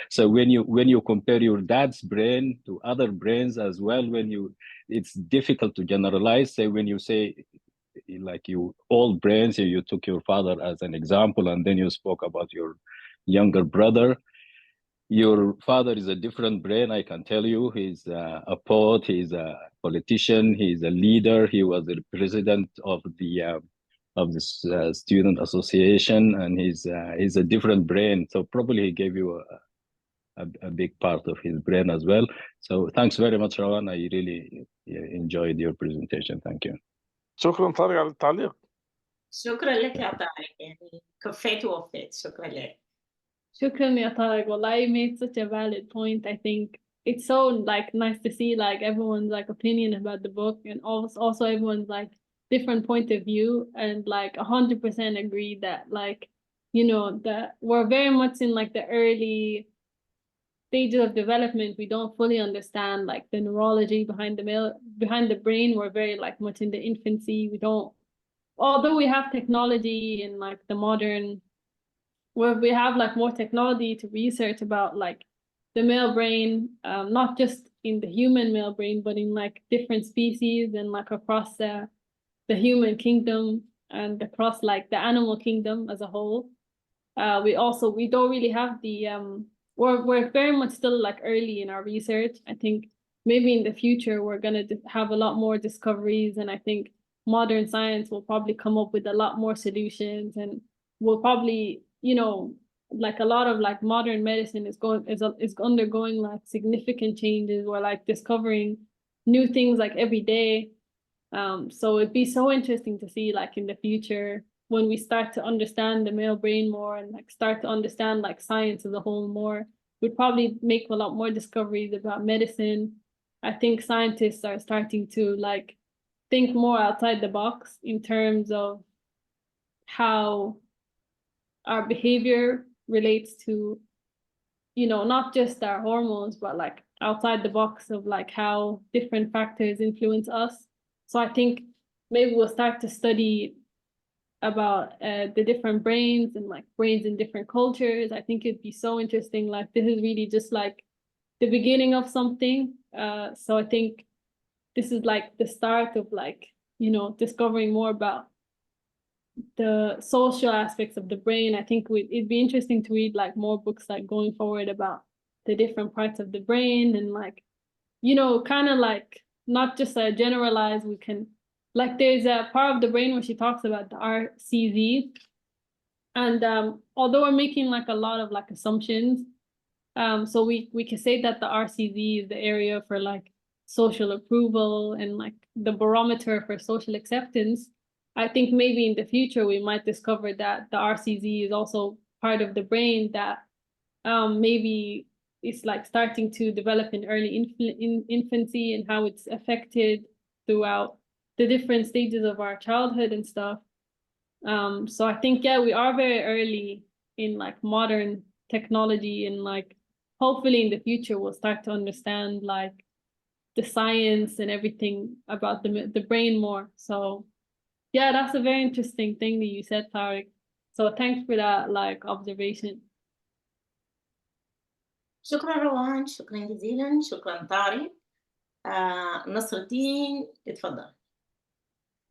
so when you compare your dad's brain to other brains as well, it's difficult to generalize. Say when you say like you old brains, you took your father as an example, and then you spoke about your younger brother. Your father is a different brain, I can tell you. He's a poet, he's a politician, he's a leader. He was the president of the of this student association, and he's a different brain. So probably he gave you a big part of his brain as well. So thanks very much, Rowan. I really enjoyed your presentation. Thank you. شكرا طارق على التعليق. شكرا لك يا طارق، يعني كفيت ووفيت. شكرا لك. شكرا يا طارق. والله you made such a valid point. I think it's so like nice to see like everyone's like opinion about the book, and also everyone's like different point of view, and like 100% agree that like, you know, that we're very much in like the early stages of development. We don't fully understand like the neurology behind the brain. We're very like much in the infancy. We don't, although we have technology and like the modern, where we have like more technology to research about like the male brain, not just in the human male brain, but in like different species and like across the human kingdom and across like the animal kingdom as a whole. We don't really have the we're very much still like early in our research. I think maybe in the future we're gonna have a lot more discoveries, and I think modern science will probably come up with a lot more solutions, and we'll probably, you know, like a lot of like modern medicine is undergoing like significant changes. We're like discovering new things like every day. So it'd be so interesting to see like in the future when we start to understand the male brain more and like start to understand like science as a whole more, we'd probably make a lot more discoveries about medicine. I think scientists are starting to like think more outside the box in terms of how our behavior relates to, you know, not just our hormones, but like outside the box of like how different factors influence us. So I think maybe we'll start to study about the different brains and like brains in different cultures. I think it'd be so interesting. Like this is really just like the beginning of something. So I think this is like the start of like, you know, discovering more about the social aspects of the brain. I think it'd be interesting to read like more books like going forward about the different parts of the brain, and like, you know, kind of like not just generalize. We can, like, there's a part of the brain where she talks about the RCZ, and although we're making like a lot of like assumptions, so we can say that the RCZ is the area for like social approval and like the barometer for social acceptance. I think maybe in the future we might discover that the RCZ is also part of the brain that maybe it's like starting to develop in early infancy, and how it's affected throughout the different stages of our childhood and stuff. So I think, yeah, we are very early in like modern technology, and like hopefully in the future we'll start to understand like the science and everything about the brain more. So yeah, that's a very interesting thing that you said, Tariq. So thanks for that like observation. شكرا روان، شكرا جزيلا، شكرا طارق. نصر الدين اتفضل.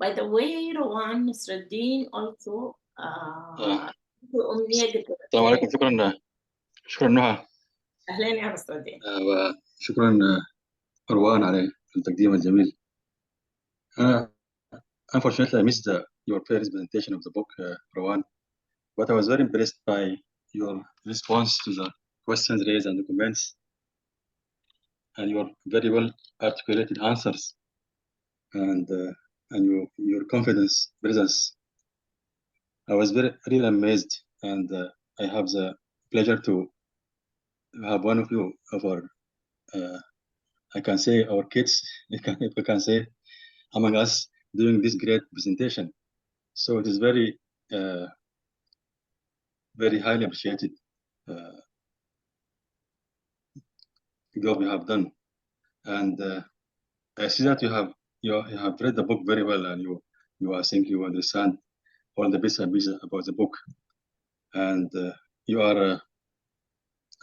By the way, روان، نصر الدين also أمنية. السلام عليكم. شكرا نهى. أهلا يا نصر الدين. وشكرا روان على التقديم الجميل. Unfortunately, I missed your first presentation of the book, Rowan, but I was very impressed by your response to the questions raised and the comments, and your very well articulated answers, and your confidence presence. I was really amazed, and I have the pleasure to have one of you of our, I can say our kids, if I can say, among us doing this great presentation. So it is very, very highly appreciated the job you have done. And I see that you have read the book very well, and I think you understand all the bits and pieces about the book. And you are,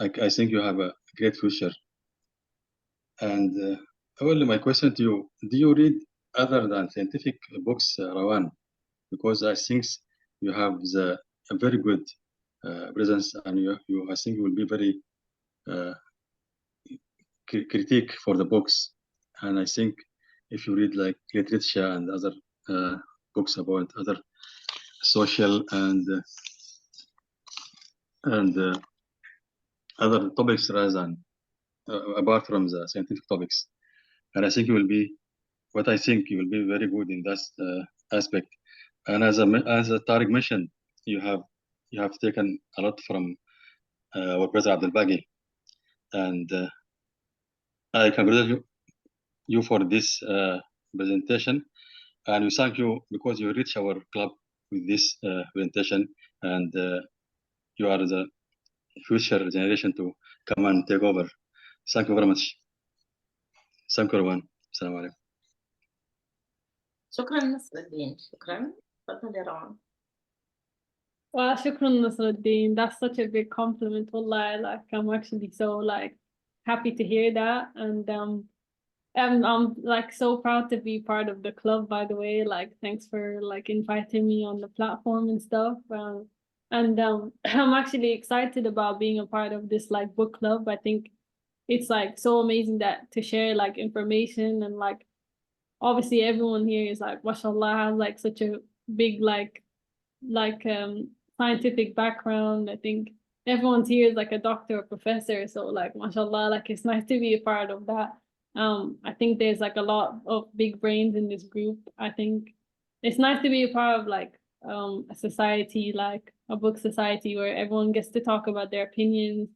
I think you have a great future. And only my question to you, do you read other than scientific books, Rowan? Because I think you have a very good presence, and I think you will be very critique for the books. And I think if you read like literature and other books about other social and other topics rather than apart from the scientific topics. And I think you will be very good in that aspect. And as Tariq mentioned, you have taken a lot from our President Abdulbaqi, and I congratulate you for this presentation, and we thank you because you reached our club with this presentation, and you are the future generation to come and take over. Thank you very much. Thank you, Rowan. Assalamu alaikum. شكرا نصر الدين. شكرا. تفضل يا روان. Well, shukran Nasruddin. That's such a big compliment. Wallah, like I'm actually so happy to hear that, and I'm like so proud to be part of the club. By the way, thanks for inviting me on the platform and stuff. And I'm actually excited about being a part of this book club. I think it's so amazing that to share information, and obviously everyone here is mashallah has such a big scientific background. I think everyone's here is a doctor or professor, so mashallah, it's nice to be a part of that. I think there's a lot of big brains in this group. I think it's nice to be a part of a society, a book society, where everyone gets to talk about their opinions,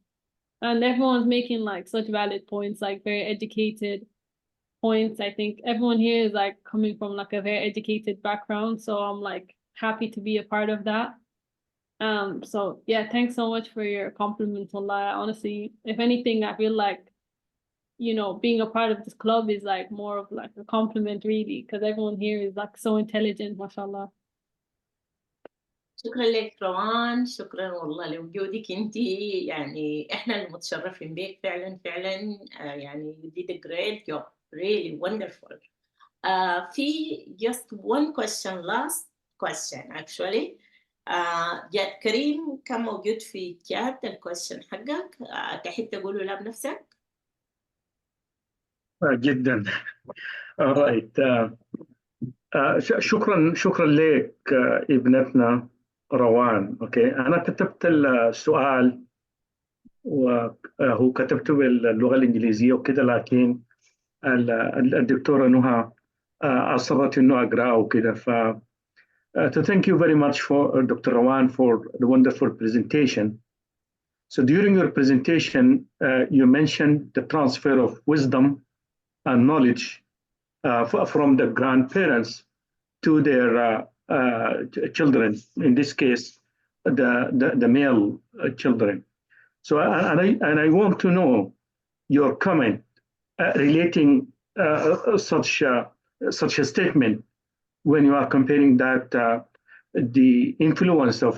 and everyone's making such valid points, very educated points. I think everyone here is coming from a very educated background, so I'm happy to be a part of that. So yeah, thanks so much for your compliments. Wallah, honestly, if anything, I feel being a part of this club is more of a compliment, really, because everyone here is so intelligent, mashallah. شكرا لك روان. شكرا والله لوجودك انت. يعني احنا المتشرفين بك فعلا فعلا. يعني you did a great job, really wonderful. في just one question, last question actually. جاد كريم كان موجود في الشات الكويشن حقك. تحب تقوله له بنفسك؟ جدا. رايت. شكرا لك ابنتنا روان. اوكي، انا كتبت السؤال وهو كتبته باللغه الانجليزيه وكده، لكن الدكتوره نهى اصرت انه اقراه وكده. ف to thank you very much for Dr. Rowan for the wonderful presentation. So during your presentation, you mentioned the transfer of wisdom and knowledge from the grandparents to their children, in this case, the male children. So, and I want to know your comment relating such a statement when you are comparing that the influence of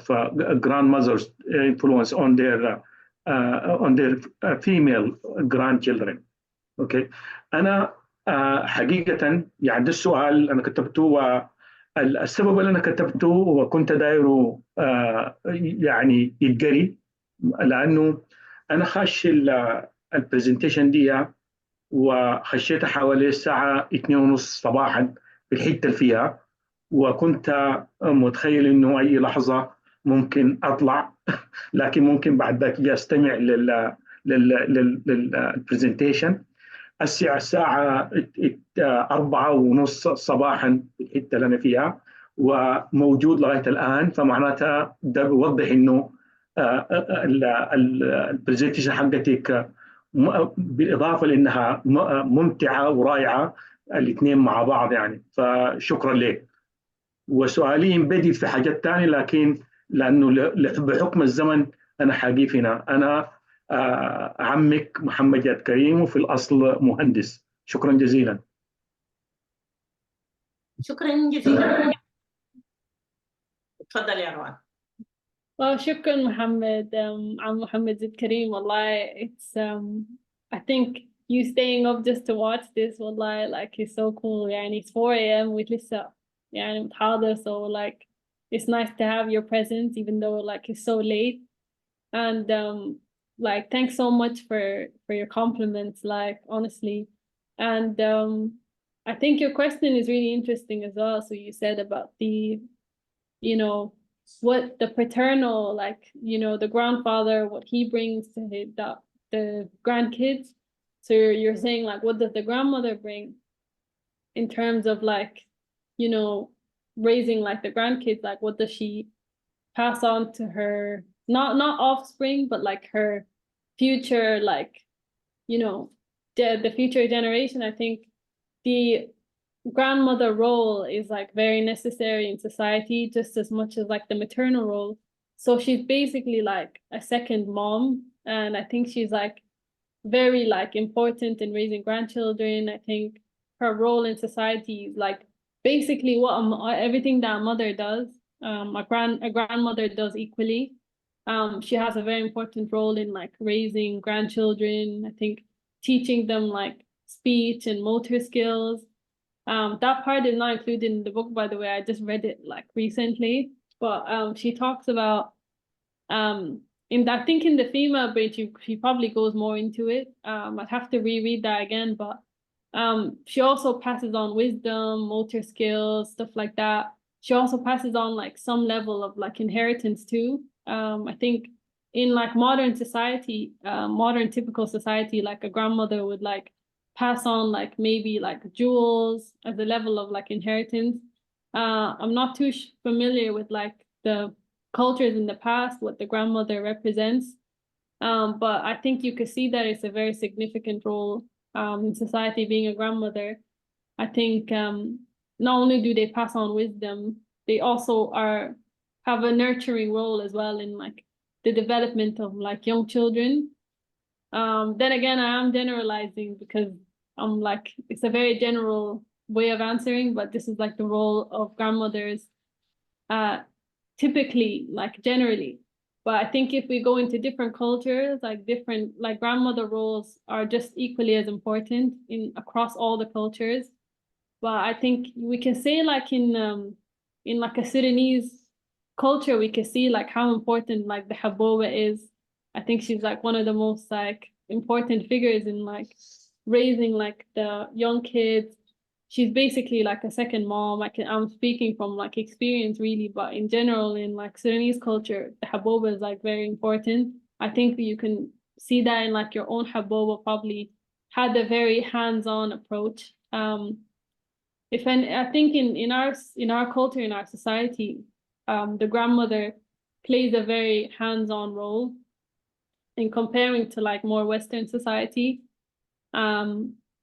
grandmothers' influence on their female grandchildren. Okay, أنا حقيقة يعني ده السؤال أنا كتبته، والسبب اللي أنا كتبته وكنت دايره يعني يتقري، لأنه أنا خش البرزنتيشن دي وخشيتها حوالي الساعة 2:30 صباحا في الحتة اللي فيها، وكنت متخيل إنه أي لحظة ممكن أطلع لكن ممكن بعد ذاك أستمع للبرزنتيشن. الساعة 4:30 صباحا في الحتة اللي أنا فيها وموجود لغاية الآن، فمعناتها ده بيوضح إنه البرزنتيشن حقتك بالإضافة لأنها ممتعة ورائعة الاثنين مع بعض يعني، فشكرا لك. وسؤالي ينبدي في حاجات تانية، لكن لأنه بحكم الزمن أنا حقيف هنا. أنا عمك محمد جاد كريم وفي الأصل مهندس. شكرا جزيلا. شكرا جزيلا. تفضل يا روان. Well, shukran, Muhammad. I'm Muhammad Zid Kareem. Wallahi, it's I think you staying up just to watch this, wallahi, it's so cool. Yani it's 4 a.m. with Lisa. Yani متحاضر, so it's nice to have your presence, even though it's so late. And thanks so much for your compliments, honestly. And I think your question is really interesting as well. So you said about the what the paternal, like, you know, the grandfather, what he brings to the grandkids. So you're saying, like, what does the grandmother bring in terms of, like, you know, raising like the grandkids? Like, what does she pass on to her, not offspring, but like her future, like, you know, the future generation? I think the grandmother role is like very necessary in society, just as much as like the maternal role. So she's basically like a second mom, and I think she's like very like important in raising grandchildren. I think her role in society is like basically what everything that a mother does, a grandmother does equally. She has a very important role in like raising grandchildren. I think teaching them like speech and motor skills. That part is not included in the book, by the way. I just read it like recently, but she talks about I think in the female brain, she probably goes more into it. I'd have to reread that again, but she also passes on wisdom, motor skills, stuff like that. She also passes on like some level of like inheritance too. I think in like modern society, modern typical society, like a grandmother would like pass on like maybe like jewels as a level of like inheritance. I'm not too familiar with like the cultures in the past, what the grandmother represents. But I think you could see that it's a very significant role in society, being a grandmother. I think not only do they pass on wisdom, they also have a nurturing role as well in like the development of like young children. Then again, I am generalizing because I'm like, it's a very general way of answering, but this is like the role of grandmothers typically, like generally. But I think if we go into different cultures, like different, like grandmother roles are just equally as important across all the cultures. But I think we can say like in like a Sudanese culture, we can see like how important like the haboba is. I think she's like one of the most like important figures in like raising like the young kids. She's basically like a second mom. I'm speaking from like experience really, but in general in like Sudanese culture, the haboba is like very important. I think you can see that in like your own haboba probably had a very hands-on approach. I think in our culture, in our society, the grandmother plays a very hands-on role in comparing to like more Western society.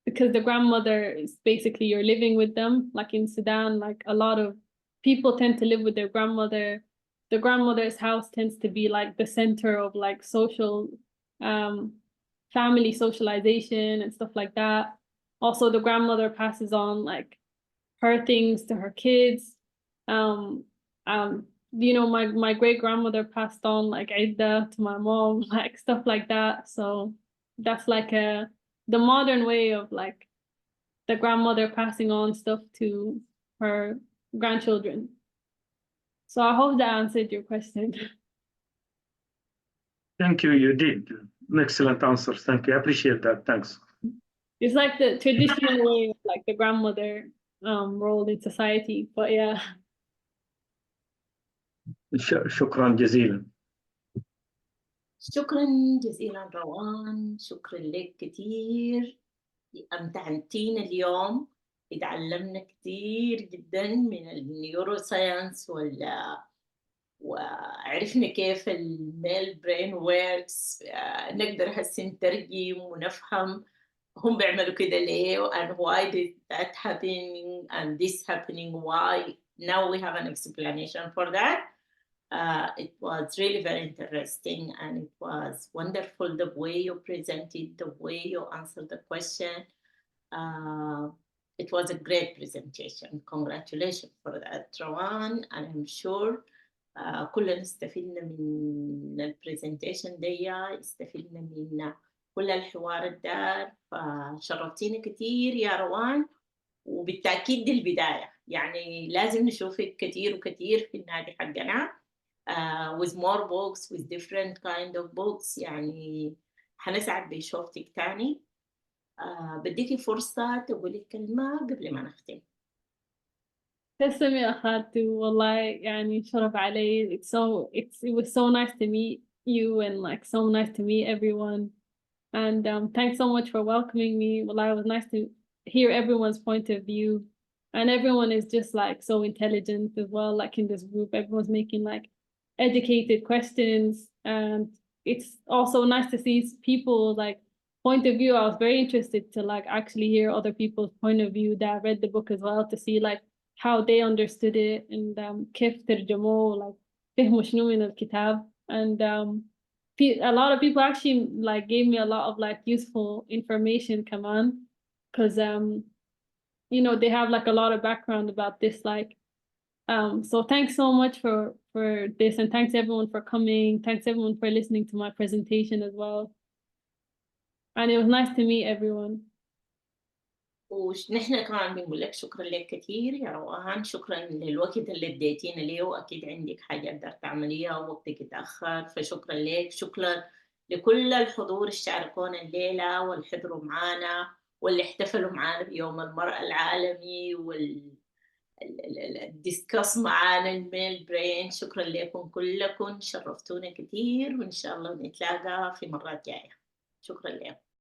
Because the grandmother is basically you're living with them. Like in Sudan, like a lot of people tend to live with their grandmother. The grandmother's house tends to be like the center of like social, family socialization and stuff like that. Also, the grandmother passes on like her things to her kids. You know, my great grandmother passed on like Idda to my mom, like stuff like that. So that's like the modern way of like the grandmother passing on stuff to her grandchildren. So I hope that answered your question. Thank you. You did an excellent answer. Thank you. I appreciate that. Thanks. It's like the traditional way of like the grandmother role in society. But yeah. شكرا جزيلا. شكرا جزيلا روان، شكرا لك كتير، أمتعتينا اليوم، اتعلمنا كتير جدا من النيورو ساينس وعرفنا كيف الميل برين ويركس. نقدر هسه نترجم ونفهم هم بيعملوا كده ليه and why did that happening and this happening, why. Now we have an explanation for that. It was really very interesting, and it was wonderful the way you presented, the way you answered the question. It was a great presentation. Congratulations for that, Rowan. And I'm sure كلنا استفدنا من البرزنتيشن دي، استفدنا من كل الحوار الدار، فشرفتينا كتير يا روان. وبالتأكيد دي البداية، يعني لازم نشوفك كتير وكتير في النادي حقنا with more books, with different kind of books. يعني حنسعد بشوفتك تاني. بديكي فرصة تقولي كلمة قبل ما نختم. تسلمي يا خالتي والله يعني شرف علي. It was so nice to meet you and like so nice to meet everyone. And thanks so much for welcoming me. Well, it was nice to hear everyone's point of view. And everyone is just like so intelligent as well, like in this group. Everyone's making like educated questions. And it's also nice to see people like point of view. I was very interested to like actually hear other people's point of view that read the book as well, to see like how they understood it and كيف ترجموه, like فهموا شنو من الكتاب. And a lot of people actually like gave me a lot of like useful information, come on, because you know, they have like a lot of background about this, like so thanks so much for this, and thanks everyone for coming. Thanks everyone for listening to my presentation as well. And it was nice to meet everyone. ونحن كمان بنقول لك شكرا لك كثير يا روان. شكرا للوقت اللي اديتينا ليه، واكيد عندك حاجه قدرت تعمليها ووقتك اتاخر، فشكرا لك. شكرا لكل الحضور اللي شاركونا الليله واللي حضروا معنا واللي احتفلوا معنا بيوم المرأة العالمي والديسكاس معنا الميل برين. شكرا لكم كلكم، شرفتونا كثير، وان شاء الله نتلاقى في مرات جايه. شكرا لكم.